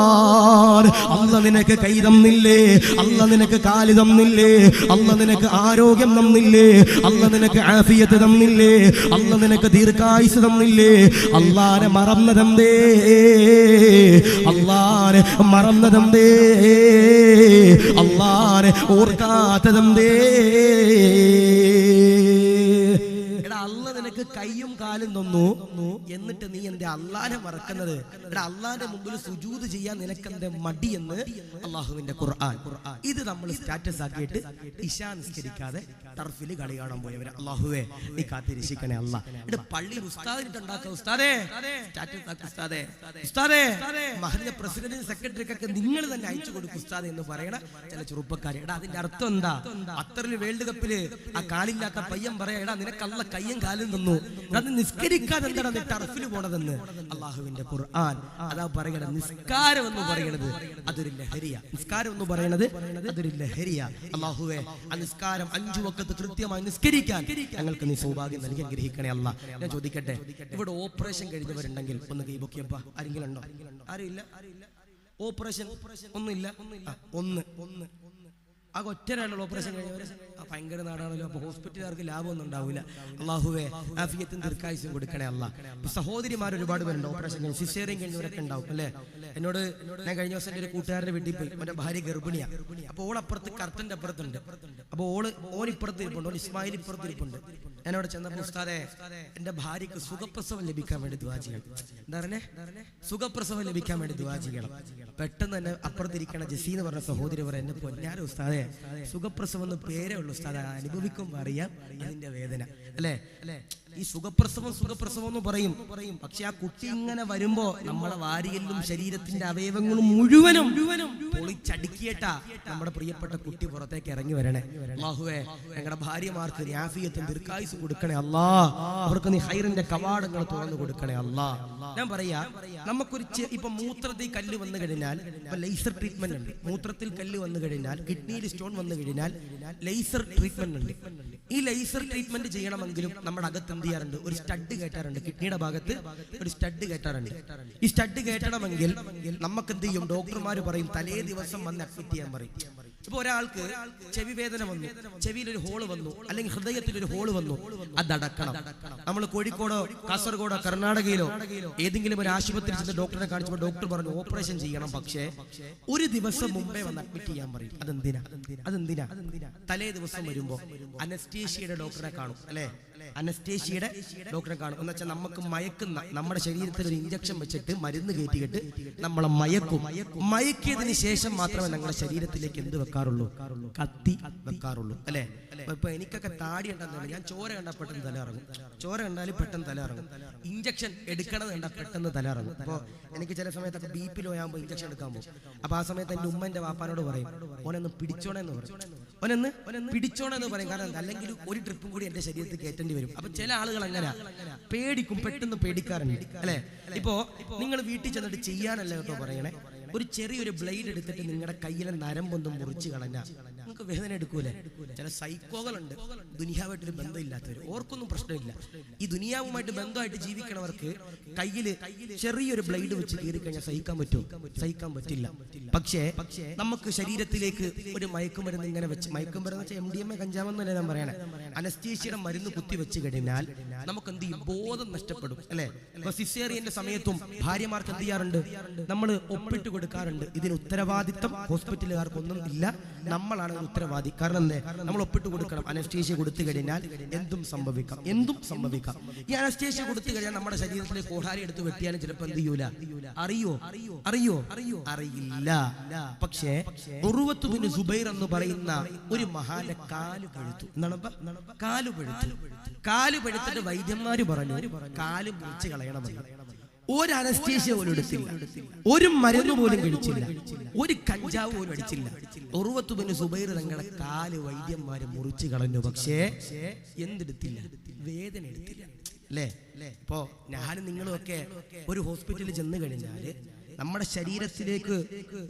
അല്ലാഹ് നിനക്ക് കൈ തന്നില്ലേ, അല്ലാഹ് നിനക്ക് കാല് തന്നില്ലേ, അല്ലാഹ് നിനക്ക് ആരോഗ്യം തന്നില്ലേ, അല്ലാഹ് നിനക്ക് ആഫിയത്ത് തന്നില്ലേ, അല്ലാഹ് നിനക്ക് ദീർഘായുസ് തന്നില്ലേ? അല്ലാഹനെ മറന്നതെന്തേ? അല്ലാഹനെ മറന്നതെന്തേ? അല്ലാഹനെ ഓർക്കാത്തതെന്തേ? അല്ലാഹ് നിനക്ക് കൈയും കാലും തന്നു, എന്നിട്ട് നീ എന്റെ അല്ലാഹനെ മറക്കുന്നത്? എടാ അല്ലാഹന്റെ മുമ്പിൽ സുജൂദ് ചെയ്യാൻ നിനക്കെന്റെ മടിയെന്ന് അല്ലാഹുവിന്റെ ഖുർആൻ. ഇത് നമ്മൾ സ്റ്റാറ്റസ് ആക്കിയിട്ട് ഇശാ നിസ്കരിക്കാതെ ടർഫിൽ കളി കാണാൻ പോയവര്. അല്ലാഹുവേ നീ കാത്തിരക്ഷിക്കണേ അല്ലാഹ്. എടാ പള്ളിയിൽ ഉസ്താദിട്ടുണ്ടാക്കുക ഉസ്താദേ, സ്റ്റാറ്റസ് ആക്കി ഉസ്താദേ, ഉസ്താദേ മഹല്ലിലെ പ്രസിഡന്റിനും സെക്രട്ടറിക്കൊക്കെ നിങ്ങൾ തന്നെ അയച്ചു കൊടുക്കും ഉസ്താദേ എന്ന് പറയണ ചില ചെറുപ്പക്കാര്. എടാ അതിന്റെ അർത്ഥം എന്താ? അത്തറിൽ വേൾഡ് കപ്പില് ആ കാലില്ലാത്ത പയ്യൻ പറയാ, എടാ നിനക്ക് അല്ലാഹ് കയ്യും കാലും തന്നു, അത് നിസ്കരിക്കാതെ എന്താണ് നീ ടർഫിൽ പോണതെന്ന് അല്ലാഹുവിന്റെ ഖുർആൻ അതാ പറയണത്. നിസ്കാരം എന്ന് പറയണത് അതൊരു ലഹരിയാ. നിസ്കാരം എന്ന് പറയണത് അതൊരു ലഹരിയാ. അല്ലാഹുവേ ആ നിസ്കാരം 5 വഖത്ത് കൃത്യമായി നിസ്കരിക്കാൻ ഞങ്ങൾക്ക് നീ സൗഭാഗ്യം നൽകി അനുഗ്രഹിക്കണേ അല്ലാഹ്. ഞാൻ ചോദിക്കട്ടെ, ഇവിടെ ഓപ്പറേഷൻ കഴിഞ്ഞവരുണ്ടെങ്കിൽ ഒന്ന് കൈപൊക്കിയപ്പാ. ആരെങ്കിലും ഉണ്ടോ? ആരും ഇല്ല. ഓപ്പറേഷൻ ഒന്നുമില്ല. ഒന്ന് ആകെ ഒറ്റരാളുള്ള ഓപ്പറേഷൻ കഴിഞ്ഞവര് ഭയങ്കര നാടാണല്ലോ. അപ്പൊ ഹോസ്പിറ്റലുകാർക്ക് ലാഭമൊന്നും ഉണ്ടാവില്ല. അല്ലാഹുവേ ആഫിയത്തും ദീർഘായുസ്സും കൊടുക്കണേ അല്ലാഹ്. ഇപ്പൊ സഹോദരിമാർ ഒരുപാട് പേരുണ്ട് ഓപ്പറേഷൻ കഴിഞ്ഞ്, സിസേറിയൻ കഴിഞ്ഞവരൊക്കെ ഉണ്ടാവും, അല്ലെ? എന്നോട് ഞാൻ കഴിഞ്ഞ ദിവസം എൻ്റെ ഒരു കൂട്ടുകാരന്റെ വീട്ടിൽ പോയി. അവന്റെ ഭാര്യ ഗർഭിണിയാ. അപ്പൊ ഓളപ്പുറത്ത് കർട്ടന്റെ അപ്പുറത്തുണ്ട്. അപ്പൊ ഓനിപ്പുറത്ത് ഇരിപ്പുണ്ട്, ഇസ്മായിൽ ഇപ്പുറത്ത് ഇരിപ്പുണ്ട്. ഞാനവിടെ ചെന്നപ്പോ ഉസ്താദേ എന്റെ ഭാര്യക്ക് സുഖപ്രസവം ലഭിക്കാൻ വേണ്ടി ദുആ ചെയ്യണം. എന്താ പറഞ്ഞേ? സുഖപ്രസവം ലഭിക്കാൻ വേണ്ടി ദുആ ചെയ്യണം. പെട്ടെന്ന് തന്നെ അപ്പുറത്തിരിക്കണ ജസീ എന്ന് പറഞ്ഞ സഹോദരി പറയാം, എന്നെ പൊന്നാര ഉസ്താദേ സുഖപ്രസവം എന്ന് പേരേ ഉള്ളൂ ഉസ്താദ്, അനുഭവിക്കുമ്പോ അറിയാം അതിന്റെ വേദന, അല്ലെ? ഈ സുഖപ്രസവം എന്ന് പറയും. പക്ഷെ ആ കുട്ടി ഇങ്ങനെ വരുമ്പോ നമ്മളെ വാരിയെല്ലും ശരീരത്തിന്റെ അവയവങ്ങളും മുഴുവനും പൊളിച്ചടുക്കിയിട്ടാ നമ്മുടെ പ്രിയപ്പെട്ട കുട്ടി പുറത്തേക്ക് ഇറങ്ങി വരണേ. അല്ലാഹുവേ ഞങ്ങളുടെ ഭാര്യമാർക്ക് ആഫിയത്തും ദീർഘായുസ്സും കൊടുക്കണേ അല്ലാഹ്. അവർക്ക് നീ ഹൈറിന്റെ കവാടങ്ങൾ തുറന്നു കൊടുക്കണേ അല്ലാഹ്. ഞാൻ പറയാ, നമുക്കൊരു ഇപ്പൊ മൂത്രത്തിൽ കല്ല് വന്നു കഴിഞ്ഞാൽ ലേസർ ട്രീറ്റ്മെന്റ് ഉണ്ട്. മൂത്രത്തിൽ കല്ല് വന്നു കഴിഞ്ഞാൽ, കിഡ്നിയിൽ സ്റ്റോൺ വന്നു കഴിഞ്ഞാൽ ലേസർ ട്രീറ്റ്മെന്റ് ഉണ്ട്. ഈ ലേസർ ട്രീറ്റ്മെന്റ് ചെയ്യണമെങ്കിലും നമ്മുടെ അകത്ത് എന്ത് ചെയ്യാറുണ്ട്? ഒരു സ്റ്റഡ് കയറ്റാറുണ്ട്. കിഡ്നിയുടെ ഭാഗത്ത് ഒരു സ്റ്റഡ് കയറ്റാറുണ്ട്. ഈ സ്റ്റഡ് കയറ്റണമെങ്കിൽ നമുക്ക് എന്ത് ചെയ്യും? ഡോക്ടർമാർ പറയും തലേ ദിവസം വന്ന് അഡ്മിറ്റ് ചെയ്യാൻ പറയും. ഇപ്പൊ ഒരാൾക്ക് ചെവി വേദന വന്നു, ചെവിയിൽ ഒരു ഹോള് വന്നു, അല്ലെങ്കിൽ ഹൃദയത്തിൽ ഒരു ഹോള് വന്നു, അതടക്കണം. നമ്മൾ കോഴിക്കോടോ കാസർഗോഡോ കർണാടകയിലോ ഏതെങ്കിലും ഒരു ആശുപത്രി ചെന്ന് ഡോക്ടറെ കാണിച്ചപ്പോൾ ഡോക്ടർ പറഞ്ഞു ഓപ്പറേഷൻ ചെയ്യണം, പക്ഷേ ഒരു ദിവസം മുമ്പേ വന്ന് അഡ്മിറ്റ് ചെയ്യാൻ പറയും. അതെന്തിനാ? തലേ ദിവസം വരുമ്പോ അനസ്തേഷ്യയുടെ ഡോക്ടറെ കാണും, അല്ലെ? അനസ്തേഷ്യയുടെ ഡോക്ടറെ കാണും. എന്ന് വെച്ചാൽ നമുക്ക് മയക്കുന്ന, നമ്മുടെ ശരീരത്തിൽ ഒരു ഇഞ്ചക്ഷൻ വെച്ചിട്ട് മരുന്ന് കയറ്റിയിട്ട് നമ്മളെ മയക്കിയതിന് ശേഷം മാത്രമേ നമ്മുടെ ശരീരത്തിലേക്ക് എന്ത് വെക്കാറുള്ളൂ? കത്തി വെക്കാറുള്ളൂ, അല്ലെ? ഇപ്പൊ എനിക്കൊക്കെ താടി ഉണ്ടെന്നാണ്, ഞാൻ ചോര കണ്ടാൽ പെട്ടെന്ന് തല ഇറങ്ങും. ചോര കണ്ടാലും പെട്ടെന്ന് തല ഇറങ്ങും. ഇഞ്ചക്ഷൻ എടുക്കണത് കണ്ടാൽ പെട്ടെന്ന് തല ഇറങ്ങും. അപ്പൊ എനിക്ക് ചില സമയത്തൊക്കെ BP ലോ ആകുമ്പോൾ ഇഞ്ചക്ഷൻ എടുക്കാൻ പോകും. അപ്പൊ ആ സമയത്ത് എന്റെ ഉമ്മ എന്റെ വാപ്പാനോട് പറയും, ഓനൊന്ന് പിടിച്ചോണെന്ന് പറയും. ഓനൊന്ന് പിടിച്ചോണെന്ന് പറയും. കാരണം അല്ലെങ്കിൽ ഒരു ട്രിപ്പും കൂടി എന്റെ ശരീരത്തിൽ കയറ്റേണ്ടി വരും. അപ്പൊ ചില ആളുകൾ അങ്ങനെ പേടിക്കും, പെട്ടെന്ന് പേടിക്കാറുണ്ട്, അല്ലെ? ഇപ്പോ നിങ്ങൾ വീട്ടിൽ ചെന്നിട്ട് ചെയ്യാനല്ല കേട്ടോ പറയണേ, ഒരു ചെറിയൊരു ബ്ലേഡ് എടുത്തിട്ട് നിങ്ങളുടെ കയ്യിലെ നരമ്പൊന്നും മുറിച്ച് കളഞ്ഞാൽ നിങ്ങൾക്ക് വേദന എടുക്കൂലേ? ചില സൈക്കോകളുണ്ട് ദുനിയാവായിട്ടൊരു ബന്ധമില്ലാത്തവർ, ഓർക്കൊന്നും പ്രശ്നമില്ല. ഈ ദുനിയാവുമായിട്ട് ബന്ധമായിട്ട് ജീവിക്കണവർക്ക് കയ്യില് ചെറിയൊരു ബ്ലേഡ് വെച്ച് കീറി കഴിഞ്ഞാൽ സഹിക്കാൻ പറ്റുമോ? സഹിക്കാൻ പറ്റില്ല. പക്ഷേ നമുക്ക് ശരീരത്തിലേക്ക് ഒരു മയക്കുമരുന്ന് ഇങ്ങനെ വെച്ച്, മയക്കുമരുന്ന് വെച്ചാൽ MDMA കഞ്ചാവെന്നല്ലേ ഞാൻ പറയണേ, അനസ്തീഷ്യയുടെ മരുന്ന് കുത്തി വെച്ച് കഴിഞ്ഞാൽ നമുക്ക് എന്ത് ചെയ്യും? ബോധം നഷ്ടപ്പെടും അല്ലെ? ഇപ്പൊ സിസേറിയന്റെ സമയത്തും ഭാര്യമാർക്ക് എന്ത് ചെയ്യാറുണ്ട്? നമ്മൾ ഒപ്പിട്ട് കൊടുക്കാറുണ്ട്. ഇതിന് ഉത്തരവാദിത്തം ഹോസ്പിറ്റലുകാർക്കൊന്നും ഇല്ല, നമ്മളാണ് ഉത്തരവാദി. കാരണം എന്തേ? നമ്മൾ ഒപ്പിട്ട് കൊടുക്കണം. അനസ്തീഷ്യ കൊടുത്തു കഴിഞ്ഞാൽ എന്തും സംഭവിക്കാം, എന്തും സംഭവിക്കാം. ഈ അനസ്തീഷ്യ കൊടുത്തു കഴിഞ്ഞാൽ നമ്മുടെ ശരീരത്തിലെ കോടാരി എടുത്ത് വെട്ടിയാലും ചിലപ്പോൾ എന്ത് ചെയ്യൂല? അറിയോ? അറിയില്ല. പക്ഷേ ഉർവത്ത് ബിൻ സുബൈർ എന്ന് പറയുന്ന ഒരു മഹാന്റെ കാല് പഴുത്തു. എന്താണ്? കാല് പഴുത്തിട്ട് വൈദ്യന്മാര് പറഞ്ഞു കാല് മുറിച്ച് കളയണമെന്ന്. ഒരു അനസ്തീഷ്യ പോലും എടുത്തില്ല, ഒരു മരുന്ന് പോലും കഴിച്ചില്ല, ഒരു കഞ്ചാവ് പോലും അടിച്ചില്ല. ഉർവത്ത് ബിൻ സുബൈർ തങ്ങളുടെ കാല് വൈദ്യന്മാര് മുറിച്ച് കളഞ്ഞു. പക്ഷേ എന്തെടുത്തില്ല? വേദന എടുത്തില്ല അല്ലേ? ഇപ്പോ ഞാനും നിങ്ങളും ഒക്കെ ഒരു ഹോസ്പിറ്റലിൽ ചെന്ന് കഴിഞ്ഞാല് നമ്മുടെ ശരീരത്തിലേക്ക്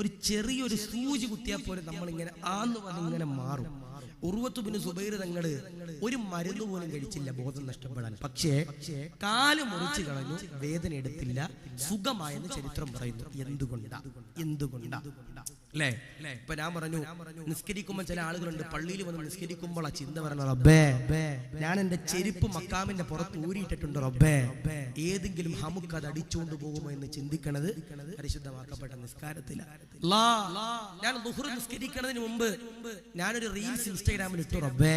ഒരു ചെറിയൊരു സൂചി കുത്തിയാൽ പോലെ നമ്മളിങ്ങനെ ആന്ന് വന്നിങ്ങനെ മാറും. ഉർവത്ത് ബിൻ സുബൈർ തങ്ങള് ഒരു മരുന്ന് പോലും കഴിച്ചില്ല ബോധം നഷ്ടപ്പെടാൻ. പക്ഷേ കാല് മുറിച്ച് കളഞ്ഞു, വേദന എടുത്തില്ല, സുഖമായെന്ന് ചരിത്രം പറയുന്നു. എന്തുകൊണ്ടാ അല്ലേ? ഇപ്പൊ ഞാൻ പറഞ്ഞു, നിസ്കരിക്കുമ്പോൾ ചില ആളുകളുണ്ട് പള്ളിയിൽ വന്ന് നിസ്കരിക്കുമ്പോൾ ആ ചിന്ത പറയണ, റബ്ബേ ഞാൻ എന്റെ ചെരുപ്പ് മക്കാമിന്റെ പുറത്ത് ഊരിയിട്ടിട്ടുണ്ട്, റബ്ബേ ഏതെങ്കിലും ഹമുക്ക് അത് അടിച്ചുകൊണ്ട് പോകുമോ എന്ന് ചിന്തിക്കണത് പരിശുദ്ധമാക്കപ്പെട്ട നിസ്കാരത്തില. ഞാൻ ദുഹ്ർ നിസ്കരിക്കുന്നതിന് മുമ്പ് ഞാനൊരു റീൽസ് ഇൻസ്റ്റാഗ്രാമിൽ ഇട്ടു, റബ്ബേ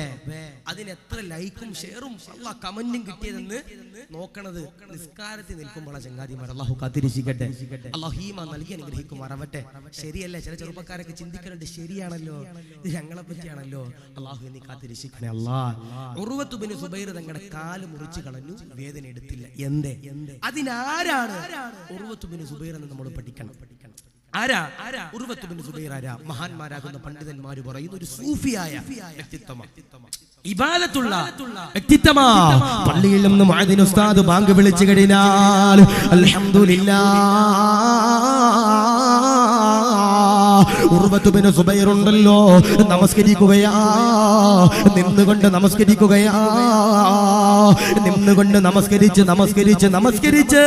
അതിന് എത്ര ലൈക്കും ഷെയറും അല്ലാഹ് കമന്റും കിട്ടിയതെന്ന് നോക്കണത് നിസ്കാരത്തിൽ നിൽക്കുമ്പോൾ. ചങ്ങാതിമാർ അല്ലാഹു കാത്തിരിക്കട്ടെ, അല്ലാഹു ഈമാൻ നൽകി അനുഗ്രഹിക്കുമാറാവട്ടെ. ശരിയല്ലേ? ചില ചെറുപ്പക്കാരൊക്കെ ചിന്തിക്കുന്നുണ്ട്, ശരിയാണല്ലോ ഇത് ഞങ്ങളെ പറ്റിയാണല്ലോ. അല്ലാഹു നീ കാത്തിരിക്കണേ അല്ലാഹ്. ഉർവത്ത് ബിൻ സുബൈർ തങ്ങളുടെ കാല് മുറിച്ച് കളഞ്ഞു, വേദന എടുത്തില്ല. എന്തേ? അതിനാരാണ് ഉർവത്ത് ബിൻ സുബൈർ എന്ന് നമ്മൾ പഠിക്കണം. ആരാ ഉർവത്ത് ബിൻ സുബൈർ? ആരാ? മഹാന്മാരാകുന്ന പണ്ഡിതന്മാര് പറയുന്ന ഒരു സൂഫിയായ വ്യക്തിത്വമാണ്, ഇബാദത്തുള്ള വ്യക്തിത്വമാണ്. പള്ളിയിൽ നിന്ന് മുഅദ്ദിൻ ഉസ്താദ് ബാങ്ക് വിളിച്ചു കഴിഞ്ഞാൽ അൽഹംദുലില്ലാഹ് ഉർവത്ത് ബിൻ സുബൈർ ഉണ്ടല്ലോ, നമസ്കരിക്കുകയാ, നിന്നുകൊണ്ട് നമസ്കരിക്കുകയാ, നിന്നുകൊണ്ട് നമസ്കരിച്ച്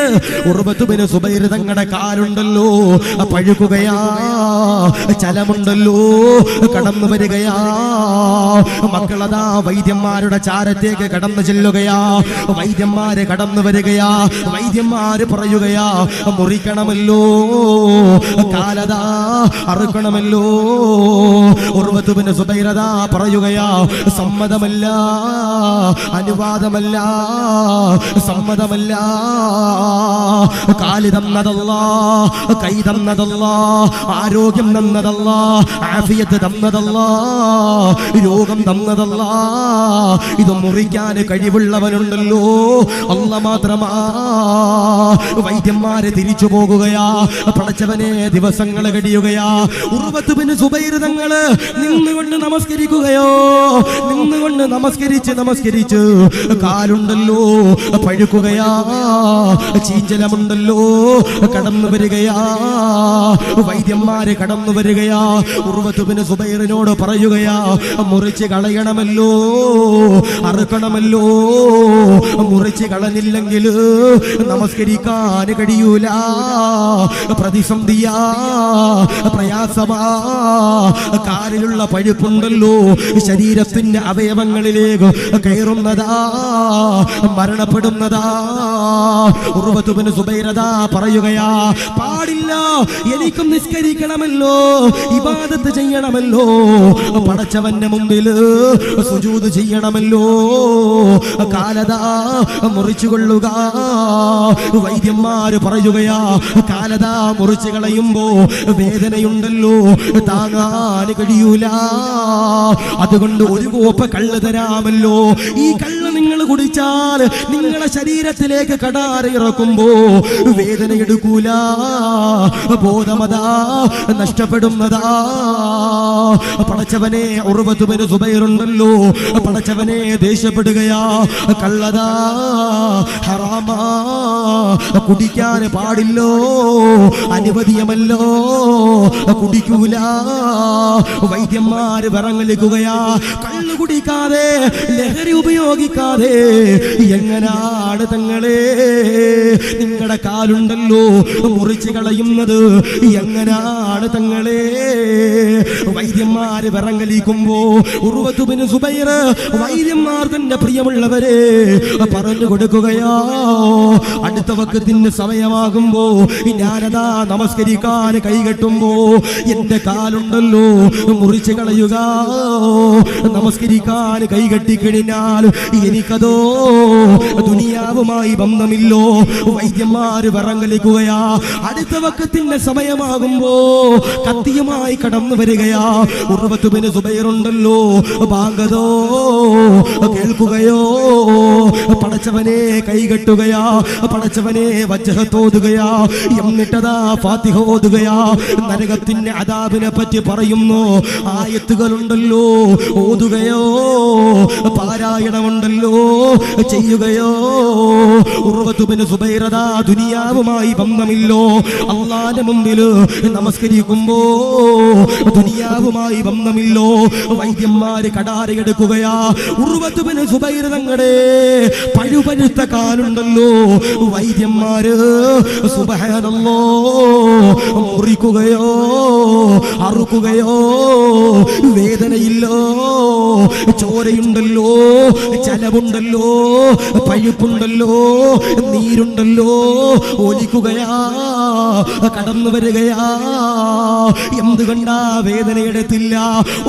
ഉർവത്ത് ബിൻ സുബൈർ തങ്ങളുടെ കാലുണ്ടല്ലോ പഴുക്കുകയാ, ചലമുണ്ടല്ലോ കടന്നു വരികയാ. മക്കളതാ വൈദ്യന്മാരുടെ ചാരത്തേക്ക് കടന്നു ചെല്ലുകയാ, വൈദ്യന്മാര് കടന്നു വരികയാ, വൈദ്യന്മാര് പറയുകയാ മുറിക്കണമല്ലോ, കാലതാ അറുക്കണമല്ലോ. ഉർവത്ത് ബിൻ സുബൈർ പറയുകയാ സമ്മതമല്ല, അനുവാദമല്ല, സമ്മതമല്ല. കാല് തന്നതല്ലാ, കൈ തന്നതല്ലാ, ആരോഗ്യം തന്നതല്ലാ, ആഫിയത്ത് തന്നതല്ലാ, രോഗം തന്നതല്ലാ. ഇത് മുറിക്കാൻ കഴിവുള്ളവനുണ്ടല്ലോ അല്ലാഹ് മാത്രമാ. വൈദ്യന്മാരെ തിരിച്ചു പോകുകയാ, പടച്ചവനെ ദിവസങ്ങൾ കഴിയുകയാ. ഉർവത്ത് ബിൻ സുബൈർ തങ്ങള് നിന്നുകൊണ്ട് നമസ്കരിക്കുകയോ, നിന്നുകൊണ്ട് നമസ്കരിച്ച് കാലുണ്ടല്ലോ പഴുക്കുകയാ, ചീഞ്ചലമുണ്ടല്ലോ കടന്നു വരികയാ, വൈദ്യന്മാര് കടന്നു വരികയാ. ഉർവത്ത് ബിൻ സുബൈറിനോട് പറയുകയാ മുറിച്ച് കളയണമല്ലോ, അറുക്കണമല്ലോ, മുറിച്ച് കളഞ്ഞില്ലെങ്കിൽ നമസ്കരിക്കാൻ കഴിയൂല, പ്രതിസന്ധിയാ, പ്രയാസമാ. കാലിലുള്ള പഴുപ്പുണ്ടല്ലോ ശരീരത്തിന്റെ അവയവങ്ങളിലേക്ക് കയറുന്നതാ, മരണപ്പെടുന്നതാ. ഉർവത്ത് ബിൻ സുബൈർ പറയുകയാ പാടില്ല, എനിക്കും നിസ്കരിക്കണമല്ലോ, ഇബാദത്ത് ചെയ്യണമല്ലോ, പടച്ചവന്റെ മുമ്പിൽ സുജൂദ് ചെയ്യണമല്ലോ, കാലതാ മുറിച്ചു കൊള്ളുക. വൈദ്യന്മാര് പറയുകയാ കാലതാ മുറിച്ചു കളയുമ്പോ വേദനയുണ്ടല്ലോ, താങ്ങാൻ കഴിയൂല, അതുകൊണ്ട് ഒരു കോപ്പ കള്ള് തരാമല്ലോ, ഈ കള്ള് നിങ്ങൾ കുടിച്ചാൽ നിങ്ങളുടെ ശരീരത്തിലേക്ക് കടാര ഇറക്കുമ്പോ വേദന എടുക്കൂല, ബോധമതാ നഷ്ടപ്പെടുന്നതാ. പടച്ചവനെ ഉർവത്ത് ബിൻ സുബൈറുണ്ടല്ലോ, പടച്ചവനെ ദേഷ്യപ്പെടുകയാ, കള്ളതാ ഹറാമാ, കുടിക്കാൻ പാടില്ലോ, അനുവദീയമല്ലോ, കുടിക്കൂല. വൈദ്യന്മാര് വിറങ്ങലിക്കുകയാ, കള്ളു കുടിക്കാതെ ലഹരി ഉപയോഗിക്കാതെ എങ്ങനാണ് തങ്ങളെ നിങ്ങളുടെ കാലുണ്ടല്ലോ മുറിച്ച് കളയുന്നത്, എങ്ങനാണ് തങ്ങളെ? വൈദ്യന്മാര് വിറങ്ങലിക്കുമ്പോ ഉർവത്ത് ബിൻ സുബൈർ വൈദ്യന്മാർ തന്റെ പ്രിയമുള്ളവരെ പറഞ്ഞു കൊടുക്കുകയാ, അടുത്ത വക്കത്തിന് സമയമാകുമ്പോ ഞാനതാ നമസ്കരിക്കാൻ കൈകെട്ടുമ്പോ എന്റെ കാലുണ്ടല്ലോ മുറിച്ച് കളയുക. നമസ്കരിക്കാൻ കൈകെട്ടിക്കഴിഞ്ഞാൽ എനിക്കതോ ദുനിയാവുമായി ബന്ധമില്ലോ. വൈദ്യന്മാര് വിറങ്ങലിക്കുകയാ, അടുത്ത വക്കത്തിന്റെ സമയമാകുമ്പോ കത്തിയുമായി കടന്നു വരികയാ. ഉർവത്ത് ബിൻ സുബൈറുണ്ടല്ലോ ബാങ്കതോ കേൾക്കുകയോ, പടച്ചവനെ കൈകെട്ടുകയാ, പടച്ചവനെ വജ്ഹത്തോതുകയാ, എന്നിട്ടതാ ഫാത്തിഹ ഓതുകയാ. നരകത്തിന്റെ അദാബിനെ പറ്റി പറയുന്നു ആയത്തുകളുണ്ടല്ലോ, ഓതുകയോ പാരായണമുണ്ടല്ലോ ചെയ്യുകയോ. ഉർവത്ത് ബിൻ സുബൈറദാ ദുനിയാവുമായി ബന്ധമില്ലോ, അല്ലാഹുവിന്റെ മുമ്പിൽ നമസ്കരിക്കുമ്പോ ദുനിയാവുമായി ബന്ധമില്ലോ. വൈദ്യന്മാര് കടാരയെടുക്കുകയാ, ഉർവത്ത് ബിൻ സുബൈർ തങ്ങളുടെ പഴുപഴുത്ത കാലുണ്ടല്ലോ വൈദ്യന്മാര് സുബ്ഹാനല്ലാഹ് മുറിക്കുകയോ അറുക്കുകയോ. വേദനയില്ലോ, ചോരയുണ്ടല്ലോ, ചലവുണ്ടല്ലോ, പഴുപ്പുണ്ടല്ലോ, നീരുണ്ടല്ലോ, ഒലിക്കുകയാ, കടന്നു വരികയാ. എന്തുകൊണ്ടാ വേദനയെടുത്തില്ല?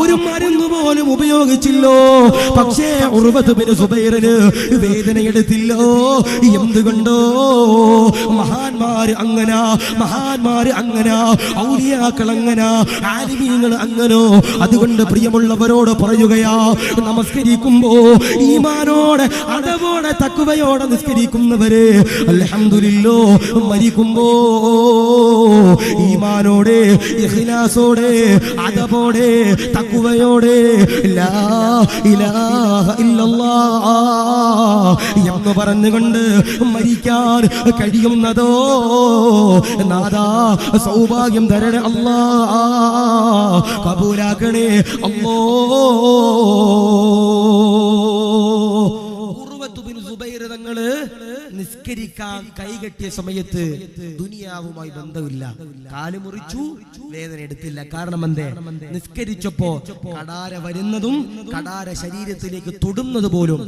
ഒരു മരുന്ന് പോലും ഉപയോഗിച്ചില്ലോ. പക്ഷേ ഉർവത്ത് ബിൻ സുബൈറിന് വേദനയെടുത്തില്ലോ. എന്തുകൊണ്ടോ? മഹാന്മാര് അങ്ങനാ, മഹാന്മാര് അങ്ങനാ, ഔലിയാക്കൾ അങ്ങനാ, ആലിമീങ്ങൾ അങ്ങനോ. അതുകൊണ്ട് പ്രിയമുള്ളവരോട് പറയുകയാ, നമസ്കരിക്കുമ്പോ ഈമാനോടെ അടവോടെ തഖ്വയോടെ നിസ്കരിക്കുന്നവരെ അൽഹംദുലില്ലാഹ് മരിക്കുമ്പോ ഈമാനോടെ ഇഖ്ലാസോടെ അദബോടെ തഖ്വയോടെ ലാ ഇലാഹ ഇല്ലല്ലാഹ് എന്ന് പറഞ്ഞുകൊണ്ട് മരിക്കാൻ കഴിയുന്നതോ നാദാ സൗഭാഗ്യം തരണേ അല്ലാഹ്, കബൂലാക്കണേ അല്ലാഹ്. ഉർവത്ത് ബിൻ സുബൈർ തങ്ങള് നിസ്കരിക്കാൻ കൈകെട്ടിയ സമയത്ത് ദുനിയാവുമായി ബന്ധമില്ല. കാല് മുറിച്ചു, വേദന എടുത്തില്ല. കാരണം എന്തേ? നിസ്കരിച്ചപ്പോ കടാര വരുന്നതും കടാര ശരീരത്തിലേക്ക് തൊടുന്നത് പോലും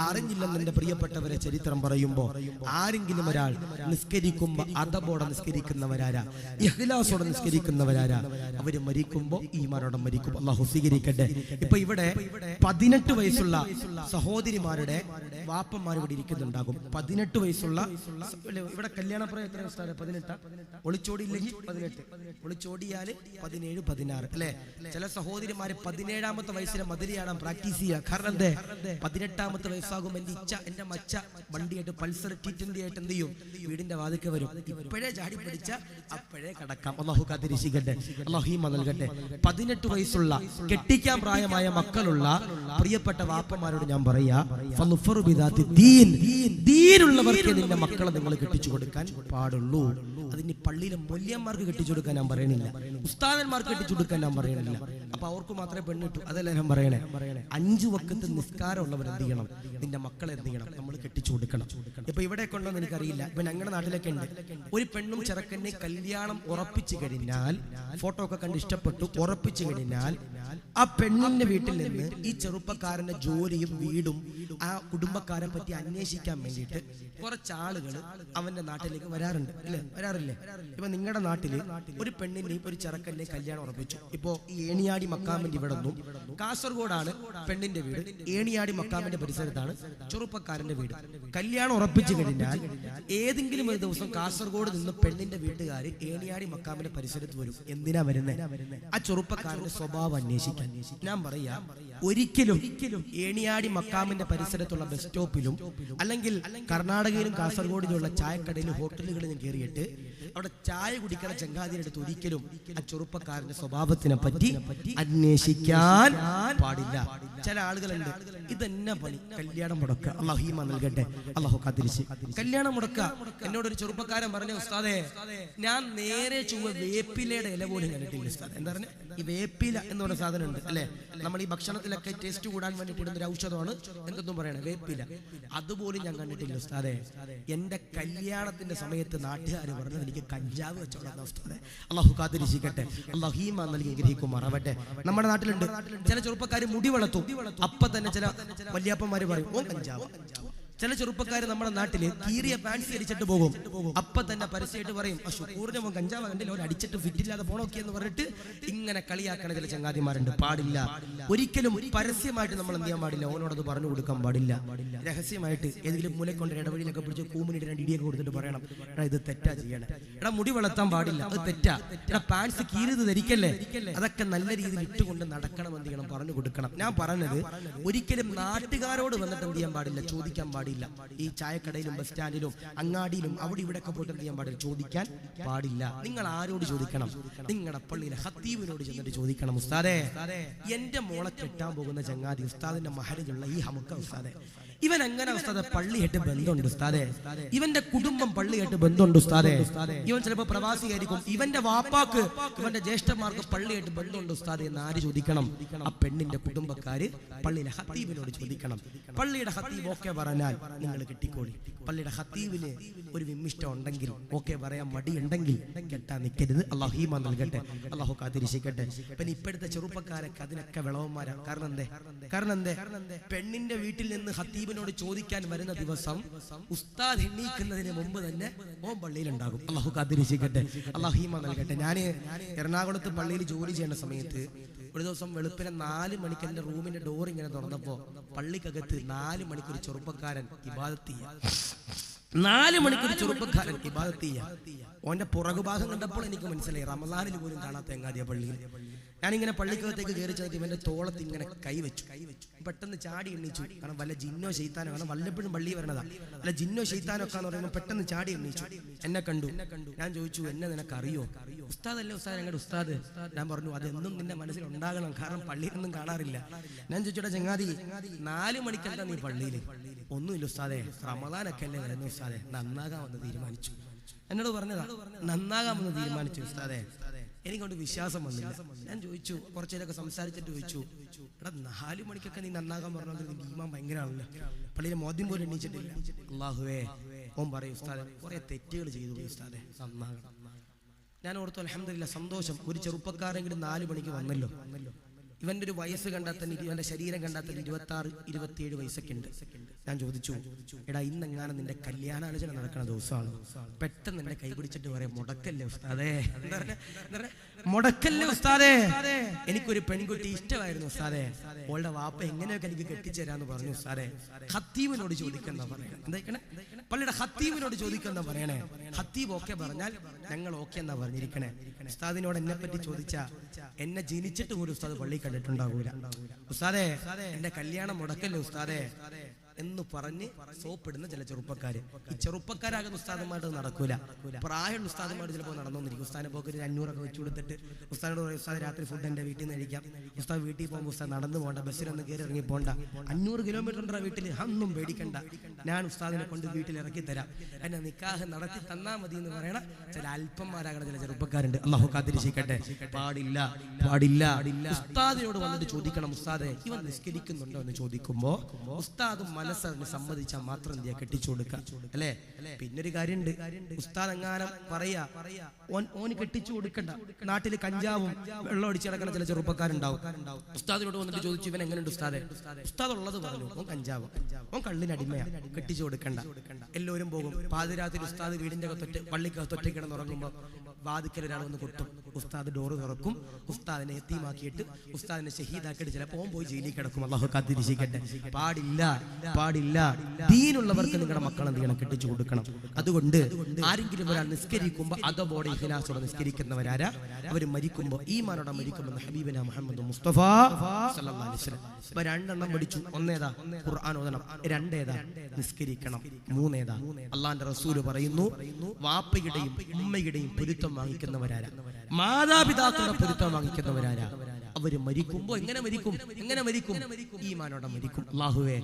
അറിഞ്ഞില്ലെന്ന് എന്റെ പ്രിയപ്പെട്ടവരെ ചരിത്രം പറയുമ്പോ. ആരെങ്കിലും ഒരാൾ നിസ്കരിക്കുമ്പോ അതബോടെ നിസ്കരിക്കുന്നവരാരാ, ഇഖ്ലാസോടെ നിസ്കരിക്കുന്നവരാരാ, അവര് മരിക്കുമ്പോ ഈമാനോടെ മരിക്കും. അല്ലാഹു സ്വീകരിക്കട്ടെ. ഇപ്പൊ ഇവിടെ 18 വയസ്സുള്ള സഹോദരിമാരുടെ വാപ്പന്മാർ ഇവിടെ ഇരിക്കുന്നുണ്ടാകും. 18 വയസ്സുള്ള ഇവിടെ കല്യാണപ്രായം എത്ര വയസ്സാണ്? 18. ഒളിച്ചോടിയില്ലെങ്കിൽ 18, ഒളിച്ചോടിയാല് 17, 16 അല്ലെ? ചില സഹോദരിമാര് 17ാമത്തെ വയസ്സിലെ മതിരിയാടാൻ പ്രാക്ടീസ് ചെയ്യുക. കാരണം എന്തേ? 18ാമത്തെ വയസ്സാകും എന്റെ ഇച്ഛ, എന്റെ മച്ച വണ്ടിയായിട്ട് പൾസർ T20 ആയിട്ട് എന്ത് ചെയ്യും? വീടിന്റെ വാതിക്കെ വരും. ഇപ്പോഴേ ചാടി പിടിച്ച അപ്പോഴേ കടക്കാം. അല്ലാഹു കാത്തിരക്ഷിക്കട്ടെ, അല്ലാഹു ഈമ നൽകട്ടെ. 18 വയസ്സുള്ള കെട്ടിക്കാൻ പ്രായമായ മക്കളുള്ള പ്രിയപ്പെട്ട വാപ്പന്മാരോട് ഞാൻ പറയാ, ദീനുള്ളവർക്ക് നിന്റെ മക്കളെ നിങ്ങൾ കെട്ടിച്ചു കൊടുക്കാൻ പാടുള്ളൂ. അതിന് പള്ളിയിലെ മൊല്യന്മാർക്ക് കെട്ടിച്ചു കൊടുക്കാൻ ഞാൻ പറയണില്ല, ഉസ്താദന്മാർക്ക് കെട്ടിച്ചു കൊടുക്കാൻ ഞാൻ പറയണില്ല. അപ്പൊ അവർക്ക് മാത്രമേ പെണ്ണിട്ടു, അതല്ല ഞാൻ പറയണേ. 5 വക്കത്ത് നിസ്കാരം ഉള്ളവർ എന്ത് ചെയ്യണം? നിന്റെ മക്കളെ എന്ത് ചെയ്യണം? നമ്മൾ കെട്ടിച്ചു കൊടുക്കണം. ഇപ്പൊ ഇവിടെ കൊണ്ടോന്ന് എനിക്കറിയില്ല, ഇപ്പൊ ഞങ്ങളുടെ നാട്ടിലൊക്കെ ഉണ്ട്. ഒരു പെണ്ണും ചെറുക്കനെ കല്യാണം ഉറപ്പിച്ചു കഴിഞ്ഞാൽ, ഫോട്ടോ ഒക്കെ കണ്ട് ഇഷ്ടപ്പെട്ടു ഉറപ്പിച്ചു കഴിഞ്ഞാൽ, ആ പെണ്ണിന്റെ വീട്ടിൽ നിന്ന് ഈ ചെറുപ്പക്കാരന്റെ ജോലിയും വീടും ആ കുടുംബക്കാരെ പറ്റി അന്വേഷിക്കാൻ വേണ്ടിയിട്ട് കുറച്ച് ആളുകൾ അവന്റെ നാട്ടിലേക്ക് വരാറുണ്ട്, അല്ലേ? വരാറില്ലേ? ഇപ്പൊ നിങ്ങളുടെ നാട്ടില് ഒരു പെണ്ണിന്റെയും ഒരു ചെറുക്കന്റെ കല്യാണം ഉറപ്പിച്ചു. ഇപ്പോ ഈ ഏണിയാടി മക്കാമിന്റെ ഇവിടെ നിന്നും, കാസർഗോഡാണ് പെണ്ണിന്റെ വീട്, ഏണിയാടി മക്കാമിന്റെ പരിസരത്താണ് ചെറുപ്പക്കാരന്റെ വീട്. കല്യാണം ഉറപ്പിച്ചു കഴിഞ്ഞാൽ ഏതെങ്കിലും ഒരു ദിവസം കാസർഗോഡ് നിന്ന് പെണ്ണിന്റെ വീട്ടുകാര് ഏണിയാടി മക്കാമിന്റെ പരിസരത്ത് വരും. എന്തിനാ വരുന്നത്? ആ ചെറുപ്പക്കാരന്റെ സ്വഭാവം അന്വേഷിക്കാൻ. ഞാൻ പറയാ, ഒരിക്കലും ഏണിയാടി മക്കാമിന്റെ പരിസരത്തുള്ള ബസ് സ്റ്റോപ്പിലും അല്ലെങ്കിൽ കർണാടകയിലും കാസർഗോഡിലുള്ള ചായക്കടയിലും ഹോട്ടലുകളിലും കയറിയിട്ട് അവിടെ ചായ കുടിക്കുന്ന ചങ്ങാതിയുടെ അടുത്ത് ഒരിക്കലും ആ ചെറുപ്പക്കാരന്റെ സ്വഭാവത്തിനെ പറ്റി അന്വേഷിക്കാൻ പാടില്ല. ചില ആളുകളുണ്ട്, ഇതെന്നെ പണി, കല്യാണം മുടക്കുക, അള്ളാഹു ഈമാൻ നൽകട്ടെ, അള്ളാഹു കാത്തിരിച്ച് കല്യാണം മുടക്കുക. എന്നോടൊരു ചെറുപ്പക്കാരൻ പറഞ്ഞു, ഉസ്താദേ ഞാൻ നേരെ ചൊവ്വ വേപ്പിലയുടെ ഇല പോലും കണ്ടിട്ടില്ല ഉസ്താദ്. എന്താ പറഞ്ഞ ഈ വേപ്പില എന്ന് പറഞ്ഞ സാധനം ഉണ്ട് അല്ലെ, നമ്മൾ ഈ ഭക്ഷണത്തിലൊക്കെ ടേസ്റ്റ് കൂടാൻ വേണ്ടിട്ട് ഇടുന്ന ഒരു ഔഷധമാണ്, എന്തെന്നും പറയണേ വേപ്പില, അതുപോലും ഞാൻ കണ്ടിട്ടില്ല ഉസ്താദേ. എന്റെ കല്യാണത്തിന്റെ സമയത്ത് നാട്ടുകാർ പറഞ്ഞത് എനിക്ക് കഞ്ചാവ് വെച്ചോളാം ഉസ്താദേ. അള്ളാഹു കാത്തിരിച്ചിക്കട്ടെ, അള്ളാഹു ഈമാൻ നൽകി ഗ്രഹിക്കുമാറാവട്ടെ. നമ്മുടെ നാട്ടിലുണ്ട് ചില ചെറുപ്പക്കാർ മുടി വളർത്തും, അപ്പൊ തന്നെ ചില വല്യാപ്പന്മാര് പറയും ഓ കഞ്ചാവ്. ചില ചെറുപ്പക്കാർ നമ്മുടെ നാട്ടില് കീറിയ പാൻസ് അടിച്ചിട്ട് പോകും, അപ്പൊ തന്നെ പരസ്യമായിട്ട് പറയും ഷുക്കൂറിന്റെ മോൻ കഞ്ചാവ് കണ്ടില്ല, ഓൻ അടിച്ചിട്ട് ഫിറ്റില്ലാതെ പോണോക്കെ എന്ന് പറഞ്ഞിട്ട് ഇങ്ങനെ കളിയാക്കണ ചില ചങ്ങാതിമാരുണ്ട്. പാടില്ല, ഒരിക്കലും പരസ്യമായിട്ട് നമ്മൾ എന്ത് ചെയ്യാൻ പാടില്ല, ഓനോടത് പറഞ്ഞു കൊടുക്കാൻ പാടില്ല. രഹസ്യമായിട്ട് ഏതെങ്കിലും മൂലക്കൊണ്ട് ഇടവഴിയിലൊക്കെ പിടിച്ച് കൂമിനിട്ട് 2 ഇടിയൊക്കെ കൊടുത്തിട്ട് പറയണം, എടാ ഇത് തെറ്റാ ചെയ്യണേ, എടാ മുടി വളർത്താൻ പാടില്ല, അത് തെറ്റാ, എടാ പാൻസ് കീറിയത് ധരിക്കല്ലേ, അതൊക്കെ നല്ല രീതിയിൽ ഇട്ടുകൊണ്ട് നടക്കണം, എന്ത് ചെയ്യണം, പറഞ്ഞു കൊടുക്കണം. ഞാൻ പറഞ്ഞത് ഒരിക്കലും നാട്ടുകാരോട് വന്നിട്ട് എന്ത് ചെയ്യാൻ പാടില്ല, ചോദിക്കാൻ പാടില്ല. ഈ ചായക്കടയിലും ബസ് സ്റ്റാൻഡിലും അങ്ങാടിയിലും അവിടെ ഇവിടെ ഒക്കെ പോയിട്ട് എന്ത് ചെയ്യാൻ പാടില്ല, ചോദിക്കാൻ പാടില്ല. നിങ്ങൾ ആരോട് ചോദിക്കണം? നിങ്ങളുടെ പള്ളിയിലെ ഖത്തീബിനോട് ചെന്നിട്ട് ചോദിക്കണം, ഉസ്താദേ എന്റെ മോളെ കെട്ടാൻ പോകുന്ന ചങ്ങാതി ഉസ്താദിന്റെ മഹലിലുള്ള ഈ ഹമുക്ക ഉസ്താദേ, ഇവൻ എങ്ങനെ ഉസ്താദെ പള്ളിയായിട്ട് ബന്ധമുണ്ട് ഉസ്താദെ, ഇവന്റെ കുടുംബം പള്ളിയായിട്ട് ബന്ധമുണ്ട് ഉസ്താദെ, ഇവൻ ചിലപ്പോൾ പ്രവാസിയായിരിക്കും, ഇവന്റെ വാപ്പാക്ക് ഇവന്റെ ജ്യേഷ്ഠന്മാർക്ക് പള്ളിയായിട്ട് ബന്ധമുണ്ട് ഉസ്താദെ എന്ന് ആര് ചോദിക്കണം? ആ പെണ്ണിന്റെ കുടുംബക്കാര് പള്ളിയിലെ ഖത്തീബിനോട് ചോദിക്കണം. പള്ളിയുടെ ഖത്തീബ് ഓക്കെ പറഞ്ഞാൽ നിങ്ങൾ കെട്ടിക്കോളി. പള്ളിയുടെ ഖത്തീബിന് ഒരു വിമ്മിഷ്ടം ഉണ്ടെങ്കിൽ, ഓക്കെ പറയാൻ മടിയുണ്ടെങ്കിൽ കെട്ടാൻ നിൽക്കരുത്. അള്ളാഹു ഈമാൻ നൽകട്ടെ, അള്ളാഹു കാത്തിരിക്കട്ടെ. പിന്നെ ഇപ്പോഴത്തെ ചെറുപ്പക്കാരൊക്കെ അതിനൊക്കെ വിളവന്മാരാണ്. കാരണം എന്തേ പെണ്ണിന്റെ വീട്ടിൽ നിന്ന് ഖത്തീബിനോട് ചോദിക്കാൻ വരുന്ന ദിവസം ഉസ്താദ് എണ്ണീക്കുന്നതിന് മുമ്പ് തന്നെ ഓൻ പള്ളിയിൽ ഉണ്ടാകും. അള്ളാഹു കാത്തിരിക്കട്ടെ, അള്ളാഹു ഈമാൻ നൽകട്ടെ. ഞാൻ എറണാകുളത്ത് പള്ളിയിൽ ജോലി ചെയ്യുന്ന സമയത്ത് ഒരു ദിവസം വെളുപ്പിനെ 4 മണിക്ക് എന്റെ റൂമിന്റെ ഡോർ ഇങ്ങനെ തുറന്നപ്പോ പള്ളിക്കകത്ത് 4 മണിക്കൊരു ചെറുപ്പക്കാരൻ ഇബാദത്ത് ചെയ്യാ. 4 മണിക്കൊരു ചെറുപ്പക്കാരൻ ഇബാദത്ത് ചെയ്യാ. ഓന്റെ പുറകുഭാഗം കണ്ടപ്പോൾ എനിക്ക് മനസ്സിലായി റമദാനിൽ പോലും കാണാത്ത എങ്ങാതിയ പള്ളിയിൽ. ഞാനിങ്ങനെ പള്ളിക്കകത്തേക്ക് കയറി ചെന്നിട്ട് ഇവന്റെ തോളത്ത് ഇങ്ങനെ കൈവച്ചു. പെട്ടെന്ന് ചാടി എണ്ണീച്ചു. കാരണം വല്ല ജിന്നോ ശൈത്താനോ, കാരണം വല്ലപ്പോഴും പള്ളി വരണതാ, വല്ല ജിന്നോ ശൈത്താനോ ഒക്കെ എന്ന് പറയുമ്പോൾ പെട്ടെന്ന് ചാടി എണ്ണീച്ചു. എന്നെ കണ്ടു. ഞാൻ ചോദിച്ചു, എന്നെ നിനക്ക് അറിയോ? ഉസ്താദല്ലേ ഉസ്താദ്, ഞങ്ങളുടെ ഉസ്താദ്. ഞാൻ പറഞ്ഞു, അതെന്നും നിന്റെ മനസ്സിൽ ഉണ്ടാകണം, കാരണം പള്ളിയിലൊന്നും കാണാറില്ല. ഞാൻ ചോദിച്ചോട്ടെ ചങ്ങാതി, 4 മണിക്കെന്താ നീ പള്ളിയിൽ? ഒന്നുമില്ല ഉസ്താദേ, റമദാനൊക്കെ അല്ലേ വരുന്നു ഉസ്താദേ, നന്നാകാമെന്ന് തീരുമാനിച്ചു. എന്നോട് പറഞ്ഞതാ, നന്നാകാമെന്ന് തീരുമാനിച്ചു ഉസ്താദേ. എനിക്കൊണ്ട് വിശ്വാസം വന്നില്ല. ഞാൻ ചോദിച്ചു, കുറച്ചേരൊക്കെ സംസാരിച്ചിട്ട് ചോദിച്ചു, എടാ 4 മണിക്കൊക്കെ നീ നന്നാകാൻ പറഞ്ഞത് നിന്റെ ഈമാൻ ഭയങ്കരമാണല്ലോ, പള്ളിയിലെ മോദ്യം പോലും എണ്ണീച്ചിട്ടില്ല. അല്ലാഹുവേ, ഓൻ പറയും ഉസ്താദേ കുറെ തെറ്റുകൾ ചെയ്തു ഉസ്താദേ, നന്നാകണം. ഞാൻ ഓർത്തു അൽഹംദുലില്ലാഹ്, സന്തോഷം, ഒരു ചെറുപ്പക്കാരെങ്കിലും 4 മണിക്ക് വന്നല്ലോ. ഇവന്റെ ഒരു വയസ്സ് കണ്ടാൽ തന്നെ, ഇവന്റെ ശരീരം കണ്ടാൽ തന്നെ 26, 27 വയസ്സൊക്കെ ഉണ്ട്. ഞാൻ ചോദിച്ചു, എടാ ഇന്നെങ്ങാനും നിന്റെ കല്യാണാലോചന നടക്കുന്ന ദിവസമാണ്, പെട്ടെന്ന് എന്നെ കൈപിടിച്ചിട്ട് പറയാം, മുടക്കല്ലേ ഉസ്താദേ, മുടക്കല്ലേ ഉസ്താദേ, എനിക്കൊരു പെൺകുട്ടി ഇഷ്ടമായിരുന്നു ഉസ്താദേ, ഓളുടെ വാപ്പ എങ്ങനെയൊക്കെ എനിക്ക് കെട്ടിച്ചേരാന്ന് പറഞ്ഞു ഉസ്താദേ. ഖത്തീബിനോട് ചോദിക്കുന്ന പറയണേ, എന്താ പള്ളിയുടെ ഖത്തീബിനോട് ചോദിക്കുന്ന പറയണേ. ഖത്തീബ് ഓക്കെ പറഞ്ഞാൽ ഞങ്ങൾ ഓക്കെ എന്നാ പറഞ്ഞിരിക്കണേ. ഉസ്താദിനോട് എന്നെ പറ്റി ചോദിച്ചാ എന്നെ ജനിച്ചിട്ട് പോലും ഉസ്താദ് പള്ളി കണ്ടിട്ടുണ്ടാകൂല. ഉസ്താദേ എന്റെ കല്യാണം മുടക്കല്ലേ ഉസ്താദേ എന്ന് പറഞ്ഞ് സോപ്പിടുന്ന ചില ചെറുപ്പക്കാര്. ഈ ചെറുപ്പക്കാരാകുന്ന ഉസ്താദന്മാരുടെ നടക്കൂല. പ്രായമുള്ള ഉസ്താദന്മാർ ചിലപ്പോൾ നടന്നുകൊണ്ടിരിക്കും. ഉസ്താദിനെ പോക്ക് 500 ഒക്കെ വെച്ചു കൊടുത്തിട്ട് ഉസ്താദിനോട് പറയും, ഉസ്താദ് രാത്രി ഫുഡ് എന്റെ വീട്ടിൽ നിന്ന് കഴിക്കാം. ഉസ്താദ് വീട്ടിൽ പോകുമ്പോൾ ഉസ്താദ് നടന്നു പോകണ്ട, ബസ്സിലൊന്നും കയറി ഇറങ്ങി പോകണ്ട, 500 കിലോമീറ്റർ ഉണ്ടാ വീട്ടിൽ, ഒന്നും പേടിക്കണ്ട, ഞാൻ ഉസ്താദിനെ കൊണ്ട് വീട്ടിൽ ഇറക്കി തരാം, എന്നെ നിക്കാഹ് നടത്തി തന്നാ മതി എന്ന് പറയണ ചില അല്പന്മാരാകണ ചില ചെറുപ്പക്കാരുണ്ട്. അല്ലാഹു കാത്തിരിക്കട്ടെ. പാടില്ല, പാടില്ല. ഉസ്താദിനോട് വന്നിട്ട് ചോദിക്കണം, ഉസ്താദേ ഇവൻ നിസ്കരിക്കുന്നുണ്ടോ എന്ന് ചോദിക്കുമ്പോ ഉസ്താദ് മനസ്സറിന് സമ്മതിച്ചാൽ മാത്രം എന്തിയാ കെട്ടിച്ചു കൊടുക്കാം, അല്ലേ? പിന്നൊരു കാര്യമുണ്ട്, ഉസ്താദ് എങ്ങാനും പറയാ ഓന് കെട്ടിച്ചു കൊടുക്കണ്ട, നാട്ടില് കഞ്ചാവും വെള്ളം അടിച്ച് കിടക്കുന്ന ചില ചെറുപ്പക്കാരുണ്ടാവും. ഉസ്താദിനോട് വന്നിട്ട് ചോദിച്ചു, ഇവൻ എങ്ങനെയുണ്ട് ഉസ്താദെ? ഉസ്താദ് ഉള്ളത് പറഞ്ഞു, ഓൻ കഞ്ചാവ്, ഓൻ കള്ളിനടിമയാ, കെട്ടിച്ചു കൊടുക്കണ്ട. എല്ലാവരും പോകും. പാതിരാത്രി ഉസ്താദ് വീടിന്റെ പള്ളിക്കകത്ത് ഒറ്റ കിടന്നുറങ്ങുമ്പോ വാതിക്കൽ ഒരാൾ വന്ന് കൊട്ടും. ഉസ്താദ് ഡോറ് തുറക്കും. ഉസ്താദിനെ എത്തിമാക്കിയിട്ട് ഉസ്താദിനെ ഷഹീദാക്കിയിട്ട് ചിലപ്പോൾ പോയി ജയിലിൽ കിടക്കും. അല്ലാഹു കാത്തിരിക്കട്ടെ. പാടില്ല, പാടില്ല. ദീനുള്ളവർക്ക് നിങ്ങളുടെ മക്കളെ എന്ത് ചെയ്യണം? കെട്ടിച്ചു കൊടുക്കണം. അതുകൊണ്ട് ആരെങ്കിലും ഒരാൾ നിസ്കരിക്കുമ്പോൾ അതോടെ ഇഖ്ലാസോടെ നിസ്കരിക്കുന്നവരാരാ? അവർ മരിക്കുമ്പോൾ ഈമാനോടെ മരിക്കുമെന്ന് ഹബീബിന മുഹമ്മദ് മുസ്തഫ സല്ലല്ലാഹു അലൈഹി വസല്ലം. ഇപ്പൊ 2 എണ്ണം പഠിച്ചു. ഒന്നേതാ? ഖുർആൻ ഓതണം. 2 ഏതാ? നിസ്കരിക്കണം. 3 ഏതാ? അള്ളാന്റെ റസൂല് പറയുന്നു, വാപ്പയുടെയും ഉമ്മയുടെയും പൊരുത്തം വാങ്ങിക്കുന്നവരാരാ? മാതാപിതാക്കളുടെ പൊരുത്തം വാങ്ങിക്കുന്നവരാരാ? അവര് മരിക്കുമ്പോ എങ്ങനെ മരിക്കും? ഈമാനോടെ മരിക്കും. അല്ലാഹുവേ,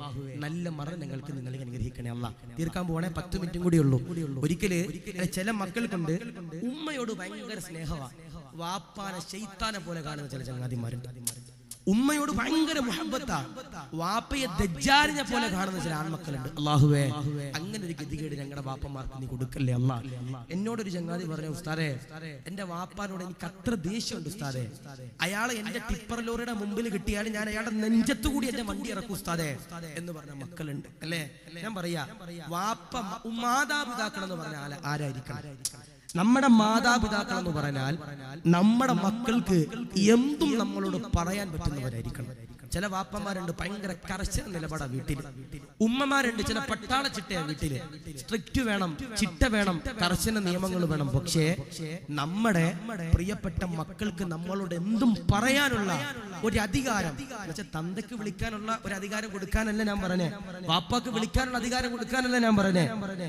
നല്ല മരണങ്ങൾക്ക് നിങ്ങൾ അനുഗ്രഹിക്കണേ അല്ലാഹ്. തീർക്കാൻ പോവാണേ, 10 മിനിറ്റും കൂടി ഉള്ളൂ. ഒരിക്കല് ചില മക്കൾക്കുണ്ട് ഉമ്മയോട് ഭയങ്കര സ്നേഹമാ, വാപ്പാനെ ശൈത്താനെ പോലെ കാണുന്ന ചില ചങ്ങാതിമാരുണ്ട്. ഉമ്മയോട് ഭയങ്കര മുഹബ്ബത്താ, വാപ്പയെ ദജ്ജാലിനെ പോലെ കാണുന്ന ചില ആൺമക്കളുണ്ട്. അല്ലാഹുവേ, അങ്ങനെ ഒരു ഗതികേട് ഞങ്ങളുടെ വാപ്പമാർക്ക് നീ കൊടുക്കല്ലേ അല്ലാ. എന്നോടൊരു ചങ്ങാതി പറഞ്ഞു, ഉസ്താദേ, എന്റെ വാപ്പാനോട് എനിക്ക് അത്ര ദേഷ്യമുണ്ട് ഉസ്താദേ. അയാളെ എന്റെ ടിപ്പർ ലോറിയുടെ മുമ്പിൽ കിട്ടിയാൽ ഞാൻ അയാളുടെ നെഞ്ചത്തു കൂടി എന്റെ വണ്ടി ഇറക്കും ഉസ്താദേ എന്ന് പറഞ്ഞ മക്കളുണ്ട്. അല്ലേ? ഞാൻ പറയാ, വാപ്പ മാതാപിതാക്കൾ എന്ന് പറഞ്ഞാൽ ആരായിരിക്കണം? നമ്മുടെ മാതാപിതാക്കൾ എന്ന് പറഞ്ഞാൽ നമ്മുടെ മക്കൾക്ക് എന്തും നമ്മളോട് പറയാൻ പറ്റുന്നവരായിരിക്കണം. ചില വാപ്പമാരുണ്ട് ഭയങ്കര കർശന നിലപാടാ വീട്ടിൽ. ഉമ്മമാരുണ്ട് ചില പട്ടാള ചിട്ടയാ വീട്ടില്. സ്ട്രിക്റ്റ് വേണം, ചിട്ട വേണം, കർശന നിയമങ്ങൾ വേണം. പക്ഷേ നമ്മുടെ പ്രിയപ്പെട്ട മക്കൾക്ക് നമ്മളോട് എന്തും പറയാനുള്ള ഒരു അധികാരം, തന്തയ്ക്ക് വിളിക്കാനുള്ള ഒരു അധികാരം കൊടുക്കാനല്ല ഞാൻ പറഞ്ഞേ, വാപ്പാക്ക് വിളിക്കാനുള്ള അധികാരം കൊടുക്കാനല്ല ഞാൻ പറഞ്ഞേ.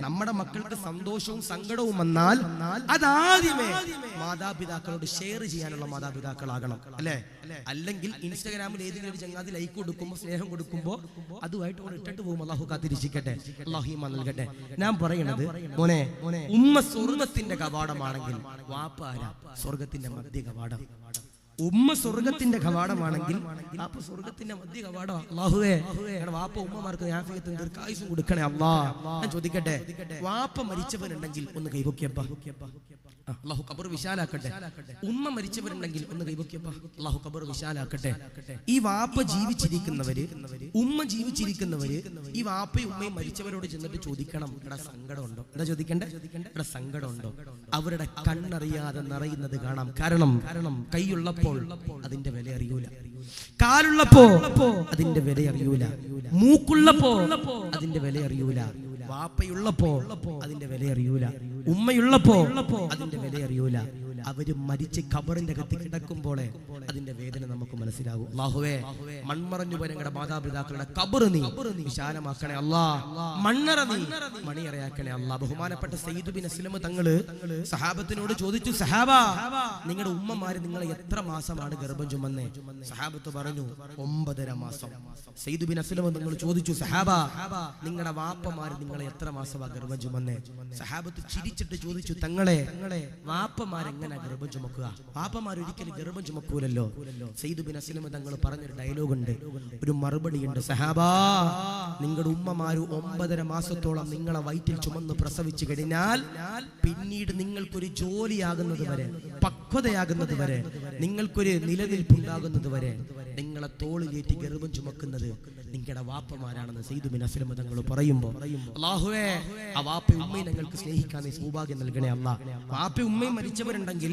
നമ്മുടെ മക്കൾക്ക് സന്തോഷവും സങ്കടവും വന്നാൽ അതാദ്യമേ മാതാപിതാക്കളോട് ഷെയർ ചെയ്യാനുള്ള മാതാപിതാക്കളാകണം. അല്ലേ? അല്ലെങ്കിൽ ഇൻസ്റ്റാഗ്രാമിൽ ഏതെങ്കിലും ഒരു ചങ്ങാതി ലൈക്ക് കൊടുക്കുമ്പോൾ, സ്നേഹം കൊടുക്കുമ്പോൾ അതുമായിട്ട് കൊണ്ട് ഇട്ടിട്ട് പോകും. അല്ലാഹു കാത്തിരിക്കട്ടെ, അല്ലാഹു ഈമാൻ നൽകട്ടെ. ഞാൻ പറയണത്, മോനെ, ഉമ്മ സ്വർഗത്തിന്റെ കവാടമാണെങ്കിൽ വാപ്പ ആരാ? സ്വർഗത്തിന്റെ മധ്യ കവാടം. ഉമ്മ സ്വർഗത്തിന്റെ കവാടമാണെങ്കിൽ വാപ്പ സ്വർഗത്തിന്റെ മധ്യ കവാടം. അല്ലാഹുവേ, വാപ്പ ഉമ്മമാർക്ക് ആഫിയത്തും ദീർഘായുസ്സും കൊടുക്കണേ അല്ലാ. ഞാൻ ചോദിക്കട്ടെ, വാപ്പ മരിച്ചവരുണ്ടെങ്കിൽ ഒന്ന് കൈവക്കിയപ്പ, അല്ലാഹു ഖബർ വിശാലാക്കട്ടെ. ഉമ്മ മരിച്ചവരുണ്ടെങ്കിൽ ഒന്ന് കൈവക്കിയപ്പ, അല്ലാഹു ഖബർ വിശാലാക്കട്ടെ. ഈ വാപ്പ ജീവിച്ചിരിക്കുന്നവര്, ഉമ്മ ജീവിച്ചിരിക്കുന്നവര് ഈ വാപ്പയും ഉമ്മയും മരിച്ചവരോട് ചെന്നിട്ട് ചോദിക്കണം, ഇവിടെ സങ്കടമുണ്ടോ? എന്താ ചോദിക്കണ്ടേ? ഇവിടെ സങ്കടമുണ്ടോ? അവരുടെ കണ്ണറിയാതെ നിറയുന്നത് കാണാം. കാരണം കൈയുള്ളപ്പോൾ അതിന്റെ വില അറിയൂല, കാലുള്ളപ്പോ അതിന്റെ വില അറിയൂല, മൂക്കുള്ളപ്പോ അതിന്റെ വില അറിയൂല, വാപ്പയുള്ളപ്പോ അതിന്റെ വില അറിയൂല, ഉമ്മയുള്ളപ്പോ അതിന്റെ വില അറിയൂല. അവര് മരിച്ച് ഖബറിന്റെ അകത്ത് കിടക്കുമ്പോൾ അതിന്റെ വേദന നമുക്ക് മനസ്സിലാകും. അല്ലാഹുവേ, മൺമറഞ്ഞു പോയ ഞങ്ങളുടെ മാതാപിതാക്കളുടെ ഖബർ നീ വിശാലമാക്കണേ അല്ലാ. മണ്ണറ നീ മണിയറയാക്കണേ അല്ലാ. ബഹുമാനപ്പെട്ട സയ്യിദ് ബിൻ അസ്ലം തങ്ങള് സഹാബത്തിനോട് ചോദിച്ചു, സഹാബാ, നിങ്ങളുടെ ഉമ്മമാര് നിങ്ങളെ എത്ര മാസമാണ് ഗർഭം ചുമന്നേ? സഹാബത്ത് പറഞ്ഞു, 9.5 മാസം. സയ്യിദ് ബിൻ അസ്ലം തങ്ങൾ ചോദിച്ചു, സഹാബാ, നിങ്ങളുടെ വാപ്പമാര് നിങ്ങളെ എത്ര മാസമാ ഗർഭം ചുമന്നേ? സഹാബത്ത് ചിരിച്ചിട്ട് ചോദിച്ചു, തങ്ങളെ, വാപ്പമാരെങ്ങനെ ഗർഭം ചുമക്കുക? വാപ്പമാർ ഒരിക്കലും ഗർഭം ചുമക്കൂലല്ലോ. സയ്യിദ് ബിൻ അസ്ലം തങ്ങൾ പറഞ്ഞൊരു ഡയലോഗ് ഉണ്ട്, ഒരു മറുപടി ഉണ്ട്, സഹാബാ, നിങ്ങളുടെ ഉമ്മമാര് 9.5 മാസത്തോളം നിങ്ങളെ വയറ്റിൽ ചുമന്ന് പ്രസവിച്ചു കഴിഞ്ഞാൽ പിന്നീട് നിങ്ങൾക്കൊരു ജോലിയാകുന്നത് വരെ, പക്വതയാകുന്നത് വരെ, നിങ്ങൾക്കൊരു നിലനിൽപ്പുണ്ടാകുന്നത് വരെ നിങ്ങളെ തോളിലേറ്റി ഗർഭം ചുമക്കുന്നത് നിങ്ങളുടെ വാപ്പമാരാണെന്ന് സയ്യിദ് ബിൻ അസ്ലം തങ്ങൾ പറയുമ്പോൾ, അല്ലാഹുവേ, ആ വാപ്പയും ഉമ്മയും ഞങ്ങൾക്ക് സ്നേഹിക്കാൻ നീ സൗഭാഗ്യം നൽകണേ അല്ലാ. വാപ്പയും ഉമ്മയും മരിച്ചവരുണ്ടെങ്കിൽ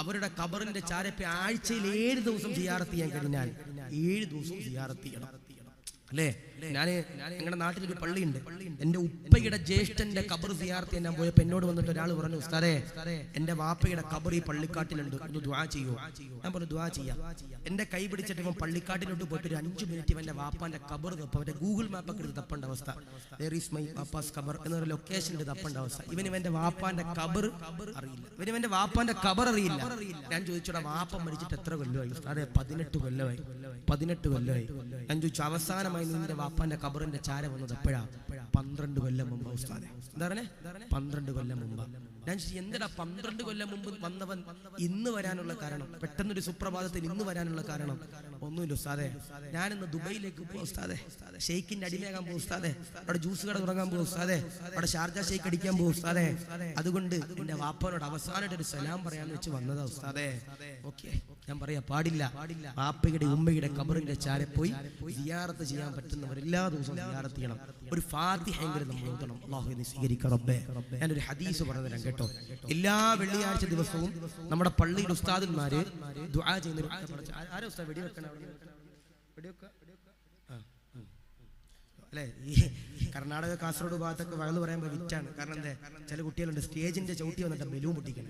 അവരുടെ ഖബറിന്റെ ചാരപ്പെ ആഴ്ചയിൽ 7 ദിവസം സിയാറത്ത് ചെയ്യാൻ കഴിഞ്ഞാൽ 7 ദിവസം സിയാറത്ത് ചെയ്യണം. അല്ലേ? ഞങ്ങളുടെ നാട്ടിലൊരു പള്ളിയുണ്ട്. എന്റെ ഉപ്പയുടെ ജ്യേഷ്ഠന്റെ ഖബർ സിയാറത്ത് ചെയ്യാൻ പോയപ്പോ എന്നോട് വന്നിട്ട് ഒരാൾ പറഞ്ഞു, ഉസ്താദേ, എന്റെ വാപ്പയുടെ ഖബർ ഈ പള്ളിക്കാട്ടിലുണ്ട്, ഒന്ന് ദുആ ചെയ്യോ? ഞാൻ പറഞ്ഞു, ദുആ ചെയ്യാം. എന്റെ കൈ പിടിച്ചിട്ട് ഇവൻ പള്ളിക്കാട്ടിലോട്ട് പോയിട്ട് ഒരു 5 മിനിറ്റ് ഇവന്റെ വാപ്പാന്റെ ഖബർ തപ്പ, അവന്റെ ഗൂഗിൾ മാപ്പൊക്കെ എടുത്ത് തപ്പേണ്ട അവസ്ഥ. There is my papa's ഖബർ എന്നൊരു ലൊക്കേഷൻ എടുത്ത് തപ്പേണ്ട അവസ്ഥ. ഇവന്റെ വാപ്പാന്റെ ഖബർ അറിയില്ല, ഇവന്റെ വാപ്പാന്റെ ഖബർ അറിയില്ല. ഞാൻ ചോദിച്ചോടാ, വാപ്പ മരിച്ചിട്ട് എത്ര കൊല്ലമായി? ഉസ്താദേ, 18 കൊല്ലമായി. 18 കൊല്ലമായി. ഞാൻ ചോദിച്ചു, അവസാനമായി നിന്റെ വാപ്പാന്റെ ഖബറിന്റെ ചാര വന്നത് എപ്പോഴാ? 12 കൊല്ലം മുമ്പ്. ഉസ്താദേ, എന്താ പറഞ്ഞേ? 12 കൊല്ലം മുമ്പ്. ഞാൻ എന്തിനാ 12 കൊല്ലം മുമ്പ് വന്നവൻ ഇന്ന് വരാനുള്ള കാരണം? പെട്ടെന്നൊരു സുപ്രഭാതത്തിൽ ഇന്ന് വരാനുള്ള കാരണം ഒന്നുമില്ല ഉസ്താദേ. ഞാനിന്ന് ദുബൈയിലേക്ക് പോകും ഉസ്താദേ, ഷെയ്ഖിന്റെ അടിമയാകാൻ പോകും ഉസ്താദേ, അവിടെ ജ്യൂസ് കട തുടങ്ങാൻ പോകും ഉസ്താദേ, അവിടെ ഷാർജ ഷെയ്ഖ് അടിക്കാൻ പോകും ഉസ്താദേ. അതുകൊണ്ട് എന്റെ വാപ്പനോട് അവസാനമായിട്ട് ഒരു സലാം പറയാന്ന് വെച്ച് വന്നതാ ഉസ്താദേ. ഓക്കെ, ഞാൻ പറയാ പാടില്ല. വാപ്പയുടെ ഉമ്മയുടെ ഖബറിന്റെ ചാരെ പോയി സിയാറത്ത് ചെയ്യാൻ പറ്റുന്നവർ എല്ലാ ദിവസവും സിയാറത്ത് ചെയ്യണം. ഒരു ഫാത്തിഹയെങ്കിലും നമ്മൾ ഓതണം. അല്ലാഹു നീ സ്വീകരിക്ക റബ്ബേ. ഞാനൊരു ഹദീസ് പറഞ്ഞു തരാം കേട്ടോ. എല്ലാ വെള്ളിയാഴ്ച ദിവസവും നമ്മുടെ പള്ളിയുടെ ഉസ്താദന്മാര് ദുആ ചെയ്യുന്ന അല്ലേ? ഈ കർണാടക കാസർഗോഡ് ഭാഗത്തൊക്കെ വയന്ന് പറയുമ്പോൾ വിറ്റാണ്. കാരണം എന്താ, ചില കുട്ടികളുണ്ട് സ്റ്റേജിന്റെ ചവിട്ടി വന്നിട്ട് ബലൂൺ പൊട്ടിക്കണം.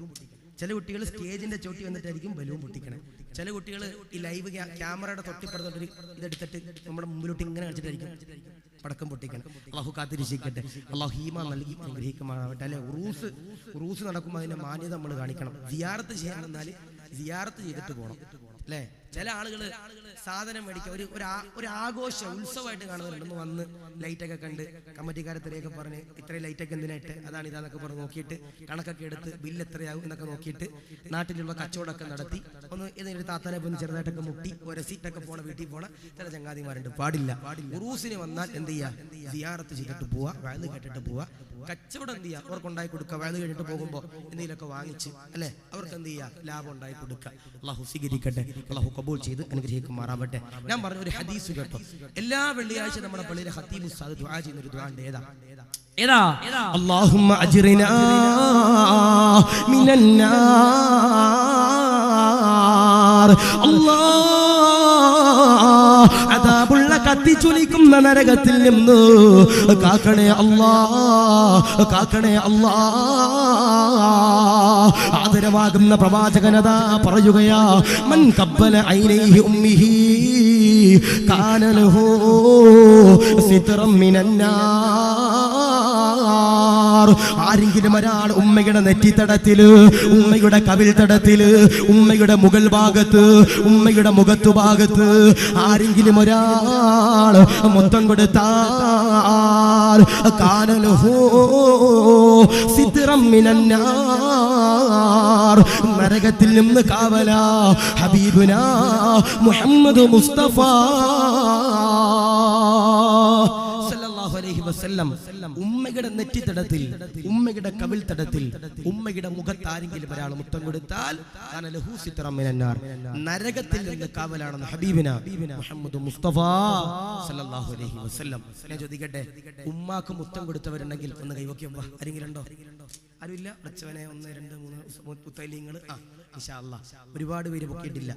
ചില കുട്ടികൾ സ്റ്റേജിന്റെ ചവിട്ടി വന്നിട്ടായിരിക്കും ബലൂൺ പൊട്ടിക്കണേ. ചില കുട്ടികൾ ഈ ലൈവ് ക്യാമറയുടെ തൊട്ടിപ്പുറത്തോട്ട് ഇതെടുത്തിട്ട് നമ്മുടെ മുമ്പിലോട്ട് ഇങ്ങനെ കളിച്ചിട്ടായിരിക്കും പടക്കം പൊട്ടിക്കണം. അള്ളാഹു കാത്തിരിക്കട്ടെ. അള്ളാഹു ഹീമ നൽകി അനുഗ്രഹിക്കുമാറാവട്ടെ. അല്ലെ, ഉറൂസ് നടക്കുമ്പോൾ അതിന്റെ മാന്യത നമ്മൾ കാണിക്കണം. സിയാറത്ത് ചെയ്യാൻ വന്നാൽ സിയാറത്ത് ചെയ്തിട്ട് പോകണം. അല്ലേ? ചില ആളുകൾ സാധനം മേടിക്കുക ഒരു ആഘോഷ ഉത്സവമായിട്ട് കാണുന്നുണ്ടെന്ന് വന്ന് ലൈറ്റൊക്കെ കണ്ട് കമ്മിറ്റിക്കാരെ തിരയൊക്കെ പറഞ്ഞ് ഇത്രയും ലൈറ്റൊക്കെ എന്തിനായിട്ട് അതാണ് ഇതാന്നൊക്കെ പറഞ്ഞ് നോക്കിയിട്ട് കണക്കൊക്കെ എടുത്ത് ബില്ല് എത്രയാവും എന്നൊക്കെ നോക്കിയിട്ട് നാട്ടിലുള്ള കച്ചവടമൊക്കെ നടത്തി ഒന്ന് ഏതെങ്കിലും താത്താനെ പോയി ചെറുതായിട്ടൊക്കെ മുട്ടി ഒരു സീറ്റൊക്കെ പോണ വീട്ടിൽ പോണ ചില ചങ്ങാതിമാരുണ്ട്. പാടില്ല. ഉറൂസിന് വന്നാൽ എന്ത് ചെയ്യുക? സിയാറത്ത് ചെയ്തിട്ട് പോവുക, വയല് കേട്ടിട്ട് പോവുക. കച്ചവടം എന്ത് ചെയ്യുക? അവർക്ക് ഉണ്ടായി കൊടുക്കുക. വയല് കഴിഞ്ഞിട്ട് പോകുമ്പോൾ എന്തെങ്കിലുമൊക്കെ വാങ്ങിച്ച് അല്ലെ അവർക്ക് എന്ത് ചെയ്യുക? ലാഭം ഉണ്ടായി കൊടുക്കുക. അള്ളാഹു സ്വീകരിക്കട്ടെ. അള്ളാഹു കബൂൽ ചെയ്ത് അനുഗ്രഹിക്കുമാറാവട്ടെ. ഞാൻ പറഞ്ഞ ഒരു ഹദീസ് കേട്ടോ. എല്ലാ വെള്ളിയാഴ്ച നമ്മുടെ പള്ളിയിലെ ഖത്തീബ് ഉസ്താദ് ദുആ ചെയ്യുന്ന ഒരു ദുആണ്ട്. ഏതാ? അല്ലാഹുമ്മ അജ്റിനാ മിനന്നാർ. അദാബുള്ള കത്തിച്ചൊലിക്കുന്ന നരകത്തിൽ നിന്ന് കാക്കണേ അല്ലാ, കാക്കണേ അല്ലാ. ആദരവാകുന്ന പ്രവാചകനതാ പറയുകയാ, മൻ കബ്ബല ഐനൈഹി ഉമ്മിഹി കാന ലഹു സിത്റം മിനന്നാർ. ആരെങ്കിലും ഒരാൾ ഉമ്മയുടെ നെറ്റിത്തടത്തില്, ഉമ്മയുടെ കവിൾത്തടത്തില്, ഉമ്മയുടെ മുകൾ ഭാഗത്ത്, ഉമ്മയുടെ മുഖത്തു ഭാഗത്ത് ആരെങ്കിലും ഒരാൾ മുത്തം കൊടുത്താൽ കാന ലഹു സിത്റം മിനന്നാർ. നരകത്തിൽ നിന്ന് കാവല ഹബീബുനാ മുഹമ്മദ് മുസ്തഫ സല്ലല്ലാഹു അലൈഹി വസല്ലം ഉമ്മയുടെ നെറ്റിത്തടത്തിൽ, ഉമ്മയുടെ കവിൾത്തടത്തിൽ, ഉമ്മയുടെ മുഖത്ത് ആരെങ്കിലും ഒരാൾ മുത്തം കൊടുത്താൽ ലഹു സിത്റം മിനന്നാർ, നരകത്തിൽ നിന്ന് കാവലാണെന്ന് ഹബീബിനാ മുഹമ്മദ് മുസ്തഫ സല്ലല്ലാഹു അലൈഹി വസല്ലം. ഞാൻ ചോദിക്കട്ടെ, ഉമ്മാക്ക് മുത്തം കൊടുത്തവരുണ്ടെങ്കിൽ ഒന്ന് കൈവയ്ക്കുമ്പോ ആരെങ്കിലും ഉണ്ടോ? ആരുമില്ല? അച്ഛനെ 1 2 3 മുത്തലിങ്ങൾ. ഇൻഷാ അല്ലാഹ് ഒരുപാട് പേര് പൊക്കിയിട്ടില്ല.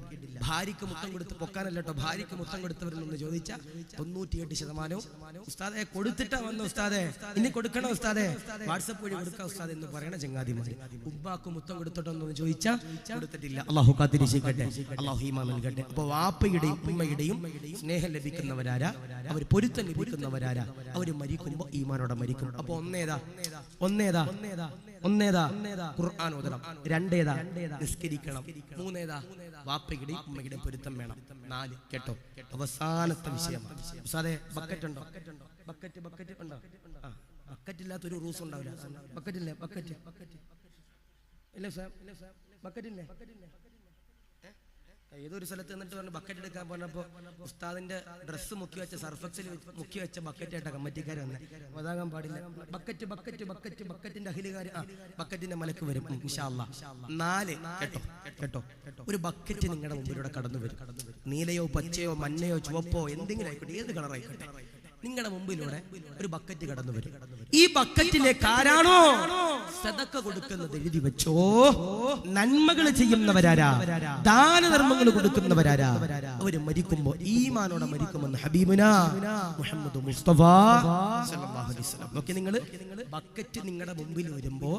ഭാര്യക്ക് മുത്തം കൊടുത്ത് പൊക്കാനല്ല കേട്ടോ, ഭാര്യക്ക് മുത്തം കൊടുത്തവരെന്ന് ചോദിച്ചാൽ 98% ഉസ്താദെ കൊടുത്തിട്ടാ വന്ന ഉസ്താദെ, ഇനി കൊടുക്കണം ഉസ്താദെ, വാട്സപ്പ് വഴി കൊടുക്കാം ഉസ്താദ് എന്ന് പറയണ ചങ്ങാതിമാര്. ഉമ്മാക്ക് മുത്തം കൊടുത്തിട്ടൊന്നു ചോദിച്ചാൽ കൊടുത്തിട്ടില്ല. അള്ളാഹു കാത്തിരിക്കട്ടെ, അള്ളാഹു ഈമാൻ നൽകട്ടെ. അപ്പൊ വാപ്പയുടെയും ഉമ്മയുടെയും സ്നേഹം ലഭിക്കുന്നവരാരാ? അവർ പൊരുത്തം ലഭിക്കുന്നവരാരാ? അവര് മരിക്കുമ്പോ ഈമാനോടെ മരിക്കും. അപ്പൊ ഒന്നേതാ ഖുർആൻ ഓതണം. 2 നിസ്കരിക്കണം. 3 വാപ്പയുടെയും ഉമ്മയുടെയും പൊരുത്തം വേണം. 4 കേട്ടോ അവസാനത്തെ വിഷയം. ഉസ്താദേ ബക്കറ്റ് ഉണ്ടോ? ബക്കറ്റ് ഉണ്ടോ? ബക്കറ്റ് ഇല്ലാത്തൊരു റൂസ് ഉണ്ടാവില്ല. ബക്കറ്റ് ഇല്ലേ? ബക്കറ്റ് ഇല്ല സാർ, ബക്കറ്റ് ഇല്ലേ? ഏതൊരു സ്ഥലത്ത് നിന്നിട്ട് പറഞ്ഞു ബക്കറ്റ് എടുക്കാൻ പറഞ്ഞപ്പോൾ ഉസ്താദിന്റെ ഡ്രസ്സ് മുക്കി വെച്ച സർഫക്സിൽ മുക്കി വെച്ച ബക്കറ്റായിട്ടാ കമ്മിറ്റിക്കാർ വന്നെ. അതാകാൻ പാടില്ല. ബക്കറ്റിന്റെ അഹിലുകാർ ബക്കറ്റിന്റെ മലക്ക് വരും ഇൻഷാ അല്ലാഹ്. 4 കേട്ടോ ഒരു ബക്കറ്റ് നിങ്ങളുടെ മുമ്പിലൂടെ കടന്നു വരും. നീലയോ പച്ചയോ മഞ്ഞയോ ചുവപ്പോ എന്തെങ്കിലും ആയിക്കോട്ടെ, ഏത് കളറായിക്കോട്ടെ, നിങ്ങളുടെ മുമ്പിലൂടെ ഒരു ബക്കറ്റ് കടന്നു വരും. ഈ ബക്കറ്റിലേക്ക് ആരാണോ സദക്ക കൊടുക്കുന്നത് എഴുതി വെച്ചോ. നന്മകൾ ചെയ്യുന്നവരാരാ? ദാനധർമ്മങ്ങൾ കൊടുക്കുന്നവരാരാ? അവര് മരിക്കുമ്പോ ഈമാനോടെ മരിക്കുമെന്ന് ഹബീബുനാ മുഹമ്മദ് മുസ്തഫ സല്ലല്ലാഹു അലൈഹി വസല്ലം. നോക്കി, നിങ്ങൾ ബക്കറ്റ് നിങ്ങളുടെ മുമ്പിൽ വരുമ്പോ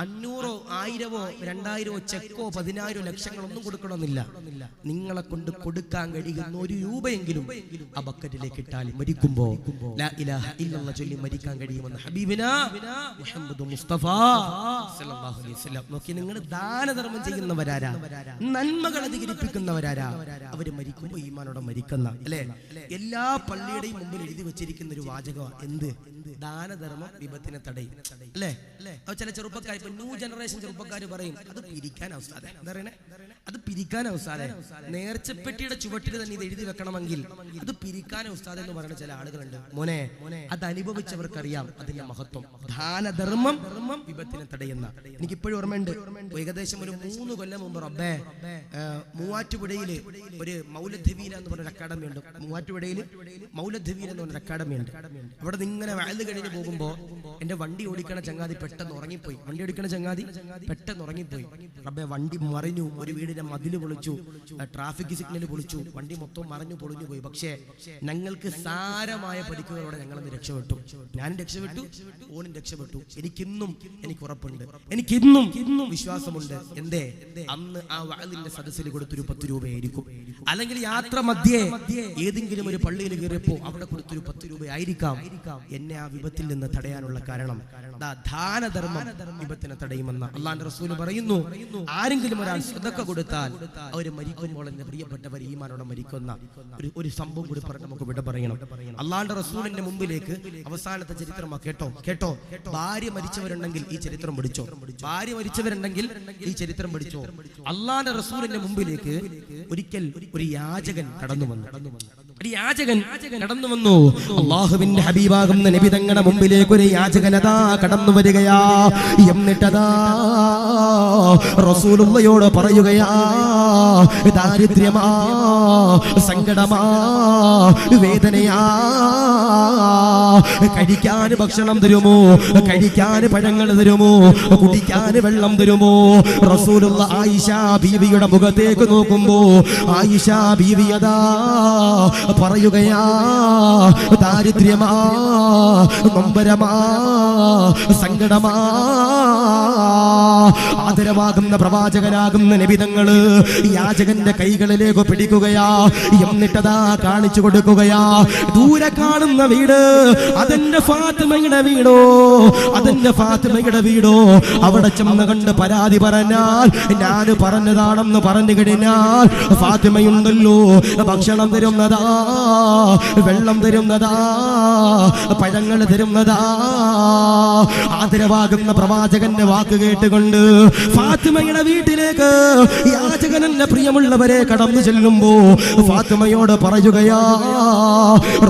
500 1000 2000 ചെക്കോ 10000 ലക്ഷങ്ങളൊന്നും കൊടുക്കണമെന്നില്ല. നിങ്ങളെ കൊണ്ട് കൊടുക്കാൻ കഴിയുന്ന 1 രൂപയെങ്കിലും ആ ബക്കറ്റിലേക്ക് ഇട്ടാൽ മരിക്കുമ്പോ ലാ ഇലാഹ ഇല്ലല്ലാഹ് ചൊല്ലി മരിക്കാൻ കഴിയുമെന്ന് ഹബീബിനാ മുഹമ്മദ് മുസ്തഫ സല്ലല്ലാഹു അലൈഹി വസല്ലം. നോക്കി, നിങ്ങൾ ദാനധർമ്മം ചെയ്യുന്നവരാരാ? നന്മകൾ അധികരിപ്പിക്കുന്നവരാരാ? അവര് മരിക്കുമ്പോ ഈമാനോടെ മരിക്കുന്ന, അല്ലെ? എല്ലാ പള്ളിയുടെയും മുമ്പിൽ എഴുതി വെച്ചിരിക്കുന്ന ഒരു വാചകം എന്ത്? ദാനധർമ്മം വിപത്തിനെ തടയും, അല്ലേ? അപ്പൊ ചില ചെറുപ്പക്കാർ, ഇപ്പൊ ന്യൂ ജനറേഷൻ ചെറുപ്പക്കാർ പറയും അത് പിരിക്കാൻ അവസാദേ. എന്താ പറയണേ? അത് പിരിക്കാൻ അവസാദേ. നേർച്ചപ്പെട്ടിയുടെ ചുവട്ടിൽ തന്നെ ഇത് എഴുതി വെക്കണമെങ്കിൽ അത് പിരിക്കാൻ ഉസ്താദ് എന്ന് പറയുന്ന ചില ആളുകളുണ്ട്. മോനെ, അത് അനുഭവിച്ചവർക്കറിയാം അതിന്റെ മഹത്വം. ദാനധർമ്മം വിപത്തിനെ തടയുന്ന. എനിക്കിപ്പോഴും ഓർമ്മയുണ്ട്, ഏകദേശം ഒരു 3 കൊല്ലം മുമ്പ് റബ്ബേ മൂവാറ്റുപുഴയില് ഒരു മൗലദ്വീര എന്ന് പറഞ്ഞൊരു അക്കാഡമി ഉണ്ട്. മൂവാറ്റുപുഴയിൽ മൗലദ്വീര എന്ന് പറഞ്ഞൊരു അക്കാഡമി ഉണ്ട്. അവിടെ ഇങ്ങനെ വയല് കഴിഞ്ഞ് പോകുമ്പോ എന്റെ വണ്ടി ഓടിക്കണ ചങ്ങാതി പെട്ടെന്ന് ഉറങ്ങിപ്പോയി. വണ്ടി അടിക്കണ ചങ്ങാതി പെട്ടെന്ന് ഉറങ്ങിപ്പോയി. റബ്ബേ വണ്ടി മറിഞ്ഞു, ഒരു വീടിന്റെ മതില് പൊളിച്ചു, ട്രാഫിക് സിഗ്നൽ പൊളിച്ചു, വണ്ടി മൊത്തം മറിഞ്ഞു പൊളിഞ്ഞു പോയി. പക്ഷേ ഞങ്ങൾക്ക് സാരമായ പരിക്കുകളോടെ ഞങ്ങളൊന്ന് രക്ഷപ്പെട്ടു. ഞാനും രക്ഷപ്പെട്ടു, ഓനും രക്ഷപ്പെട്ടു. എനിക്ക് ഉറപ്പുണ്ട്, എനിക്കിന്നും വിശ്വാസമുണ്ട്. എന്തേ? അന്ന് ആ വഅദിന്റെ സദസ്സിൽ കൊടുത്തൊരു 10 രൂപയായിരിക്കും, അല്ലെങ്കിൽ യാത്ര മധ്യേ ഏതെങ്കിലും ഒരു പള്ളിയിൽ കയറിയപ്പോ അവിടെ കൊടുത്തൊരു 10 രൂപയായിരിക്കാം എന്നെ ആ വിപത്തിൽ നിന്ന് തടയാനുള്ള കാരണം. ദാനധർമ്മം വിപത്തിനെ തടയുമെന്ന് അല്ലാഹുവിന്റെ റസൂൽ പറയുന്നു. ആരെങ്കിലും ഒരാൾ സദഖ കൊടുത്താൽ അവർ മരിക്കുമ്പോൾ എന്റെ പ്രിയപ്പെട്ടവർ ഈമാനോടെ മരിക്കുന്ന ഒരു സംഭവം കൂടി പറഞ്ഞ് നമുക്ക് വിട പറയണം. അല്ലാഹുവിന്റെ റസൂലിന്റെ മുമ്പിലേക്ക് അവസാനത്തെ ചരിത്രമാ. കേട്ടോ, ഭാര്യ മരിച്ചവരുണ്ടെങ്കിൽ ഈ ചരിത്രം പഠിച്ചോ. ഭാര്യ മരിച്ചവരുണ്ടെങ്കിൽ ഈ ചരിത്രം പഠിച്ചോ. അല്ലാഹുവിന്റെ റസൂലിന്റെ മുമ്പിലേക്ക് ഒരിക്കൽ ഒരു യാചകൻ കടന്നു വന്നു. അല്ലാഹുവിന്റെ ഹബീബാകുന്ന നബി തങ്ങളുടെ മുമ്പിലേക്ക് ഒരു യാചകനതാ കടന്നു വരികയാ. എന്നിട്ടതാ റസൂലുള്ളയോട് പറയുകയാ, ദാരിദ്ര്യമാ, സങ്കടമാ, വേദനയാ, കഴിക്കാൻ ഭക്ഷണം തരുമോ, കഴിക്കാൻ പഴങ്ങൾ തരുമോ, കുടിക്കാൻ വെള്ളം തരുമോ? റസൂലുള്ള ആയിഷ ബീവിയുടെ മുഖത്തേക്ക് നോക്കുമ്പോ ആയിഷ ബീവി അതാ പറയുകയാ, ദാരിദ്ര്യമാ, നൊമ്പരമാ, സങ്കടമാ. ആദരവാകുന്ന പ്രവാചകനാകുന്ന നബിതങ്ങള് യാചകന്റെ കൈകളിലേക്ക് പിടിക്കുകയാ. എന്നിട്ടതാ കാണിച്ചു കൊടുക്കുകയാ, ദൂരെ കാണുന്ന വീട് അതെന്റെ ഫാത്തിമയുടെ വീടോ, അതെന്റെ ഫാത്തിമയുടെ വീടോ. അവിടെ ചെന്ന് കണ്ട് പരാതി പറഞ്ഞാൽ ഞാൻ പറഞ്ഞതാണെന്ന് പറഞ്ഞു കഴിഞ്ഞാൽ ഫാത്തിമയുണ്ടല്ലോ ഭക്ഷണം തരുന്നതാ, വെള്ളം തരുന്നതാ, പഴങ്ങൾ തരുന്നതാ. ആദരവാകുന്ന പ്രവാചകന്റെ വാക്ക് കേട്ടുകൊണ്ട് ഫാത്തിമയുടെ വീട്ടിലേക്ക് യാചകനല്ല പ്രിയമുള്ളവരെ കടന്നു ചെല്ലുമ്പോ ഫാത്തിമയോട് പറയുകയാ,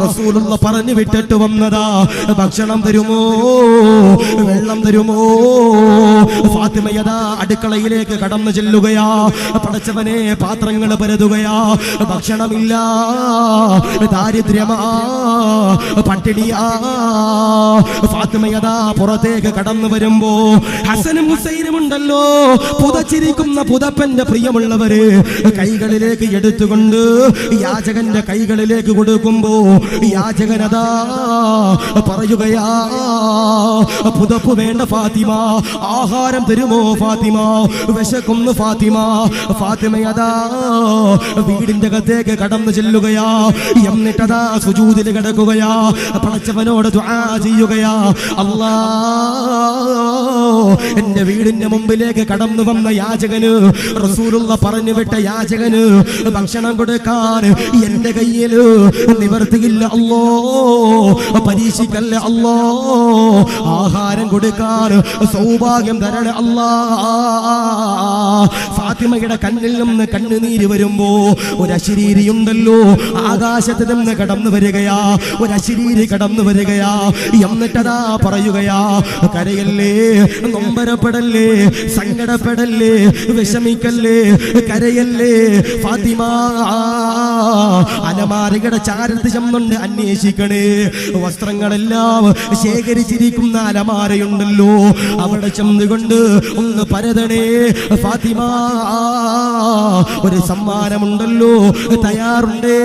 റസൂലുള്ള പറഞ്ഞു വിട്ടിട്ട് വന്നതാ, ഭക്ഷണം തരുമോ, വെള്ളം തരുമോ? ഫാത്തിമയതാ അടുക്കളയിലേക്ക് കടന്നു ചെല്ലുകയാ. പടച്ചവനെ പാത്രങ്ങൾ പരതുകയാ. ഭക്ഷണമില്ല, ദാരിദ്ര്യമാ, പട്ടിണിയാ. ഫാത്തിമയതാ പുറത്തേക്ക് കടന്നു വരുമ്പോ ഹസനും ഹുസൈനും ഉണ്ടല്ലോ, പുതച്ചിരിക്കുന്ന പുതപ്പന്റെ പ്രിയമുള്ളവര് കൈകളിലേക്ക് എടുത്തുകൊണ്ട് യാചകന്റെ കൈകളിലേക്ക് കൊടുക്കുമ്പോ യാചകനതാ പറയുകയാ, പുതപ്പ് വേണ്ട ഫാത്തിമ, ആഹാരം തരുമോ ഫാത്തിമ, വിശക്കുന്നു ഫാത്തിമ. ഫാത്തിമയതാ വീടിന്റെ അകത്തേക്ക് കടന്നു ചെല്ലുകയാ. എന്നിട്ടതാ സുജൂദിൽ കിടക്കുകയാ. പടച്ചവനോട് ദുആ ചെയ്യുകയാ, അല്ലാ എന്റെ വീടിന്റെ മുമ്പിലേക്ക് കടന്നു വന്ന യാചകന്, റസൂലുള്ള പറഞ്ഞു വിട്ട യാചകന് ഭക്ഷണം കൊടുക്കാൻ എന്റെ കയ്യില് നിവർത്തിയില്ല അല്ലോ, പരീക്ഷിക്കല്ല അല്ലോ, ആഹാരം കൊടുക്കാൻ സൗഭാഗ്യം തരണ അല്ലാ. ഫാത്തിമയുടെ കണ്ണിൽ നിന്ന് കണ്ണുനീര് വരുമ്പോ ഒരു അശരീരിയുണ്ടല്ലോ ആകാശത്ത് നിന്ന് കടന്നു വരികയാ, ഒരു അശരീരി കടന്നു വരികയാ. എന്നിട്ടതാ പറയുകയാ, കരയല്ലേ, നൊമ്പരപ്പെടല്ലേ, സങ്കടപ്പെടല്ലേ, വിഷമിക്കല്ലേ, കരയല്ലേ ഫാത്തിമ. അലമാരയുടെ ചാരത്ത് ചെന്നുണ്ട് അന്വേഷിക്കണേ. വസ്ത്രങ്ങളെല്ലാം ശേഖരിച്ചിരിക്കുന്ന അലമാരയുണ്ടല്ലോ, അവിടെ ചെന്നുകൊണ്ട് ഒന്ന് പരതണേ ഫാത്തിമ. ഒരു സമ്മാനമുണ്ടല്ലോ തയ്യാറുണ്ടേ.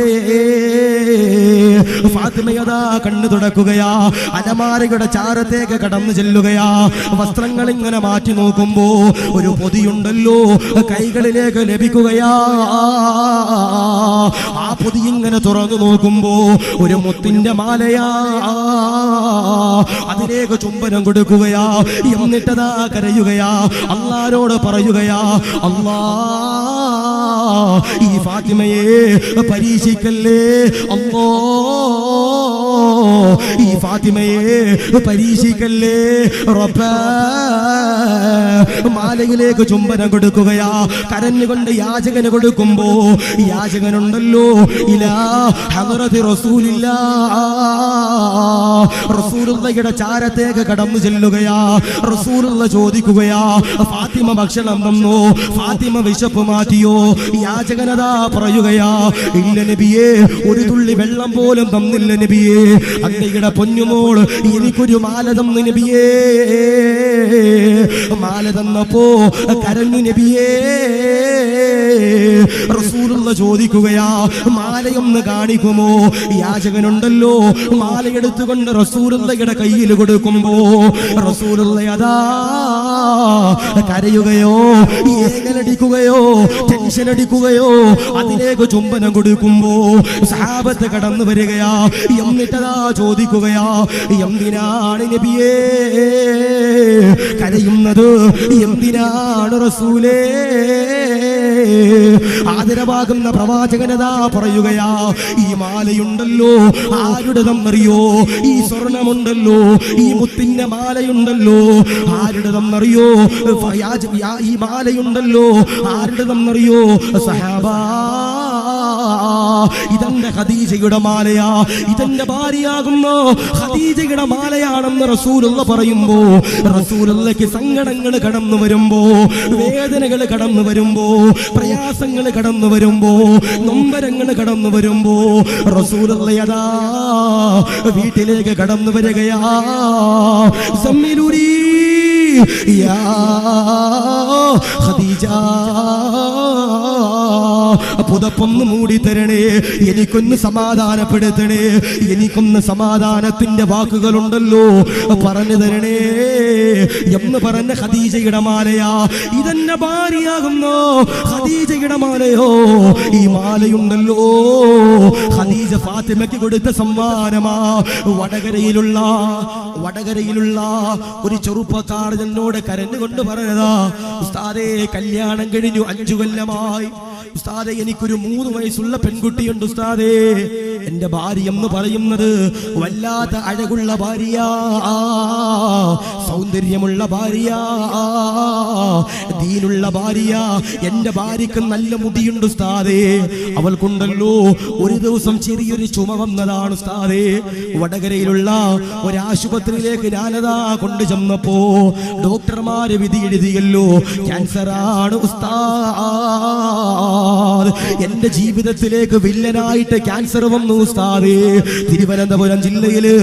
ഫാത്തിമയതാ കണ്ണു തുടക്കുകയാ. അലമാരയുടെ ചാരത്തേക്ക് കടന്നു ചെല്ലുകയാ. വസ്ത്രങ്ങൾ ഇങ്ങനെ മാറ്റി നോക്കുമ്പോ ഒരു പൊതിയുണ്ടല്ലോ കൈകളിലേക്ക് ലഭിക്കുകയാ. ആ പൊതി ഇങ്ങനെ തുറന്നു നോക്കുമ്പോ ഒരു മുത്തിന്റെ മാലയാ. അതിലേക്ക് ചുംബനം കൊടുക്കുകയാ. എന്നിട്ടതാ കരയുകയാ, അല്ലാഹുവോട് പറയുകയാ, അല്ലാ ഈ ഫാത്തിമയെ പരീക്ഷിക്കല്ലേ അല്ലാ, ഈ ഫാത്തിമയെ പരീക്ഷിക്കല്ലേ റബ്ബേ. മാലയിലേക്ക് ചുംബനം കൊടുക്കുകയാ. കരഞ്ഞുകൊണ്ട് യാചകന് കൊടുക്കുമ്പോ യാചകനുണ്ടല്ലോ ഇലാ ഹദ്റത്തി റസൂലില്ലാ, റസൂലുള്ളാഹിയുടെ ചാരത്തേക്ക് കടന്നു ചെല്ലുകയാ. റസൂലുള്ള ചോദിക്കുകയാ, ഫാത്തിമ ഭക്ഷണം തന്നോ, ഫാത്തിമ വിശപ്പ് മാറ്റിയോ? യാചകനതാ പറയുകയാ, ഇല്ല നബിയേ, ഒരു തുള്ളി വെള്ളം പോലും തന്നില്ല നബിയേ. അങ്ങ് ഖദീജയുടെ പൊന്നുമോൾ എനിക്കൊരു മാല തന്നു നബിയേ. മാല തന്നപ്പോ കരഞ്ഞു നബിയേ. റസൂലുള്ള ചോദിക്കുകയാ, മാലയൊന്ന് കാണിക്കുമോ? യാചകനുണ്ടല്ലോ. മാലയെടുത്തുകൊണ്ട് റസൂലുള്ളയുടെ കയ്യിൽ കൊടുക്കുമ്പോ റസൂലുള്ള അതാ കരയുകയോ ഏങ്ങലടിക്കുകയോ ടെൻഷൻ അടിക്കുകയോ അതിലേക്ക് ചുംബനം കൊടുക്കുമ്പോ സഹാബത്ത് കടന്നു വരികയാ. എന്നിട്ടതാ ചോദിക്കുകയാ, എന്തിനാണ് നബിയേ കരയുന്നത്? എന്തിനാണ് റസൂലേ? ആദരവാകുന്ന പ്രവാചകനതാ പറയുകയാ, ഈ മാലയുണ്ടല്ലോ ആരുടേതെന്നറിയോ? ഈ സ്വർണമുണ്ടല്ലോ, ഈ മുത്തിന്റെ മാലയുണ്ടല്ലോ ആരുടേതെന്നറിയോ? ഈ മാലയുണ്ടല്ലോ ആരുടേതെന്നറിയോ? സഹാബാ, ഇതെന്റെ ഖദീജയുടെ മാലയാ, ഇതെന്റെ ഭാര്യയാകുന്ന ഖദീജയുടെ മാലയാണെന്ന് റസൂലുള്ള പറയുമ്പോ റസൂലുള്ളാഹിക്ക് സങ്കടങ്ങൾ കടന്നു വരുമ്പോ, വേദനകൾ കടന്നു വരുമ്പോ, പ്രയാസങ്ങൾ കടന്നു വരുമ്പോ, നൊമ്പരങ്ങൾ കടന്നു വരുമ്പോ റസൂലുള്ളാഹി അതാ വീട്ടിലേക്ക് കടന്നു വരികയാ. സമ്മിലൂരി യാ ഖദീജ, പുതപ്പൊന്ന് മൂടി തരണേ, എനിക്കൊന്ന് സമാധാനപ്പെടുത്തണേ, എനിക്കൊന്ന് സമാധാനത്തിന്റെ വാക്കുകളുണ്ടല്ലോ പറഞ്ഞു തരണേ എന്ന് പറഞ്ഞ ഖദീജയുടെ മാലയാ. ഇതെന്നെ ഭാര്യയാകുന്നോ ഖദീജയുടെ മാലയോ? ഈ മാലയുണ്ടല്ലോ ഖദീജ ഫാത്തിമയ്ക്ക് കൊടുത്ത സമ്മാനമാ. വടകരയിലുള്ള ഒരു ചെറുപ്പക്കാരൻ എന്നോട് കരഞ്ഞുകൊണ്ട് പറഞ്ഞതാ, ഉസ്താദേ കല്യാണം കഴിഞ്ഞു 5 കൊല്ലമായി ഉസ്താദേ, എനിക്കൊരു 3 വയസ്സുള്ള പെൺകുട്ടിയുണ്ട് ഉസ്താദേ. എന്റെ ഭാര്യ എന്ന് പറയുന്നത് വല്ലാത്ത അഴകുള്ള ഭാര്യ, സൗന്ദര്യമുള്ള ഭാര്യ, ദീനുള്ള ഭാര്യ. എന്റെ ഭാര്യക്ക് നല്ല മുടിയുണ്ട് ഉസ്താദേ. അവൾക്കുണ്ടല്ലോ ഒരു ദിവസം ചെറിയൊരു ചുമ വന്നതാണ് ഉസ്താദേ. വടകരയിലുള്ള ഒരാശുപത്രിയിലേക്ക് ഞാനതാ കൊണ്ടു ചെന്നപ്പോ ഡോക്ടർമാര് വിധി എഴുതിയല്ലോ, ക്യാൻസറാണ് ഉസ്താദ്. എന്റെ ജീവിതത്തിലേക്ക് വില്ലനായിട്ട് ക്യാൻസർ വന്നു ഉസ്താദേ. തിരുവനന്തപുരം ജില്ലയില്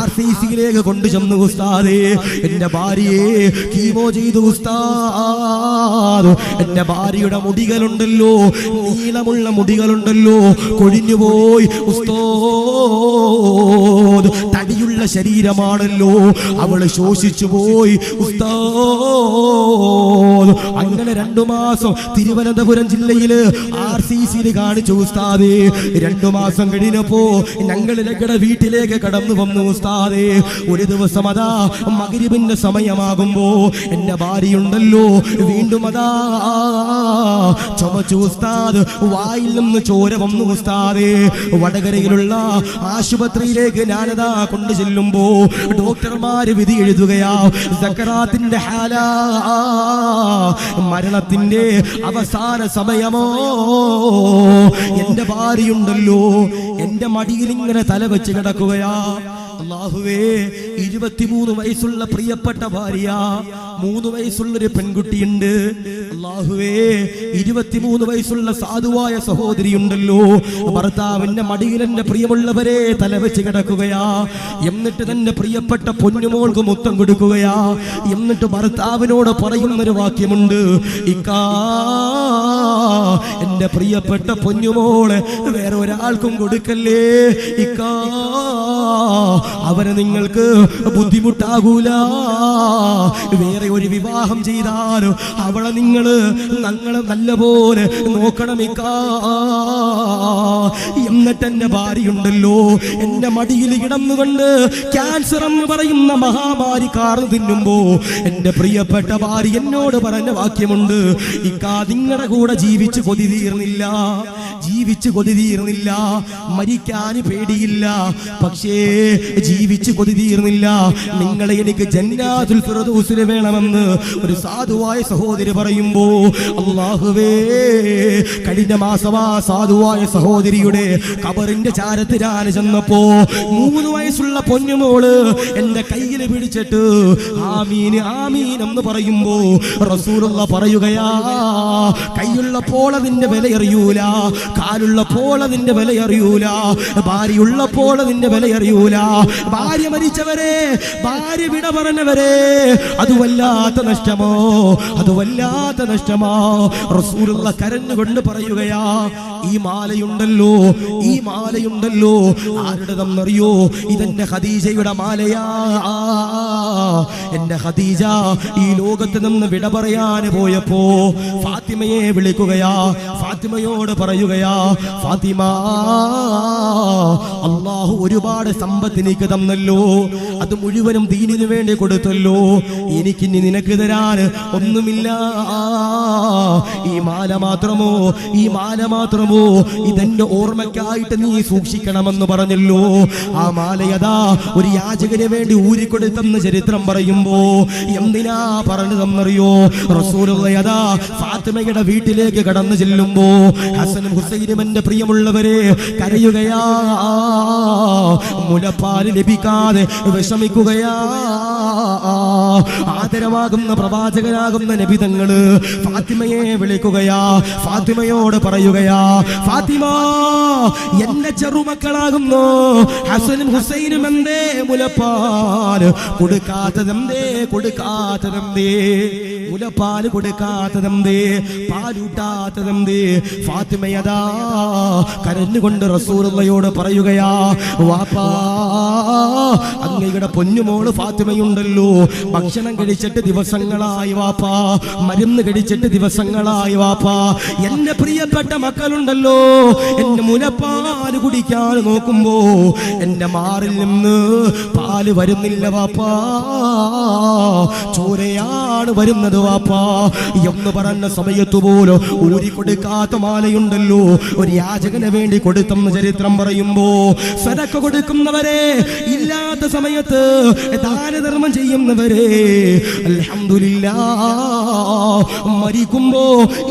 RCCയിലേക്ക് കൊണ്ടുചെന്നു ഉസ്താദേ. എന്റെ ഭാര്യയെ കീമോ ചെയ്തു ഉസ്താദ്. എന്റെ ഭാര്യയുടെ മുടികളുണ്ടല്ലോ, നീളമുള്ള മുടികളുണ്ടല്ലോ, കൊഴിഞ്ഞുപോയി ഉസ്താദ്. തടിയുള്ള ശരീരമാണല്ലോ, അവള് ശോഷിച്ചു പോയി ഉസ്താദ്. അങ്ങനെ 2 മാസം തിരുവനന്തപുരം ജില്ലയില് RCCയിൽ കാണിച്ചു ഉസ്താദേ. 2 മാസം കഴിഞ്ഞപ്പോ ഞങ്ങളുടെ വീട്ടിലേക്ക് കടന്നു വന്നു ഉസ്താദേ. ഒരു ദിവസം അതാ മഗ്രിബിന്റെ സമയമാകുമ്പോ എന്റെ ഭാര്യയുണ്ടല്ലോ വീണ്ടും അതാ ചുമച്ചു ഉസ്താദ്. വായിൽ നിന്ന് ചോര വന്നു ഉസ്താദേ. വടകരയിലുള്ള ആശുപത്രിയിലേക്ക് ഞാനതാ കൊണ്ടു ചെല്ലുമ്പോ ഡോക്ടർമാര് വിധി എഴുതുകയാ, സക്കറാത്തിന്റെ ഹാല, മരണത്തിന്റെ അവസാന സമയമോ. എന്റെ ഭാര്യയുണ്ടല്ലോ എന്റെ മടിയിൽ ഇങ്ങനെ തല വെച്ച് കിടക്കുകയാ. അല്ലാഹുവേ, 23 വയസ്സുള്ള പ്രിയപ്പെട്ട ഭാര്യ, 3 വയസ്സുള്ളൊരു പെൺകുട്ടിയുണ്ട്. അല്ലാഹുവേ, 23 വയസ്സുള്ള സാധുവായ സഹോദരിയുണ്ടല്ലോ. ഭർത്താവിന്റെ മടിയിൽ എന്റെ പ്രിയമുള്ളവരെ തല വെച്ച് കിടക്കുകയാ. എന്നിട്ട് തന്നെ പ്രിയപ്പെട്ട പൊന്നുമോൾക്ക് മുത്തം കൊടുക്കുകയാ. എന്നിട്ട് ഭർത്താവിനോട് പറയുന്നൊരു വാക്യമുണ്ട്, ഇക്കാ എന്റെ പ്രിയപ്പെട്ട പൊന്നുമോളെ വേറെ ഒരാൾക്കും കൊടുക്കല്ലേ ഇക്കാ, അവരെ നിങ്ങൾക്ക് ബുദ്ധിമുട്ടാകൂല. വേറെ ഒരു വിവാഹം ചെയ്താലോ അവളെ ഞങ്ങളെ നല്ലപോലെ നോക്കണമിക്കാ. എന്നിട്ട് എന്റെ ഭാര്യയുണ്ടല്ലോ എന്റെ മടിയിൽ കിടന്നുകൊണ്ട് ക്യാൻസർ എന്ന് പറയുന്ന മഹാമാരി കാർന്നു തിന്നുമ്പോ എന്റെ പ്രിയപ്പെട്ട ഭാര്യ എന്നോട് പറഞ്ഞ വാക്യമുണ്ട്, ഇക്കാ നിങ്ങളുടെ കൂടെ ജീവിച്ച് കൊതി തീർന്നില്ല, ജീവിച്ച് കൊതി തീർന്നില്ല, മരിക്കാൻ പേടിയില്ല, പക്ഷേ ജീവിച്ച് കൊതി തീർന്നില്ല, നിങ്ങളെ എനിക്ക് ജന്നാത്തുൽ ഫിർദൗസിൽ വേണമെന്ന് ഒരു സാധുവായ സഹോദരി പറയുമ്പോ, അല്ലാഹുവേ, കഴിഞ്ഞ മാസം ആ സാധുവായ സഹോദരിയുടെ ഖബറിന്റെ ചാരത്ത് ഞാൻ ചെന്നപ്പോ 3 വയസ്സുള്ള പൊന്നുമോള് എന്റെ കയ്യിൽ പിടിച്ചിട്ട് ആമീൻ ആമീൻ എന്ന് പറയുമ്പോ റസൂലുള്ള പറയുകയാ, കൈയുള്ളപ്പോൾ അതിന്റെ വില അറിയൂല, കാലുള്ളപ്പോൾ അതിന്റെ വില അറിയൂല, ഭാര്യയുള്ളപ്പോൾ അതിന്റെ വില അറിയൂല, ഭാര്യ മരിച്ചവരെ, ഭാര്യ വിട പറഞ്ഞവരെ, അത് വല്ലാത്ത നഷ്ടമോ, അത് വല്ലാത്ത നഷ്ടമോ. റസൂലുള്ള കരഞ്ഞുകൊണ്ട് പറയുകയാ, ഈ മാലയുണ്ടല്ലോ, ഈ മാലയുണ്ടല്ലോ, ആരുടെതെന്നറിയോ? ഇതെന്റെ ഖദീജയുടെ മാലയാ. എന്റെ ഖദീജ ഈ ലോകത്ത് നിന്ന് വിട പറയാൻ പോയപ്പോ ഫാത്തിമയെ വിളിക്കുകയാ, ഫാത്തിമയോട് പറയുകയാ, ഫാത്തിമ, അല്ലാഹു ഒരുപാട് സമ്പത്ത് എനിക്ക് തന്നല്ലോ, അത് മുഴുവനും ദീനിനു വേണ്ടി കൊടുത്തല്ലോ, എനിക്കിനി നിനക്ക് തരാൻ ഒന്നുമില്ല. ഈ മാല മാത്രമോ, ഈ മാല മാത്രമോ, ഇതെന്റെ ഓർമ്മയ്ക്കായിട്ട് നീ സൂക്ഷിക്കണമെന്ന് പറഞ്ഞല്ലോ. ആ മാലയതാ ഒരു യാചകന് വേണ്ടി ഊരിക്കൊടുത്തെന്ന് ചരിത്രം പറയുമ്പോ എന്തിനാ പറഞ്ഞതെന്നറിയോ? റസൂലുള്ളാഹിയതാ ഫാത്തിമയുടെ വീട്ടിലേക്ക് കടന്നു ചെല്ലുമ്പോ ഹസനും ഹുസൈനും എന്റെ പ്രിയമുള്ളവരെ കരയുകയാ, മുലപ്പാല് ലഭിക്കാതെ വിഷമിക്കുകയാ. ആദരവാകുന്ന പ്രവാചകനാകുന്ന നബി തങ്ങള് ഫാത്തിമയെ വിളിക്കുകയാ, ഫാത്തിമയോട് പറയുകയാ, ഫാത്തിമ, എന്റെ ചെറുമക്കളാകുന്നു ഹസനും ഹുസൈനും എന്തേ മുലപ്പാല് കൊടുക്കാത്തതെന്തേ, കൊടുക്കാത്തതെന്തേ, മുലപ്പാല് കൊടുക്കാത്തതെന്തേ, പാലൂട്ടാത്തതെന്തേ? ഫാത്തിമയതാ കരഞ്ഞുകൊണ്ട് റസൂലുള്ളാഹിയോട് പറയുകയാ, വാപ്പാ, അങ്ങയുടെ പൊന്നുമോള് ഫാത്തിമയുണ്ടല്ലോ, ഭക്ഷണം കഴിച്ചിട്ട് ദിവസങ്ങളായി വാപ്പാ, മരുന്ന് കഴിച്ചിട്ട് ദിവസങ്ങളായി വാപ്പാ, എന്റെ പ്രിയപ്പെട്ട മക്കളുണ്ടല്ലോ, എന്റെ മുലപ്പാല് കുടിക്കാൻ നോക്കുമ്പോ എന്റെ മാറിൽ നിന്ന് പാല് വരുന്നില്ല വാപ്പാ, ചോരയാണ് വരുന്നത് വാപ്പാ എന്ന് പറഞ്ഞ സമയത്ത് പോലും ഊരിക്കൊടുക്കാത്ത മാലയുണ്ടല്ലോ, ഒരു യാചകന് വേണ്ടി കൊടുത്തെന്ന് ചരിത്രം പറയുമ്പോ, സദഖ കൊടുക്കുന്നവരെ, ഇല്ലാത്ത സമയത്ത് ദാനധർമ്മം ചെയ്യുന്നവരെ, അൽഹംദുലില്ലാഹ്, മരിക്കുമ്പോ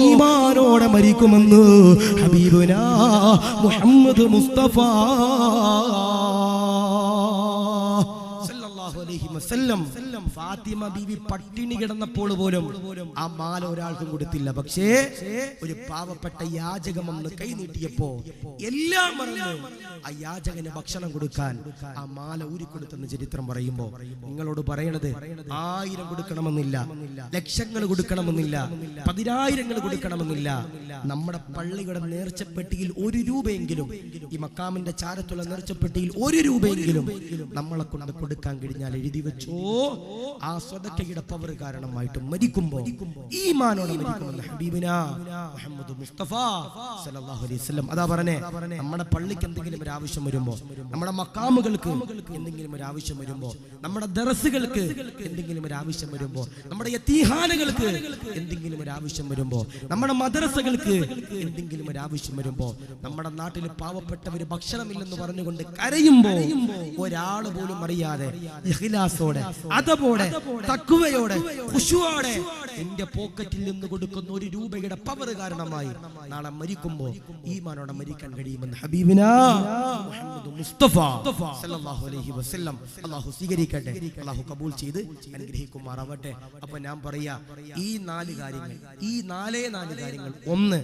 ഈമാനോടെ മരിക്കുമെന്ന് ഹബീബുനാ മുഹമ്മദ് മുസ്തഫ ഫാത്തിമ ബീവി പട്ടിണി കിടന്നപ്പോൾ പോലും ആ മാല ഒരാൾക്കും കൊടുത്തില്ല. പക്ഷേ ഒരു പാവപ്പെട്ട യാചകമെന്ന് കൈ നീട്ടിയപ്പോ എല്ലാം മറന്ന് ആ യാചകന് ഭക്ഷണം കൊടുക്കാൻ ആ മാല ഊരിക്കൊടുത്തെന്ന് ചരിത്രം പറയുമ്പോ നിങ്ങളോട് പറയണത് 1000 കൊടുക്കണമെന്നില്ല, ലക്ഷങ്ങൾ കൊടുക്കണമെന്നില്ല, 10,000 കൊടുക്കണമെന്നില്ല. നമ്മുടെ പള്ളിയുടെ നേർച്ചപ്പെട്ടിയിൽ 1 രൂപയെങ്കിലും, ഈ മക്കാമിന്റെ ചാരത്തുള്ള നേർച്ചപ്പെട്ടിയിൽ 1 രൂപയെങ്കിലും നമ്മളെ കൊണ്ട് കൊടുക്കാൻ കഴിഞ്ഞാൽ എഴുതി വെച്ചോ, ആ സ്വതക്കയുടെ പവർ കാരണമായിട്ട് മരിക്കുമ്പോ ഈമാനോടെ മരിക്കുമെന്ന് ഹബീബിനാ മുഹമ്മദ് മുസ്തഫ സല്ലല്ലാഹു അലൈഹി വസല്ലം. അതാ പറഞ്ഞേ, നമ്മുടെ പള്ളിക്ക് എന്തെങ്കിലും ഒരു ആവശ്യം വരുമ്പോ, നമ്മുടെ മക്കാമുകൾക്ക് എന്തെങ്കിലും ഒരു ആവശ്യം വരുമ്പോ, നമ്മുടെ ദർസുകൾക്ക് എന്തെങ്കിലും ഒരു ആവശ്യം വരുമ്പോ, നമ്മുടെ യതീഹാനകൾക്ക് എന്തെങ്കിലും ഒരു ആവശ്യം വരുമ്പോ, നമ്മുടെ മദ്രസകൾക്ക് എന്തെങ്കിലും ഒരു ആവശ്യം വരുമ്പോ, നമ്മുടെ നാട്ടിൽ പാവപ്പെട്ടവര് ഭക്ഷണമില്ലെന്ന് പറഞ്ഞുകൊണ്ട് കരയുമ്പോ ഒരാള് പോലും അറിയാതെ ഇഖ്ലാസോടെ, അതപോടെ, തഖ്വയോടെ, ഖുശൂഅോടെ എന്റെ പോക്കറ്റിൽ നിന്ന് കൊടുക്കുന്ന 1 രൂപയുടെ പവർ കാരണമായി നാളെ മരിക്കുമ്പോ ഈമാനോടെ മരിക്കാൻ കഴിയുമെന്ന് ഹബീബിനാ മുഹമ്മദ് മുസ്തഫ സല്ലല്ലാഹു അലൈഹി വസല്ലം. അല്ലാഹു സ്വീകരിക്കട്ടെ, അല്ലാഹു കബൂൽ ചെയ്ത് അനുഗ്രഹിക്കുമാറാവട്ടെ. അപ്പൊ ഞാൻ പറയാ, ഈ 4 കാര്യങ്ങൾ, ഈ 4 കാര്യങ്ങൾ, 1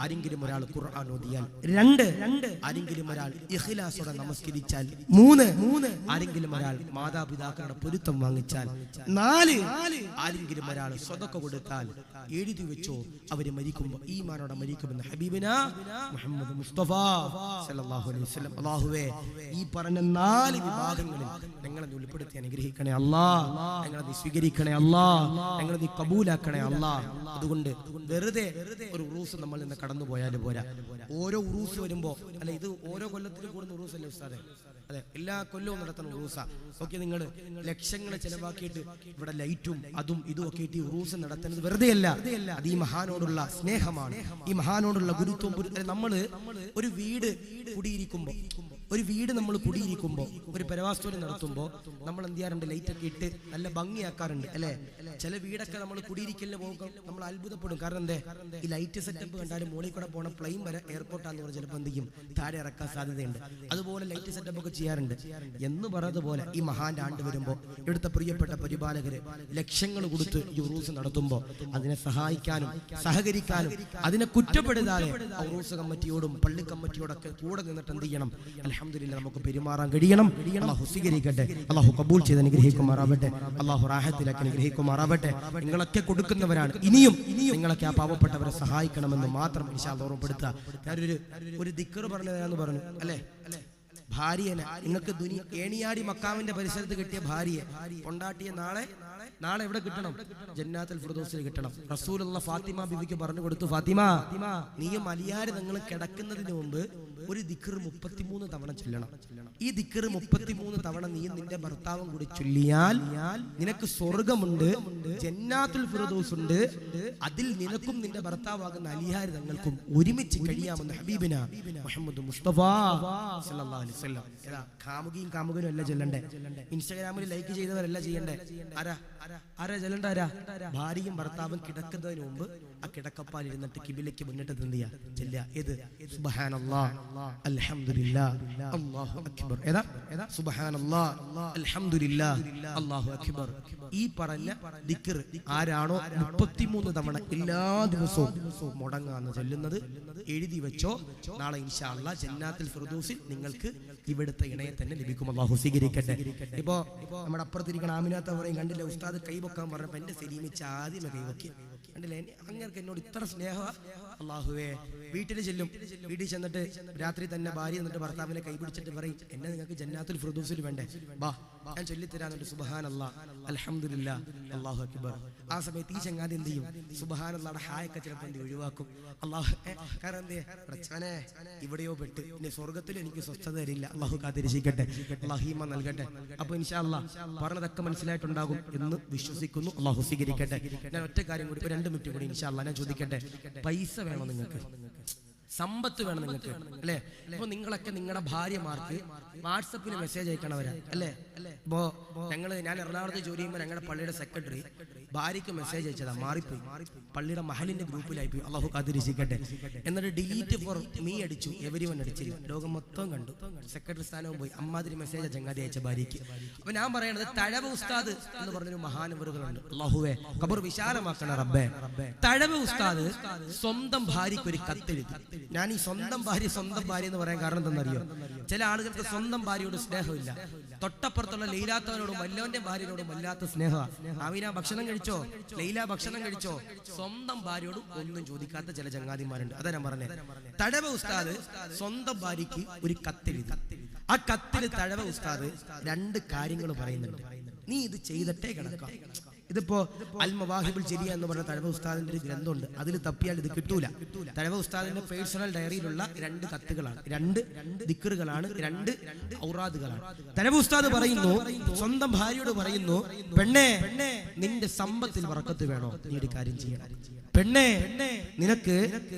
ആരെങ്കിലും ഒരാൾ ഖുർആൻ ഓതിയാൽ, 2 ആരെങ്കിലും ഒരാൾ ഇഖ്ലാസോടെ നമസ്കരിച്ചാൽ, 3 ആരെങ്കിലും ഒരാൾ മാതാപിതാക്കളുടെ പൊരുത്തം വാങ്ങിച്ചാൽ, 4 ആരെങ്കിലും ഒരാൾ സ്വതക്ക കൊടുത്താൽ എഴുതി വെച്ചോ, അവര് മരിക്കുമ്പോ ഈമാനോടെ മരിക്കുമെന്ന് ഹബീബിനാ മുഹമ്മദ് മുസ്തഫ സല്ലല്ലാഹു അലൈഹി വസല്ലം. അല്ലാഹുവേ, ഈ പറഞ്ഞ 4 വിഭാഗങ്ങളിൽ ഞങ്ങളെ ഉൾപ്പെടുത്തി അനുഗ്രഹിക്കണേ അല്ലാ, ഞങ്ങളെ നീ സ്വീകരിക്കണേ അല്ലാ, ഞങ്ങളെ നീ കബൂലാക്കണേ അല്ലാ. അതുകൊണ്ട് വെറുതെ ഒരു ഉറൂസ് നമ്മൾ ഇന്ന് കടന്നു പോയാലും പോരാ. ഓരോ ഉറൂസ് വരുമ്പോ, അല്ല ഇത് ഓരോ കൊല്ലത്തിലും കൂടുന്ന ഉറൂസ് അല്ലേ ഉസ്താദേ? അതെ, എല്ലാ കൊല്ലവും നടത്തുന്ന ഉറൂസ. ഓക്കെ, നിങ്ങൾ ലക്ഷങ്ങൾ ചെലവാക്കിയിട്ട് ഇവിടെ ലൈറ്റും അതും ഇതും ഒക്കെ ഇട്ട് ഉറൂസ് നടത്തുന്നത് വെറുതെ അല്ല, അത് ഈ മഹാനോടുള്ള സ്നേഹമാണ്, ഈ മഹാനോടുള്ള ഗുരുത്വം. നമ്മള് ഒരു വീട് കുടിയിരിക്കുമ്പോ, നമ്മൾ കുടിയിരിക്കുമ്പോ, ഒരു പരവാസ്തോലം നടത്തുമ്പോ നമ്മൾ എന്ത് ചെയ്യാറുണ്ട്? ലൈറ്റ് ഒക്കെ ഇട്ട് നല്ല ഭംഗിയാക്കാറുണ്ട് അല്ലെ? ചില വീടൊക്കെ നമ്മൾ കുടിയിരിക്കലിന് പോകുമ്പോൾ നമ്മൾ അത്ഭുതപ്പെടും. കാരണം എന്തേ? ഈ ലൈറ്റ് സെറ്റപ്പ് കണ്ടാലും മോളിൽ കൂടെ പോണ പ്ലെയിൻ വരെ എയർപോർട്ടാന്ന് പറഞ്ഞാൽ ചിലപ്പോൾ എന്ത് ചെയ്യും? താഴെ ഇറക്കാൻ സാധ്യതയുണ്ട്. അതുപോലെ ലൈറ്റ് സെറ്റപ്പ് ഒക്കെ ചെയ്യാറുണ്ട്. എന്ന് പറഞ്ഞതുപോലെ ഈ മഹാന്റെ ആണ്ട് വരുമ്പോ ഇവിടുത്തെ പ്രിയപ്പെട്ട പരിപാലകര് ലക്ഷങ്ങൾ കൊടുത്ത് ഈ ഉറൂസ് നടത്തുമ്പോൾ അതിനെ സഹായിക്കാനും സഹകരിക്കാനും അതിനെ കുറ്റപ്പെടുത്താതെ ഉറൂസ് കമ്മിറ്റിയോടും പള്ളി കമ്മിറ്റിയോടൊക്കെ കൂടെ നിന്നിട്ട് എന്ത് ചെയ്യണം? അൽഹംദുലില്ലാഹ് നമുക്ക് പെരുമാറാൻ കഴിയണം. അല്ലാഹു സ്വീകരിക്കട്ടെ, അല്ലാഹു കബൂൽ ചെയ്ത് അനുഗ്രഹിക്കുമാറാവട്ടെ, അല്ലാഹു റാഹത്തിലാക്കി അനുഗ്രഹിക്കുമാറാവട്ടെ. നിങ്ങളൊക്കെ കൊടുക്കുന്നവരാണ്, ഇനിയും നിങ്ങളൊക്കെ ആ പാവപ്പെട്ടവരെ സഹായിക്കണമെന്ന് മാത്രം ഇൻഷാ അല്ലാഹ് ഓർമ്മപ്പെടുത്തുക. ഞാനൊരു ദിക്ർ പറഞ്ഞതാന്ന് പറഞ്ഞു അല്ലേ, ഭാര്യനെ നിങ്ങൾക്ക് ഏണിയാടി മക്കാമിന്റെ പരിസരത്ത് കിട്ടിയ ഭാര്യയെ കൊണ്ടാട്ടിയ നാളെ എവിടെ കിട്ടണം? ജന്നാത്തുൽ ഫിർദൗസിൽ കിട്ടണം. റസൂലുള്ള ഫാത്തിമ ബിവിക്ക് പറഞ്ഞു കൊടുത്തു, ഫാത്തിമ നീയും അലിയാര് നിങ്ങൾ കിടക്കുന്നതിന് മുമ്പ് ഒരു ദിക്ർ 33 തവണ ചൊല്ലണം. ഈ ദിക്ർ 33 തവണ നീയും നിന്റെ ഭർത്താവും കൂടി ചൊല്ലിയാൽ നിനക്ക് സ്വർഗമുണ്ട്, ജന്നാത്തുൽ ഫിർദൗസ് ഉണ്ട്. അതിൽ നിനക്കും നിന്റെ ഭർത്താവാകുന്ന അലിയാര് തങ്ങൾക്കും ഒരുമിച്ച് കഴിയാമെന്ന് ഹബീബിന മുഹമ്മദ് മുസ്തഫ സല്ലല്ലാഹു അലൈഹി വസല്ലം. കാമുകിയും കാമുകനും അല്ല ചൊല്ലണ്ടേ, ഇൻസ്റ്റാഗ്രാമിൽ ലൈക്ക് ചെയ്തവരല്ല ചെയ്യണ്ടേ. ആരാ ചൊല്ലണ്ട? ഭാര്യയും ഭർത്താവും കിടക്കുന്നതിന് മുമ്പ് ആ കിടക്കപ്പാൽ ഇരുന്നിട്ട് കിബിലയ്ക്ക് മുന്നിട്ട് എന്തിയാ ചെല്ലുക. ഏത്? സുബ്ഹാനല്ലാഹ് അൽഹംദുലില്ലാഹ് അല്ലാഹു അക്ബർ. ഏതാ? സുബ്ഹാനല്ലാഹ് അൽഹംദുലില്ലാഹ് അല്ലാഹു അക്ബർ. ഈ പറഞ്ഞ ദിക്ർ ആരാണോ 33 തവണ എല്ലാ ദിവസവും മുടങ്ങാന്ന് ചൊല്ലുന്നത് എഴുതി വെച്ചോ. നാളെ ഇൻഷാ അല്ലാഹ് ജന്നാത്തുൽ ഫിർദൗസിൽ നിങ്ങൾക്ക് ഇവിടുത്തെ ഇണയെ തന്നെ ലഭിക്കും. അല്ലാഹു സ്വീകരിക്കട്ടെ. ഇപ്പോ നമ്മുടെ അപ്പുറത്തിരിക്കണ ആമിനാത്ത പറയും, കണ്ടില്ല ഉസ്താദ് കൈവക്കാൻ പറഞ്ഞപ്പോ എന്റെ സലീമിച്ച് ആദ്യമേ കൈവക്കി. കണ്ടില്ലേ അങ്ങർക്ക് എന്നോട് ഇത്ര സ്നേഹ. അല്ലാഹുവേ, വീട്ടിൽ ചെല്ലും, വീട്ടിൽ ചെന്നിട്ട് രാത്രി തന്നെ ഭാര്യ എന്നിട്ട് ഭർത്താവിനെ കൈപിടിച്ചിട്ട് പറയും, എന്നെ നിങ്ങൾക്ക് ജന്നാത്തുൽ ഫിർദൗസിൽ വേണ്ടേ, ബാ ഞാൻ ചൊല്ലിത്തരാന്നുണ്ട്. സുബ്ഹാനല്ലാഹ് അൽഹംദുലില്ലാഹ് അല്ലാഹു അക്ബർ. ആ സമയത്ത് ഈ ചങ്ങാതി എന്ത് ചെയ്യും? സുബ്ഹാനല്ലാഹുടെ ഹായൊക്കെ ചിലപ്പോൾ എന്ത് ഒഴിവാക്കും. അല്ലാഹു കാരണം എന്തേ പ്രച്ചനെ ഇവിടെയോ പെട്ട് ഇനി സ്വർഗത്തിൽ എനിക്ക് സ്വസ്ഥത തരില്ല. അല്ലാഹു കാത്തിരിക്കട്ടെ, അല്ലാഹു ഈമാൻ നൽകട്ടെ. അപ്പൊ ഇൻഷാ അല്ലാഹ് പറഞ്ഞതൊക്കെ മനസ്സിലായിട്ടുണ്ടാകും എന്ന് വിശ്വസിക്കുന്നു. അല്ലാഹു സ്വീകരിക്കട്ടെ. ഞാൻ ഒറ്റ കാര്യം കൂടി 2 മിനിറ്റ് കൂടി ഇൻഷാ അല്ലാഹ് ഞാൻ ചോദിക്കട്ടെ. പൈസ വേണം നിങ്ങൾക്ക്, സമ്പത്ത് വേണം നിങ്ങൾക്ക് അല്ലേ? ഇപ്പൊ നിങ്ങളൊക്കെ നിങ്ങളുടെ ഭാര്യമാർക്ക് വാട്സപ്പിൽ മെസ്സേജ് അയക്കണവരാ അല്ലേ? ഇപ്പോ ഞാൻ എറണാകുളത്ത് ജോലി ചെയ്യുമ്പോൾ ഞങ്ങളുടെ പള്ളിയുടെ സെക്രട്ടറി ഭാര്യയ്ക്ക് മെസ്സേജ് അയച്ചതാ, മാറിപ്പോയി, പള്ളിയുടെ മഹലിന്റെ ഗ്രൂപ്പിലായി പോയി. അല്ലാഹു കാത്തിരിക്കട്ടെ. എന്നിട്ട് ഡിലീറ്റ് ഫോർ മീ അടിച്ചു, എവരിവൺ അടിച്ചില്ല, ലോകം മൊത്തം കണ്ടു. സെക്രട്ടറി സ്ഥാനവും പോയി. അമ്മാതിരി മെസ്സേജ് ചങ്ങാതി അയച്ച ഭാര്യയ്ക്ക്. അപ്പൊ ഞാൻ പറയണത്, തഴവ് ഉസ്താദ് എന്ന് പറഞ്ഞൊരു മഹാനവറുകളുണ്ട്. അല്ലാഹുവേ ഖബർ വിശാലമാക്കണ റബ്ബേ. തഴവ് ഉസ്താദ് സ്വന്തം ഭാര്യയ്ക്ക് ഒരു കത്തെഴുതി. ഞാൻ ഈ സ്വന്തം ഭാര്യ എന്ന് പറയാൻ കാരണം എന്തെന്നറിയോ? ചില ആളുകൾക്ക് സ്വന്തം ഭാര്യയോട് സ്നേഹമില്ല, തൊട്ടപ്പുറത്തുള്ള ലൈലാത്തവനോടും വല്ലവന്റെ ഭാര്യയോടും വല്ലാത്ത സ്നേഹമാണ്. ആമീന ഭക്ഷണം കഴിച്ചോ, ലൈല ഭക്ഷണം കഴിച്ചോ, സ്വന്തം ഭാര്യയോട് ഒന്നും ചോദിക്കാത്ത ചില ചങ്ങാതിമാരുണ്ട്. അതാ ഞാൻ പറഞ്ഞത്. തഴവ ഉസ്താദ് സ്വന്തം ഭാര്യയ്ക്ക് ഒരു കത്തെഴുതി. ആ കത്തിൽ തഴവ ഉസ്താദ് 2 കാര്യങ്ങൾ പറയുന്നുണ്ട്. നീ ഇത് ചെയ്തിട്ടേ കിടക്കാം. ഇതിപ്പോ അൽ മവാഹിബുൽ ജരിയ എന്ന് പറഞ്ഞ തഴവ ഉസ്താദിന്റെ ഒരു ഗ്രന്ഥമുണ്ട്. അതിൽ തപ്പിയാൽ ഇത് കിട്ടൂല. തഴവ ഉസ്താദിന്റെ പേഴ്സണൽ ഡയറിയിലുള്ള 2 കത്തുകളാണ്, 2 ദിക്റുകളാണ്, 2 ഔറാദുകളാണ്. തഴവ ഉസ്താദ് പറയുന്നു, സ്വന്തം ഭാര്യയോട് പറയുന്നു, പെണ്ണേ നിന്റെ സമ്പത്തിൽ ബറക്കത്ത് വേണോ, നീ ഒരു കാര്യം ചെയ്യണം. പെണ്ണേ നിനക്ക്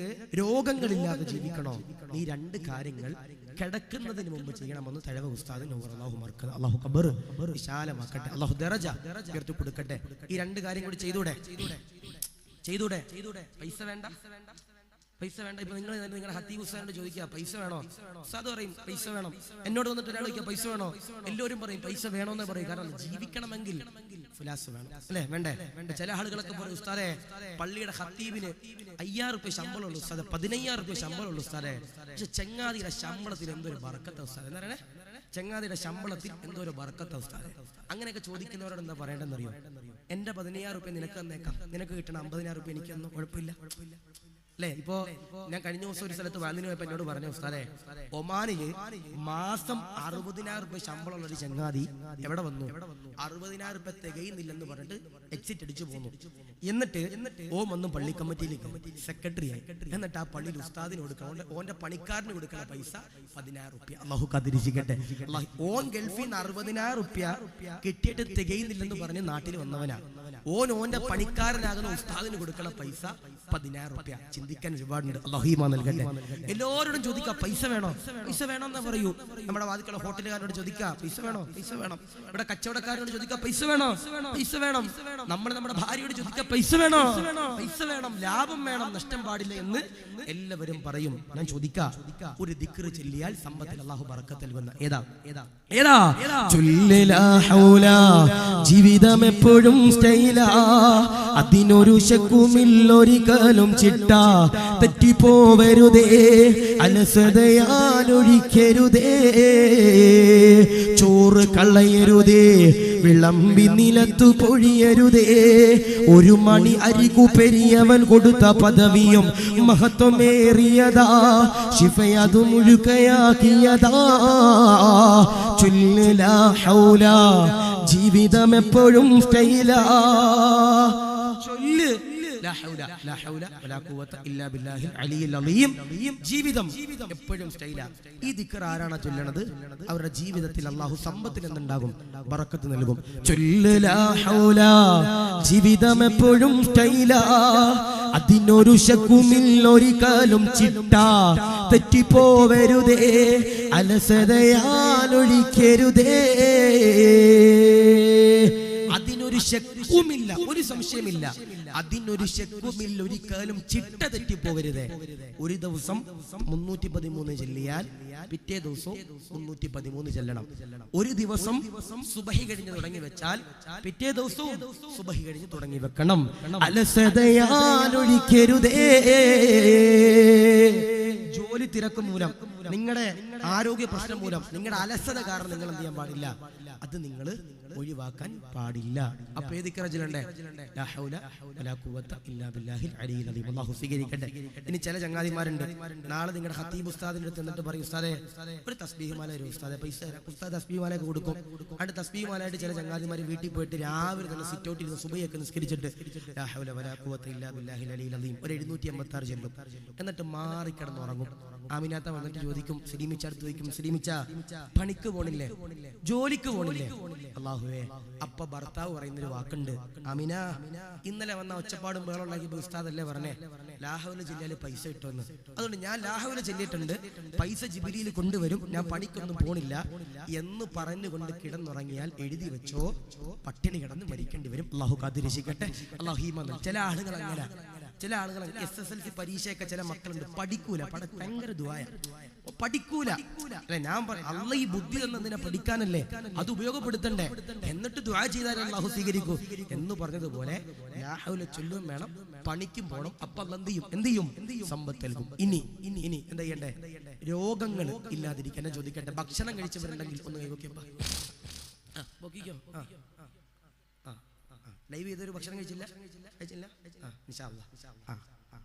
രോഗങ്ങളില്ലാതെ ജീവിക്കണോ, നീ 2 കാര്യങ്ങൾ കിടക്കുന്നതിന് മുമ്പ് ചെയ്യണമെന്ന് തഴവ ഉസ്താദ് അല്ലാഹു ഖബർ വിശാലമാക്കട്ടെ, അല്ലാഹു ദറജ ഉയർത്തി കൊടുക്കട്ടെ. ഈ 2 കാര്യം കൂടി ചെയ്തൂടെ? പൈസ വേണ്ട. ഇപ്പൊ നിങ്ങളുടെ ഹത്തീബ് ഉസ്താദിനോട് ചോദിക്കുക, പൈസ വേണോ? ഉസ്താദ് പറയും പൈസ വേണം. എന്നോട് വന്നിട്ട് ഒരാൾ ചോദിക്കുക പൈസ വേണോ? എല്ലാവരും പറയും പൈസ വേണോന്നേ പറയും. കാരണം ജീവിക്കണമെങ്കിൽ ഫിലാസ് വേണം അല്ലേ? വേണ്ടേ? ചില ആളുകളൊക്കെ പറയും, ഉസ്താദെ പള്ളിയുടെ ഹത്തീബിന് 5000 രൂപ ശമ്പളമുള്ളൂ ഉസ്താദെ, 15000 രൂപ ശമ്പളമുള്ളൂ ഉസ്താദെ, പക്ഷെ ചങ്ങാതിയുടെ ശമ്പളത്തിൽ എന്തൊരു ബർക്കത്ത ഉസ്താദെ. എന്താ പറയണേ? ചങ്ങാതിയുടെ ശമ്പളത്തിൽ എന്തോരു ബർക്കത്ത ഉസ്താദെ. അങ്ങനെയൊക്കെ ചോദിക്കുന്നവരോട് എന്താ പറയേണ്ടെന്നറിയോ? എന്റെ 15000 രൂപ നിനക്ക് തന്നേക്കാം, നിനക്ക് കിട്ടണം 50000 രൂപ എനിക്ക് തന്നോ, കുഴപ്പമില്ല അല്ലേ? ഇപ്പോ ഞാൻ കഴിഞ്ഞ ദിവസം ഒരു സ്ഥലത്ത് വാലിന് പോയപ്പോ എന്നോട് പറഞ്ഞ ഉസ്താദെ, ഒമാനില് മാസം 60000 രൂപ ശമ്പളമുള്ള ഒരു ചങ്ങാതി എവിടെ വന്നു, 60000 രൂപ തികയുന്നില്ലെന്ന് പറഞ്ഞിട്ട് എക്സിറ്റ് അടിച്ചു പോന്നു. എന്നിട്ട് വന്നു പള്ളി കമ്മിറ്റിയിലേക്ക് സെക്രട്ടറി ആയി. എന്നിട്ട് ആ പള്ളിയിൽ ഉസ്താദിന് കൊടുക്കണം, ഓന്റെ പണിക്കാരന് കൊടുക്കുന്ന പൈസ 10000 രൂപ. അല്ലാഹു കാത്തിരിക്കട്ടെ. ഓൻ ഗൾഫിൽ നിന്ന് 60000 രൂപ കിട്ടിയിട്ട് തികയുന്നില്ലെന്ന് പറഞ്ഞ് നാട്ടിൽ വന്നവനാ. ഓന്റെ പണിക്കാരനാകുന്ന ഉസ്താദിന് കൊടുക്കുന്ന പൈസ 10000 രൂപ. ചിന്തിക്കാൻ ഒരുപാടുണ്ട്. അല്ലാഹു ഈമാൻ നൽകട്ടെ. എല്ലാവരോടും ചോദിക്കുക പൈസ വേണോ, പൈസ വേണമെന്ന് പറയൂ. നമ്മുടെ വാതിക്കുള്ള ഹോട്ടലുകാരോട് ചോദിക്കുക പൈസ വേണോ, പൈസ വേണം. ഇവിടെ കച്ചവടക്കാരോട് ചോദിക്കുക പൈസ വേണോ, പൈസ വേണം. നമ്മുടെ ഭാര്യയോട് ചോദിക്കുക പൈസ വേണോ, പൈസ വേണം. ലാഭം വേണം, നഷ്ടം പാടില്ല എന്ന് എല്ലാവരും പറയും. ഞാൻ ചോദിക്കാം, ഒരു ദിക്ർ ചൊല്ലിയാൽ സമ്പത്തിൽ അല്ലാഹു ബറക്കത്ത് നൽകുന്ന ഏതാ? ജീവിതം എപ്പോഴും സ്റ്റൈലാ, അതിനൊരു ശക്കുമില്ലൊരിക്കലും ചിട്ട. തെറ്റിപ്പോവരുതേ, അലസതയാലൊഴിക്കരുതേ, ചോറ് കളയരുതേ, വിളമ്പി നിലത്തു പൊഴിയരുതേ, ഒരു മണി അരികു പെരിയവൻ കൊടുത്ത പദവിയും മഹത്വമേറിയതാ, ശിഫയതു മുഴുകയാക്കിയതാ. ചൊല്ല് ലാ ഹൗല, ജീവിതം എപ്പോഴും സ്റ്റൈലാ. ചൊല്ല് ലാ ഹൗല ലാ ഹൗല വലാ ഖുവത ഇല്ലാ ബില്ലാഹിൽ അലിയിൽ അലീം. ജീവിതം എപ്പോഴും സ്റ്റൈലാ. ഈ ദിക്ർ ആരാണ് ചൊല്ലണത്? അവരുടെ ജീവിതത്തിൽ അല്ലാഹു സമ്പത്തിൽ എന്തുണ്ടാകും? ബറക്കത്ത് നൽകും. ചൊല്ല് ലാ ഹൗല, ജീവിതം എപ്പോഴും സ്റ്റൈലാ, അതിനൊരു ശക്കുമില്ല ഒരിക്കലും ചിട്ടാ, തെറ്റിപ്പോവരുതേ, അലസതയാലൊഴിക്കരുതേ, അതിനൊരു ശക്കുമില്ല, ഒരു സംശയമില്ല, അതിനൊരു ശക്കുമില്ല, ഒരിക്കലും ചിട്ട തെറ്റിപ്പോവരുതേ. ഒരു ദിവസം 313 ചൊല്ലിയാൽ പിറ്റേ ദിവസവും 313 ചെല്ലണം. ഒരു ദിവസം സുബഹി കഴിഞ്ഞ് തുടങ്ങി വെച്ചാൽ പിറ്റേ ദിവസവും സുബഹി കഴിഞ്ഞ് തുടങ്ങി വെക്കണം. അലസതയാലൊഴിക്കരുതേ. ജോലി തിരക്ക് മൂലം, നിങ്ങളുടെ ആരോഗ്യ പ്രശ്നം മൂലം, നിങ്ങളുടെ അലസത കാരണം നിങ്ങൾ എന്ത് ചെയ്യാൻ പാടില്ല? അത് നിങ്ങൾ ഒഴിവാക്കാൻ പാടില്ല. അപ്പൊ ഏത് ദിക്റജലുണ്ട്? ലാ ഹൗല വലാ ഖുവത ഇല്ലാ ബില്ലാഹിൽ അലിയിൽ അലീം. അല്ലാഹു സ്വീകരിക്കട്ടെ. ഇനി ചില ചങ്ങാതിമാരുണ്ട്, നാളെ നിങ്ങളുടെ ഖത്തീബ് ഉസ്താദിന്റെ അടുത്ത് എന്നിട്ട് പറയും, ഉസ്താദേ ഒരു തസ്ബീഹ് മാല തരും ഉസ്താദേ, പൈസ തരാം. ഉസ്താദ് തസ്ബീഹ് മാലയൊക്കെ കൊടുക്കും. അവിടെ തസ്ബീഹ് മാലയായിട്ട് ചില ചങ്ങാതിമാർ വീട്ടിൽ പോയിട്ട് രാവിലെ തന്നെ സിറ്റ് ഔട്ടിൽ നിന്ന് സുബഹിയൊക്കെ നിസ്കരിച്ചിട്ട് ലാ ഹൗല വലാ ഖുവത ഇല്ലാ ബില്ലാഹിൽ അലിയിൽ അലീം ഒരു 786 ചെല്ലും. എന്നിട്ട് മാറിക്കിടന്ന് ഉറങ്ങും. ആമിനാത്ത വന്നിട്ട് ചോദിക്കും, സലീമിച്ച അടുത്ത് ചോദിക്കും, സലീമിച്ച പണിക്ക് പോണില്ലേ, ജോലിക്ക് പോണില്ലേ? അല്ലാഹുവേ, അപ്പ ഭർത്താവ് പറയുന്നൊരു വാക്കുണ്ട്, ആമിന ഇന്നലെ വന്ന ഒച്ചപ്പാടും ബഹളമുണ്ടാക്കി ഉസ്താദല്ലേ പറഞ്ഞേ ലാഹൗല ജില്ലയിൽ പൈസ ഇട്ടുവന്ന്. അതുകൊണ്ട് ഞാൻ ലാഹൗല ചെല്ലിയിട്ടുണ്ട്, പൈസ ജിബിലിയിൽ കൊണ്ടുവരും, ഞാൻ പണിക്കൊന്നും പോണില്ല എന്ന് പറഞ്ഞുകൊണ്ട് കിടന്നുറങ്ങിയാൽ എഴുതി വെച്ചോ, പട്ടിണി കിടന്ന് മരിക്കേണ്ടി വരും. അല്ലാഹു കാത്തിരക്ഷിക്കട്ടെ. അല്ലാഹു ഈമാൻ. ചില ആളുകൾ അങ്ങനെ, ചില ആളുകൾ SSLC പരീക്ഷയൊക്കെ ചില മക്കളുണ്ട്, പഠിക്കൂല, ഭയങ്കര ദുആയ, പഠിക്കൂല. അല്ലെ ഞാൻ അല്ല ഈ ബുദ്ധി തന്നതിനെ പഠിക്കാനല്ലേ, അത് ഉപയോഗപ്പെടുത്തണ്ടേ, എന്നിട്ട് ദുആ ചെയ്താൽ അല്ലാഹു സ്വീകരിക്കൂ എന്ന് പറഞ്ഞതുപോലെ ലാ ഹൗല ചൊല്ലും വേണം, പണിക്കും പോണം. അപ്പൊ അല്ലാഹ് എന്ത് ചെയ്യും? സമ്പത്ത് നൽകും. ഇനി എന്താ ചെയ്യണ്ടേ? രോഗങ്ങൾ ഇല്ലാതിരിക്കാൻ ഞാൻ ചോദിക്കട്ടെ, ഭക്ഷണം കഴിച്ചവരുണ്ടെങ്കിൽ ഒന്ന് കൈവയ്ക്കോ. ലൈവ് ചെയ്തൊരു ഭക്ഷണം കഴിച്ചില്ല?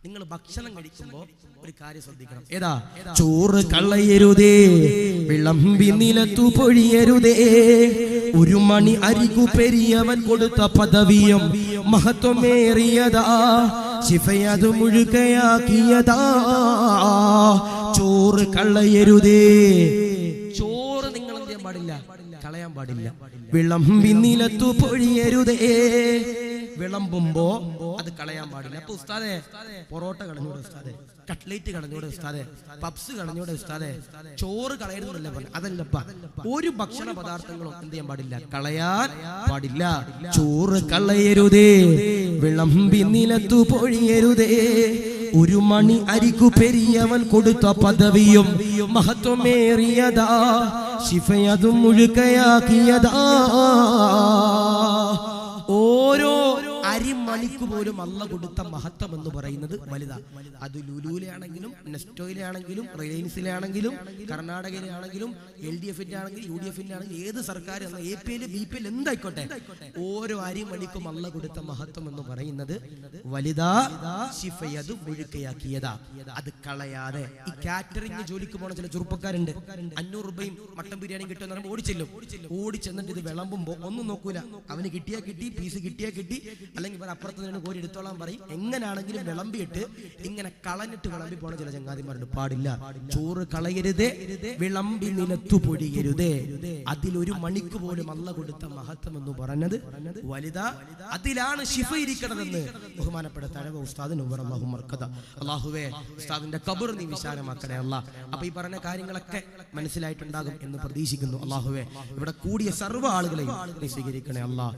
നിങ്ങൾ ഭക്ഷണം കഴിക്കുമ്പോൾ ഒരു കാര്യം ശ്രദ്ധിക്കണം. ഏതാ? ചോറ് കളയരുതേ, വിളമ്പി നിലത്തു പൊഴിയരുതേ, ഒരു മണി അരികു പെരിയവൻ കൊടുത്ത പദവിയും മഹത്വമേറിയതാ, ശിഫയതു മുഴുകയാക്കിയതാ. ചോറ് കളയരുതേ. ചോറ് നിങ്ങൾ എന്ത് ചെയ്യാൻ പാടില്ല? കളയാൻ പാടില്ല. വിളമ്പി നിലത്തു പൊഴിയരുതേ. വിളമ്പുമ്പോ അത് കളയാൻ പാടില്ല. അപ്പൊ ഉസ്താദേ പൊറോട്ട കളഞ്ഞൂടെ ഉസ്താദേ, കട്ട്ലേറ്റ് കളഞ്ഞൂടെ ഉസ്താദേ, പപ്സ് കളഞ്ഞൂടെ ഉസ്താദേ, ചോറ് കളയരുതല്ലേ പറഞ്ഞു? അതല്ലപ്പ, ഒരു ഭക്ഷണ പദാർത്ഥങ്ങളും എന്ത് ചെയ്യാൻ പാടില്ല? കളയാൻ പാടില്ല. ചോറ് കളയരുതേ, വിളമ്പി നിലത്തു പൊഴിയരുതേ, ഒരു മണി അരികു പെരിയവൻ കൊടുത്ത പദവിയും മഹത്വമേറിയതാ, ശിഫയതു മുഴുകയാക്കിയതാ. ഓരോ അരിമണിക്ക് പോലും അല്ല കൊടുത്ത മഹത്വം എന്ന് പറയുന്നത് വലുതാ. അത് ലുലുവിലാണെങ്കിലും, നെസ്റ്റോയിലാണെങ്കിലും, റിലയൻസിലാണെങ്കിലും, കർണാടകയിലാണെങ്കിലും, LDFന്റെ ആണെങ്കിലും, UDFന്റെ ആണെങ്കിലും, ഏത് സർക്കാർ APL BPL എന്തായിക്കോട്ടെ, ഓരോ അരിമണിക്കും അല്ല കൊടുത്ത മഹത്വം എന്ന് പറയുന്നത് വലുതാ, ശിഫയതു മുഴുക്കയാക്കിയതാ. അത് കളയാതെ ഈ കാറ്ററിംഗ് ജോലിക്ക് പോണ ചില ചെറുപ്പക്കാരുണ്ട്, 500 രൂപയും മട്ടൻ ബിരിയാണിയും കിട്ടുമെന്ന് പറയുമ്പോൾ ഓടിച്ചെന്നിട്ട് ഇത് വിളമ്പുമ്പോ ഒന്നും നോക്കൂല, അവന് കിട്ടിയാ കിട്ടി, പീസ് കിട്ടിയാ കിട്ടി, അല്ലെങ്കിൽ അപ്പുറത്ത് നിന്ന് കോരി എടുത്തോളാൻ പറയും. എങ്ങനാണെങ്കിലും വിളമ്പിയിട്ട് ഇങ്ങനെ കളഞ്ഞിട്ട് വിളമ്പി പോണ ചില ചങ്ങാതിമാരുണ്ട്. പാടില്ല. ചോറ് കളയരുതേ, വിളമ്പി നിലത്തു പൊഴിയരുതേ. അതിലൊരു മണിക്ക് പോലും അല്ല കൊടുത്ത മഹത്വം എന്ന് പറഞ്ഞത് വലുതാ. അതിലാണ് ശിഫ ഇരിക്കണതെന്ന് ബഹുമാനപ്പെട്ട തഴവ ഉസ്താദ് നവ്വർ അല്ലാഹു മർക്കദ. അല്ലാഹുവേ, ഉസ്താദിന്റെ ഖബർ നീ വിശാലമാക്കണേ അല്ലാഹ്. അപ്പൊ ഈ പറഞ്ഞ കാര്യങ്ങളൊക്കെ മനസ്സിലായിട്ടുണ്ടാകും എന്ന് പ്രതീക്ഷിക്കുന്നു. അല്ലാഹുവേ, ഇവിടെ കൂടിയ സർവ്വ ആളുകളെയും നീ സ്വീകരിക്കണേ അല്ലാഹ്.